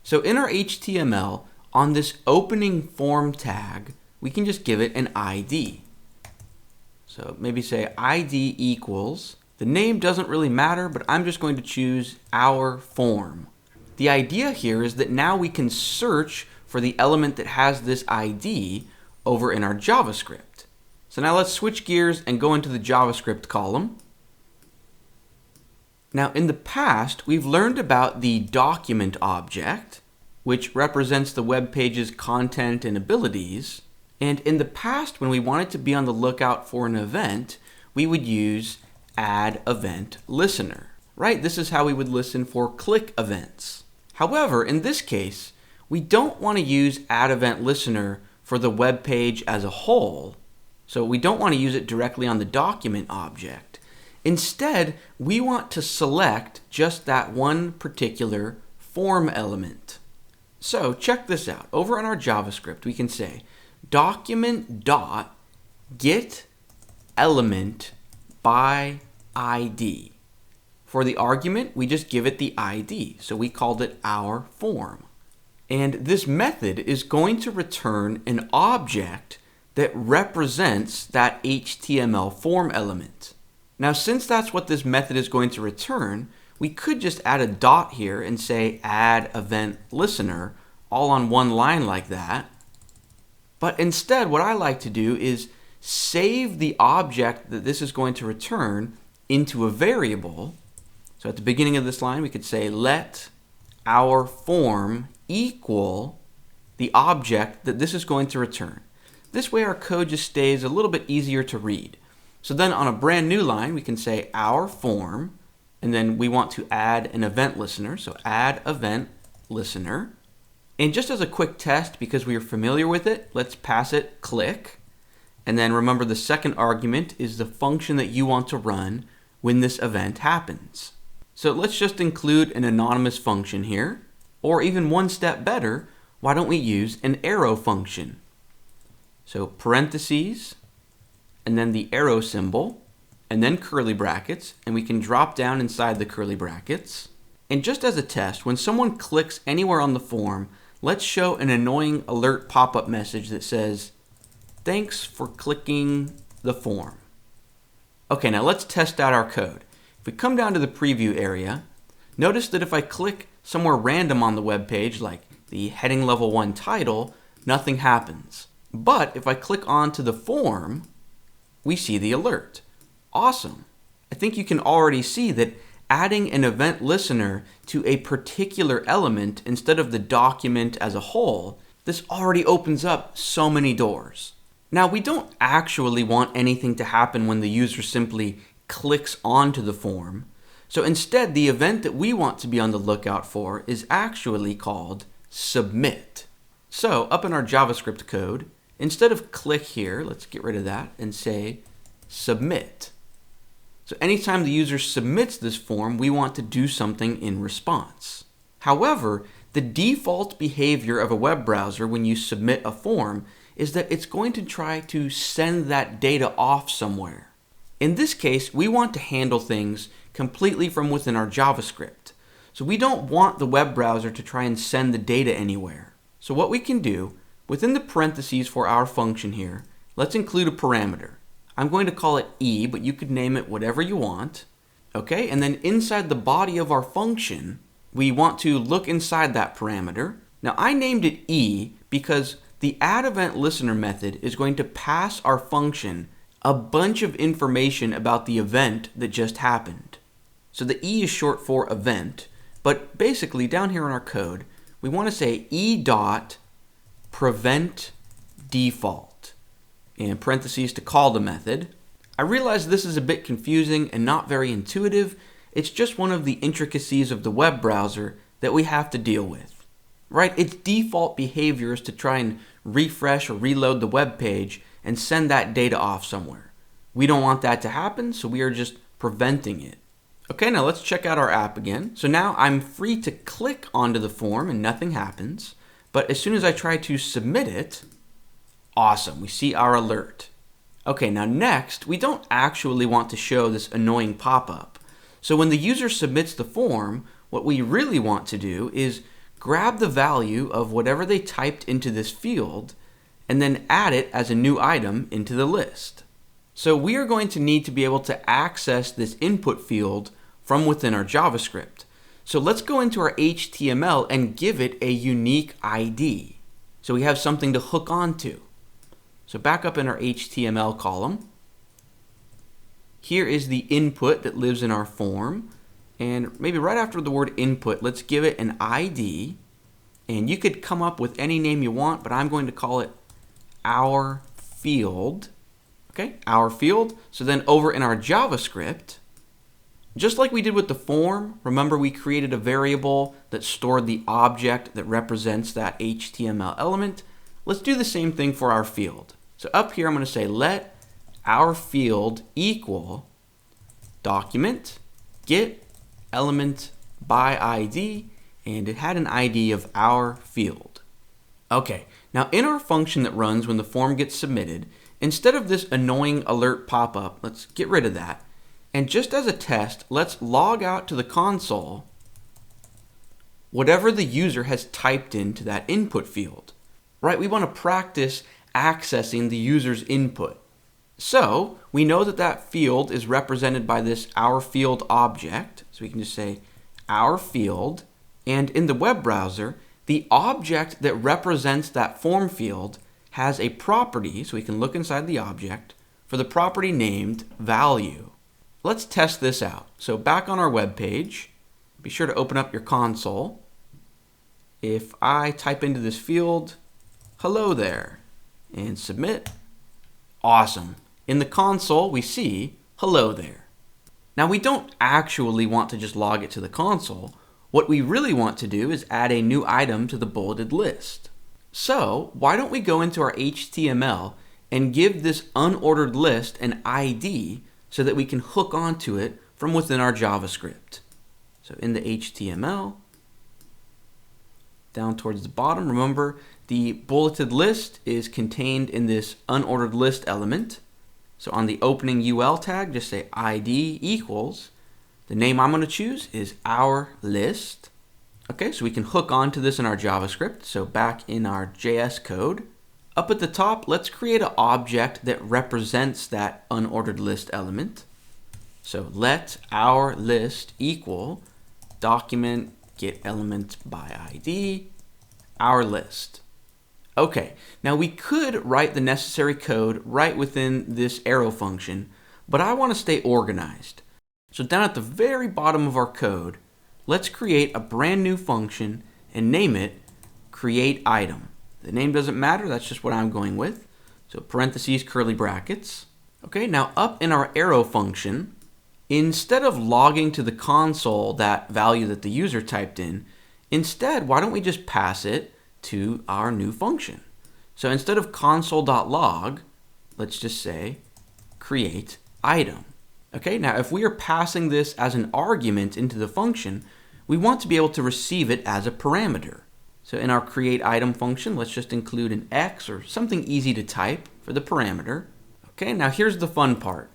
So in our HTML, on this opening form tag, we can just give it an ID. So maybe say ID equals, the name doesn't really matter, but I'm just going to choose our form. The idea here is that now we can search for the element that has this ID over in our JavaScript. So now let's switch gears and go into the JavaScript column. Now in the past, we've learned about the document object, which represents the web page's content and abilities. And in the past, when we wanted to be on the lookout for an event, we would use add event listener, right? This is how we would listen for click events. However, in this case, we don't want to use add event listener for the web page as a whole. So we don't want to use it directly on the document object. Instead, we want to select just that one particular form element. So check this out. Over on our JavaScript, we can say document.get element by ID. For the argument, we just give it the ID. So we called it our form. And this method is going to return an object that represents that HTML form element. Now, since that's what this method is going to return, we could just add a dot here and say add event listener all on one line like that. But instead, what I like to do is save the object that this is going to return into a variable. So at the beginning of this line, we could say let our form equal the object that this is going to return. This way our code just stays a little bit easier to read. So then on a brand new line, we can say our form, and then we want to add an event listener. So add event listener. And just as a quick test, because we are familiar with it, let's pass it click. And then remember the second argument is the function that you want to run when this event happens. So let's just include an anonymous function here. Or even one step better, why don't we use an arrow function? So parentheses, and then the arrow symbol, and then curly brackets, and we can drop down inside the curly brackets. And just as a test, when someone clicks anywhere on the form, let's show an annoying alert pop-up message that says, "Thanks for clicking the form." Okay, now let's test out our code. If we come down to the preview area, notice that if I click somewhere random on the web page, like the heading level 1 title, nothing happens. But if I click onto the form, we see the alert. Awesome. I think you can already see that adding an event listener to a particular element instead of the document as a whole, this already opens up so many doors. Now, we don't actually want anything to happen when the user simply clicks onto the form. So instead, the event that we want to be on the lookout for is actually called submit. So up in our JavaScript code, instead of click here, let's get rid of that and say submit. So anytime the user submits this form, we want to do something in response. However, the default behavior of a web browser when you submit a form is that it's going to try to send that data off somewhere. In this case, we want to handle things completely from within our JavaScript. So we don't want the web browser to try and send the data anywhere. So what we can do, within the parentheses for our function here, let's include a parameter. I'm going to call it E, but you could name it whatever you want. Okay, and then inside the body of our function, we want to look inside that parameter. Now I named it E because the add event listener method is going to pass our function a bunch of information about the event that just happened. So the E is short for event, but basically down here in our code, we want to say e.prevent default, in parentheses to call the method. I realize this is a bit confusing and not very intuitive. It's just one of the intricacies of the web browser that we have to deal with, right? Its default behavior is to try and refresh or reload the web page and send that data off somewhere. We don't want that to happen, so we are just preventing it. Okay, now let's check out our app again. So now I'm free to click onto the form and nothing happens. But as soon as I try to submit it, awesome, we see our alert. Okay, now next, we don't actually want to show this annoying pop-up. So when the user submits the form, what we really want to do is grab the value of whatever they typed into this field and then add it as a new item into the list. So we are going to need to be able to access this input field from within our JavaScript. So let's go into our HTML and give it a unique ID. So we have something to hook onto. So back up in our HTML column, here is the input that lives in our form. And maybe right after the word input, let's give it an ID. And you could come up with any name you want, but I'm going to call it our field. Okay, our field. So then over in our JavaScript, just like we did with the form, remember we created a variable that stored the object that represents that HTML element. Let's do the same thing for our field. So up here, I'm going to say let our field equal document get element by ID, and it had an ID of our field. Okay, now in our function that runs when the form gets submitted, instead of this annoying alert pop-up, let's get rid of that. And just as a test, let's log out to the console whatever the user has typed into that input field. Right? We want to practice accessing the user's input. So we know that that field is represented by this our field object. So we can just say our field. And in the web browser, the object that represents that form field has a property, so we can look inside the object, for the property named value. Let's test this out. So back on our web page, be sure to open up your console. If I type into this field, hello there, and submit, awesome. In the console, we see hello there. Now we don't actually want to just log it to the console. What we really want to do is add a new item to the bulleted list. So why don't we go into our HTML and give this unordered list an ID so that we can hook onto it from within our JavaScript. So in the HTML, down towards the bottom, remember the bulleted list is contained in this unordered list element. So on the opening UL tag, just say ID equals, the name I'm going to choose is our list. Okay, so we can hook onto this in our JavaScript. So back in our JS code, up at the top, let's create an object that represents that unordered list element. So let our list equal document get element by ID, our list. Okay, now we could write the necessary code right within this arrow function, but I want to stay organized. So down at the very bottom of our code, let's create a brand new function and name it create item. The name doesn't matter, that's just what I'm going with. So parentheses, curly brackets. Okay, now up in our arrow function, instead of logging to the console that value that the user typed in, instead, why don't we just pass it to our new function? So instead of console.log, let's just say create item. Okay, now if we are passing this as an argument into the function, we want to be able to receive it as a parameter. So in our create item function, let's just include an X or something easy to type for the parameter. Okay, now here's the fun part.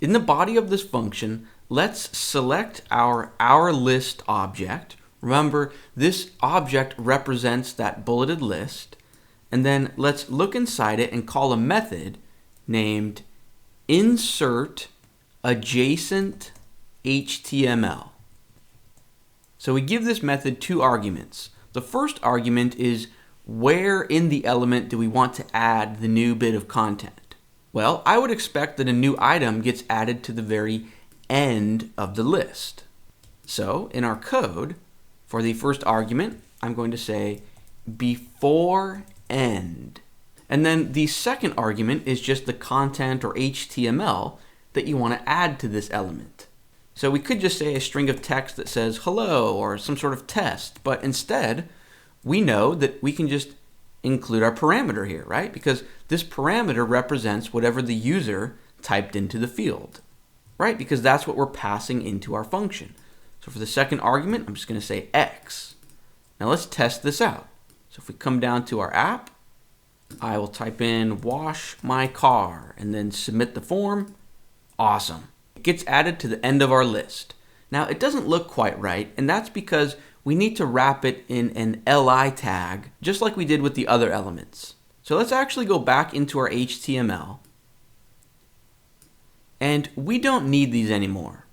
In the body of this function, let's select our list object. Remember, this object represents that bulleted list. And then let's look inside it and call a method named insert adjacent HTML. So we give this method two arguments. The first argument is where in the element do we want to add the new bit of content? Well, I would expect that a new item gets added to the very end of the list. So in our code, for the first argument, I'm going to say before end. And then the second argument is just the content or HTML that you want to add to this element. So we could just say a string of text that says hello or some sort of test, but instead we know that we can just include our parameter here, right? Because this parameter represents whatever the user typed into the field, right? Because that's what we're passing into our function. So for the second argument, I'm just going to say X. Now let's test this out. So if we come down to our app, I will type in wash my car and then submit the form. Awesome. It gets added to the end of our list. Now it doesn't look quite right, and that's because we need to wrap it in an li tag, just like we did with the other elements. So let's actually go back into our HTML. And we don't need these anymore,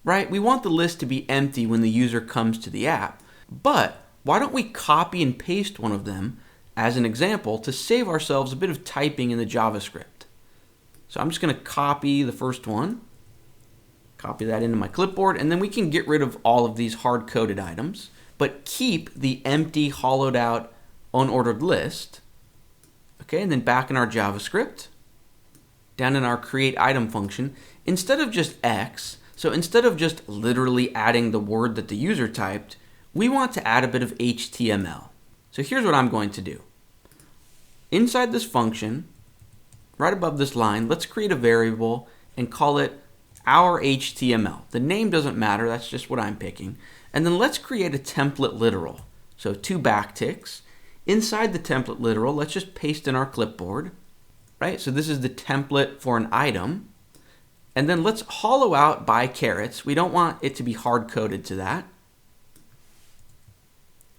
right? We want the list to be empty when the user comes to the app, but why don't we copy and paste one of them as an example to save ourselves a bit of typing in the JavaScript. So I'm just going to copy the first one, copy that into my clipboard, and then we can get rid of all of these hard-coded items, but keep the empty, hollowed out, unordered list. Okay, and then back in our JavaScript, down in our create item function, instead of just X, so instead of just literally adding the word that the user typed, we want to add a bit of HTML. So here's what I'm going to do. Inside this function, right above this line, let's create a variable and call it our HTML. The name doesn't matter, that's just what I'm picking. And then let's create a template literal. So 2 backticks. Inside the template literal, let's just paste in our clipboard. Right? So this is the template for an item. And then let's hollow out by carrots. We don't want it to be hard-coded to that.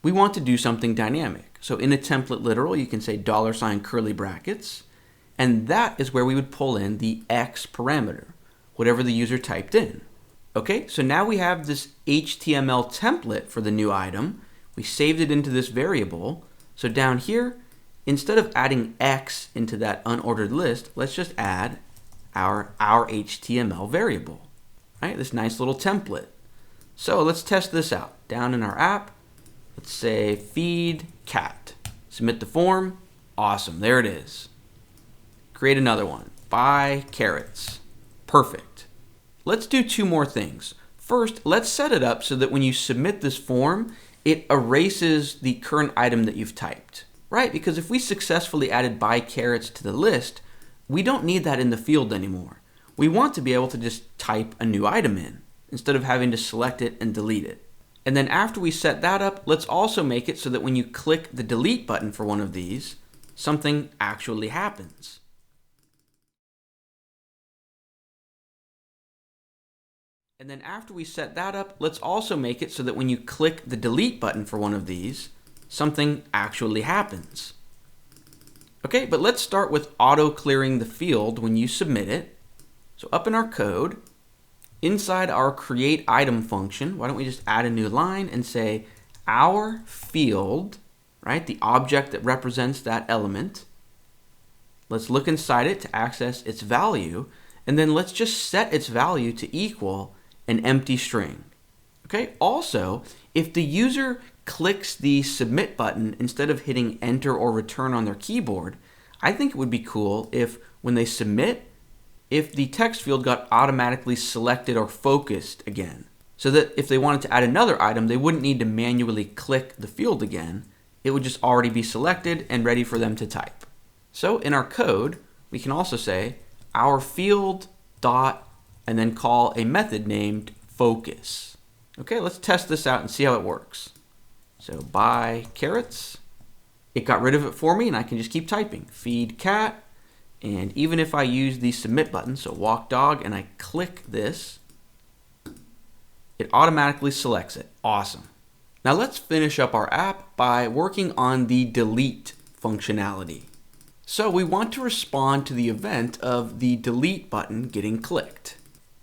We want to do something dynamic. So in a template literal, you can say $ curly brackets, and that is where we would pull in the X parameter, whatever the user typed in. Okay, so now we have this HTML template for the new item. We saved it into this variable. So down here, instead of adding X into that unordered list, let's just add our HTML variable, right? This nice little template. So let's test this out. Down in our app, let's say feed cat. Submit the form. Awesome, there it is. Create another one. Buy carrots. Perfect. Let's do 2 more things. First, let's set it up so that when you submit this form, it erases the current item that you've typed. Right, because if we successfully added buy carrots to the list, we don't need that in the field anymore. We want to be able to just type a new item in, instead of having to select it and delete it. And then after we set that up, let's also make it so that when you click the delete button for one of these, something actually happens. And then after we set that up, let's also make it so that when you click the delete button for one of these, something actually happens. Okay, but let's start with auto-clearing the field when you submit it. So up in our code, inside our create item function, why don't we just add a new line and say our field, right, the object that represents that element. Let's look inside it to access its value, and then let's just set its value to equal an empty string. Okay, also, if the user clicks the submit button instead of hitting enter or return on their keyboard, I think it would be cool if when they submit, if the text field got automatically selected or focused again, so that if they wanted to add another item, they wouldn't need to manually click the field again. It would just already be selected and ready for them to type. So in our code, we can also say our field dot and then call a method named focus. Okay, let's test this out and see how it works. So buy carrots. It got rid of it for me, and I can just keep typing. Feed cat. And even if I use the submit button, so walk dog, and I click this, it automatically selects it. Awesome. Now let's finish up our app by working on the delete functionality. So we want to respond to the event of the delete button getting clicked.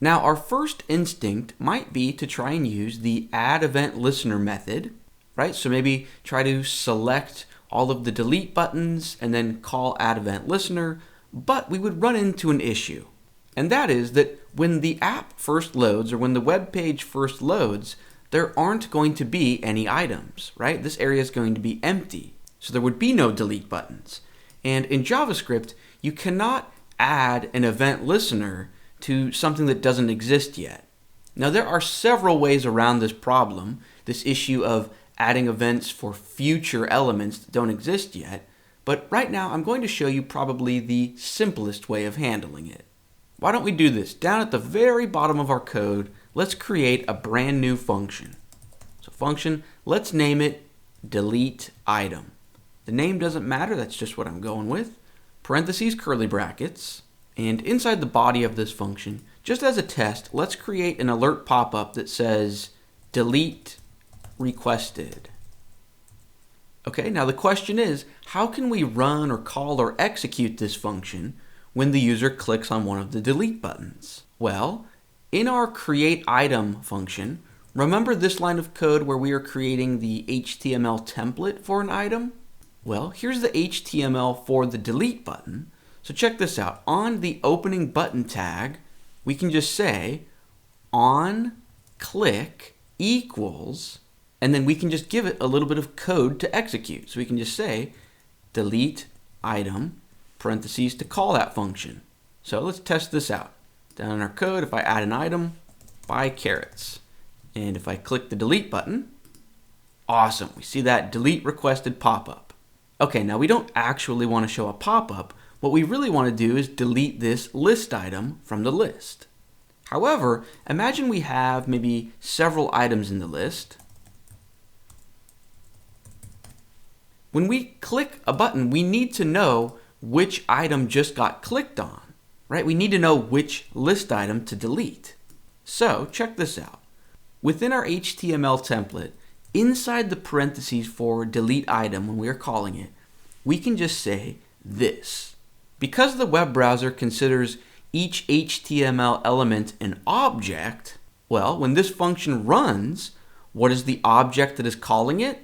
Now our first instinct might be to try and use the add event listener method, right? So maybe try to select all of the delete buttons and then call add event listener, but we would run into an issue. And that is that when the app first loads or when the web page first loads, there aren't going to be any items, right? This area is going to be empty. So there would be no delete buttons. And in JavaScript, you cannot add an event listener to something that doesn't exist yet. Now there are several ways around this problem, this issue of adding events for future elements that don't exist yet, but right now I'm going to show you probably the simplest way of handling it. Why don't we do this? Down at the very bottom of our code, let's create a brand new function. So function, let's name it delete item. The name doesn't matter, that's just what I'm going with. Parentheses, curly brackets. And inside the body of this function, just as a test, let's create an alert pop-up that says delete requested. Okay, now the question is, how can we run or call or execute this function when the user clicks on one of the delete buttons? Well, in our create item function, remember this line of code where we are creating the HTML template for an item? Well, here's the HTML for the delete button. So check this out. On the opening button tag, we can just say on click equals, and then we can just give it a little bit of code to execute. So we can just say delete item, parentheses, to call that function. So let's test this out. Down in our code, if I add an item, buy carrots. And if I click the delete button, awesome, we see that delete requested pop-up. Okay, now we don't actually want to show a pop-up. What we really want to do is delete this list item from the list. However, imagine we have maybe several items in the list. When we click a button, we need to know which item just got clicked on, right? We need to know which list item to delete. So check this out. Within our HTML template, inside the parentheses for delete item, when we are calling it, we can just say this. Because the web browser considers each HTML element an object, well, when this function runs, what is the object that is calling it?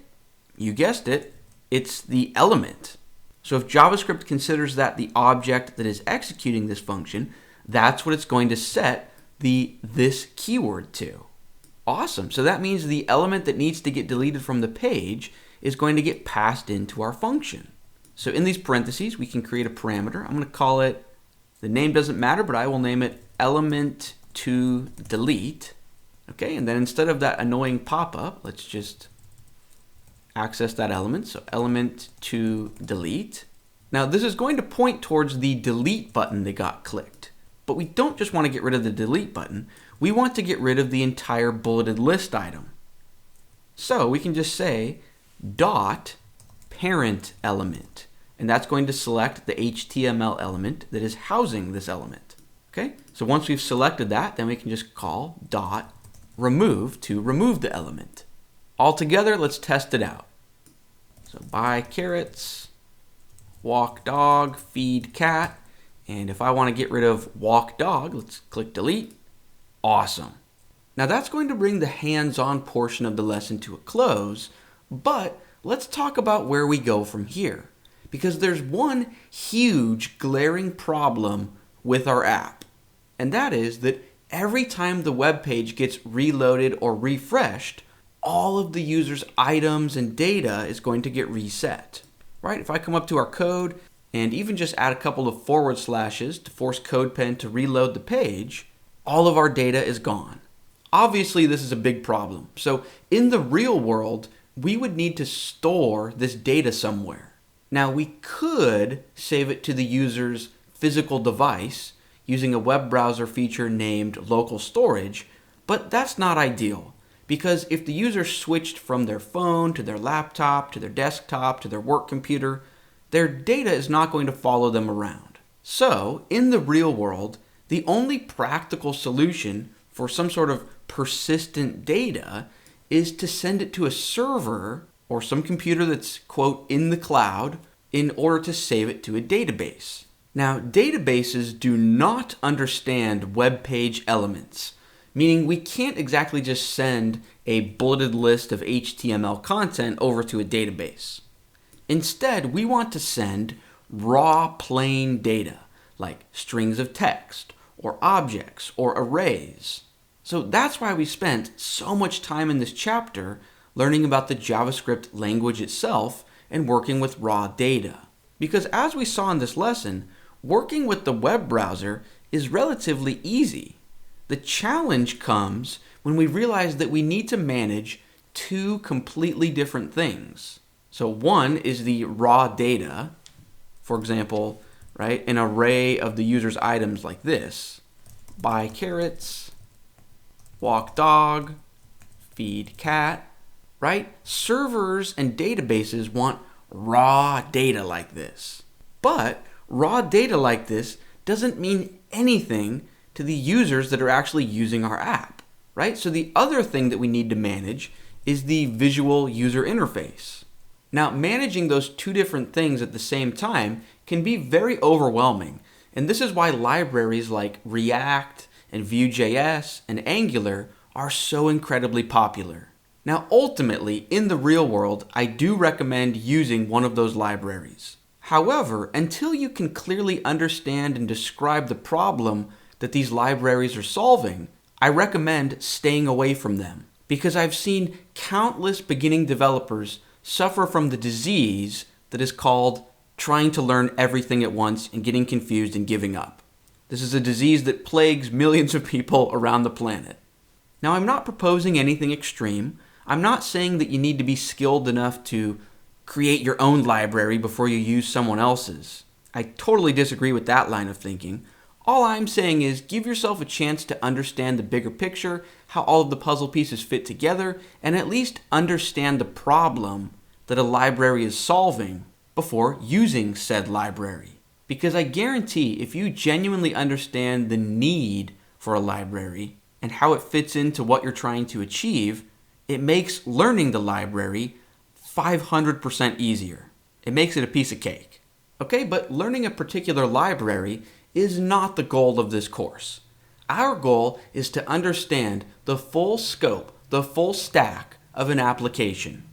You guessed it, it's the element. So if JavaScript considers that the object that is executing this function, that's what it's going to set the this keyword to. Awesome. So that means the element that needs to get deleted from the page is going to get passed into our function. So in these parentheses, we can create a parameter. I'm going to call it, the name doesn't matter, but I will name it element to delete. Okay, and then instead of that annoying pop-up, let's just access that element. So element to delete. Now this is going to point towards the delete button that got clicked. But we don't just want to get rid of the delete button. We want to get rid of the entire bulleted list item. So we can just say dot parent element. And that's going to select the HTML element that is housing this element. Okay? So once we've selected that, then we can just call dot remove to remove the element. All together, let's test it out. So buy carrots, walk dog, feed cat. And if I want to get rid of walk dog, let's click delete. Awesome. Now that's going to bring the hands-on portion of the lesson to a close, but let's talk about where we go from here. Because there's one huge glaring problem with our app, and that is that every time the web page gets reloaded or refreshed, all of the user's items and data is going to get reset, right? If I come up to our code and even just add a couple of forward slashes to force CodePen to reload the page, all of our data is gone. Obviously, this is a big problem. So in the real world, we would need to store this data somewhere. Now we could save it to the user's physical device using a web browser feature named local storage, but that's not ideal because if the user switched from their phone to their laptop to their desktop to their work computer, their data is not going to follow them around. So in the real world, the only practical solution for some sort of persistent data is to send it to a server or some computer that's, quote, in the cloud in order to save it to a database. Now, databases do not understand web page elements, meaning we can't exactly just send a bulleted list of HTML content over to a database. Instead, we want to send raw plain data, like strings of text, or objects, or arrays. So that's why we spent so much time in this chapter learning about the JavaScript language itself and working with raw data. Because as we saw in this lesson, working with the web browser is relatively easy. The challenge comes when we realize that we need to manage two completely different things. So one is the raw data, for example, right, an array of the user's items like this, buy carrots, walk dog, feed cat, right? Servers and databases want raw data like this. But raw data like this doesn't mean anything to the users that are actually using our app, right? So the other thing that we need to manage is the visual user interface. Now, managing those two different things at the same time can be very overwhelming, and this is why libraries like React and Vue.js and Angular are so incredibly popular. Now, ultimately, in the real world, I do recommend using one of those libraries. However, until you can clearly understand and describe the problem that these libraries are solving, I recommend staying away from them, because I've seen countless beginning developers suffer from the disease that is called trying to learn everything at once and getting confused and giving up. This is a disease that plagues millions of people around the planet. Now, I'm not proposing anything extreme. I'm not saying that you need to be skilled enough to create your own library before you use someone else's. I totally disagree with that line of thinking. All I'm saying is give yourself a chance to understand the bigger picture, how all of the puzzle pieces fit together, and at least understand the problem that a library is solving before using said library. Because I guarantee if you genuinely understand the need for a library and how it fits into what you're trying to achieve, it makes learning the library 500% easier. It makes it a piece of cake. Okay, but learning a particular library is not the goal of this course. Our goal is to understand the full scope, the full stack of an application.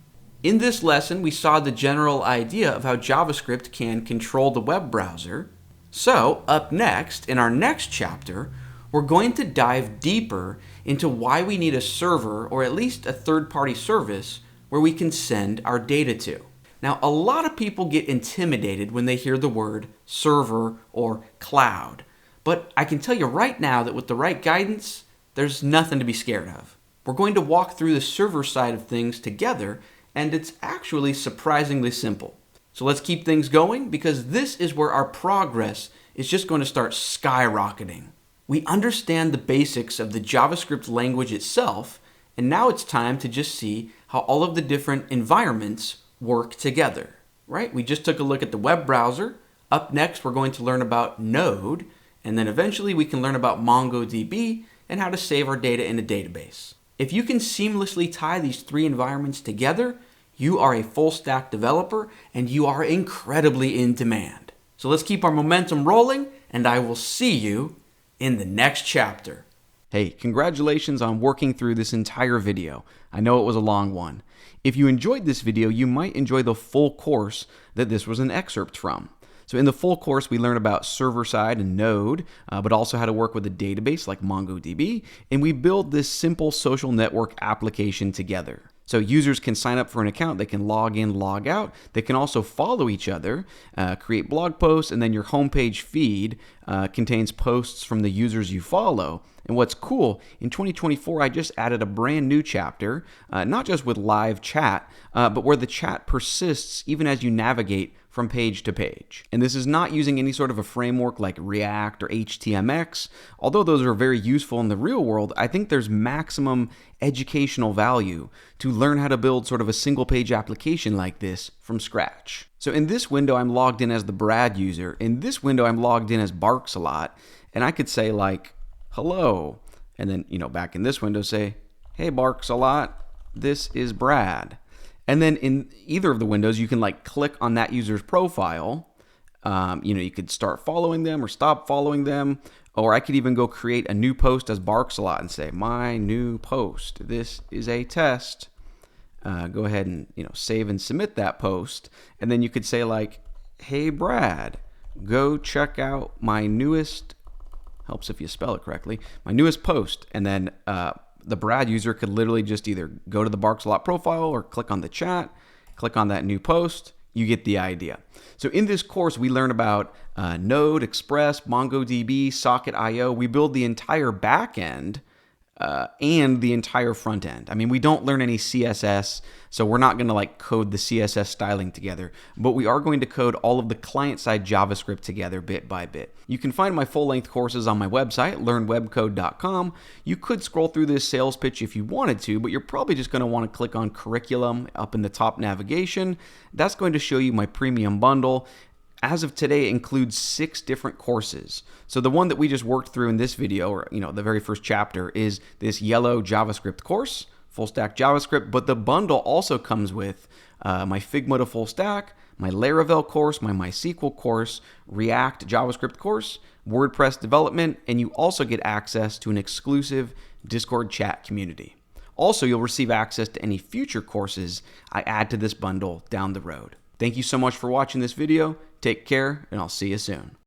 In this lesson, we saw the general idea of how JavaScript can control the web browser. So, up next, in our next chapter, we're going to dive deeper into why we need a server, or at least a third-party service, where we can send our data to. Now, a lot of people get intimidated when they hear the word server or cloud. But I can tell you right now that with the right guidance, there's nothing to be scared of. We're going to walk through the server side of things together, and it's actually surprisingly simple. So let's keep things going, because this is where our progress is just going to start skyrocketing. We understand the basics of the JavaScript language itself, and now it's time to just see how all of the different environments work together, right? We just took a look at the web browser. Up next, we're going to learn about Node, and then eventually we can learn about MongoDB and how to save our data in a database. If you can seamlessly tie these three environments together, you are a full stack developer and you are incredibly in demand. So let's keep our momentum rolling, and I will see you in the next chapter. Hey, congratulations on working through this entire video. I know it was a long one. If you enjoyed this video, you might enjoy the full course that this was an excerpt from. So in the full course, we learn about server-side and Node, but also how to work with a database like MongoDB, and we build this simple social network application together. So users can sign up for an account, they can log in, log out, they can also follow each other, create blog posts, and then your homepage feed contains posts from the users you follow. And what's cool, in 2024, I just added a brand new chapter, not just with live chat, but where the chat persists even as you navigate from page to page. And this is not using any sort of a framework like React or HTMX. Although those are very useful in the real world, I think there's maximum educational value to learn how to build sort of a single page application like this from scratch. So in this window, I'm logged in as the Brad user. In this window, I'm logged in as Barks a lot. And I could say like, hello. And then, back in this window, say, hey, Barks a lot, this is Brad. And then in either of the windows, you can click on that user's profile. You could start following them or stop following them. Or I could even go create a new post as Barks a lot and say, my new post, this is a test. Go ahead and, save and submit that post. And then you could say hey, Brad, go check out my newest, helps if you spell it correctly, my newest post. And then, the Brad user could literally just either go to the Barks a lot profile or click on the chat, click on that new post. You get the idea. So in this course, we learn about Node, Express, MongoDB, Socket.io. We build the entire backend and the entire front end. I mean, we don't learn any CSS, so we're not going to like code the CSS styling together, but we are going to code all of the client-side JavaScript together bit by bit. You can find my full-length courses on my website, learnwebcode.com. You could scroll through this sales pitch if you wanted to, but you're probably just going to want to click on curriculum up in the top navigation. That's going to show you my premium bundle. As of today, it includes 6 different courses. So the one that we just worked through in this video, or the very first chapter, is this yellow JavaScript course, full stack JavaScript, but the bundle also comes with my Figma to full stack, my Laravel course, my MySQL course, React JavaScript course, WordPress development, and you also get access to an exclusive Discord chat community. Also, you'll receive access to any future courses I add to this bundle down the road. Thank you so much for watching this video. Take care, and I'll see you soon.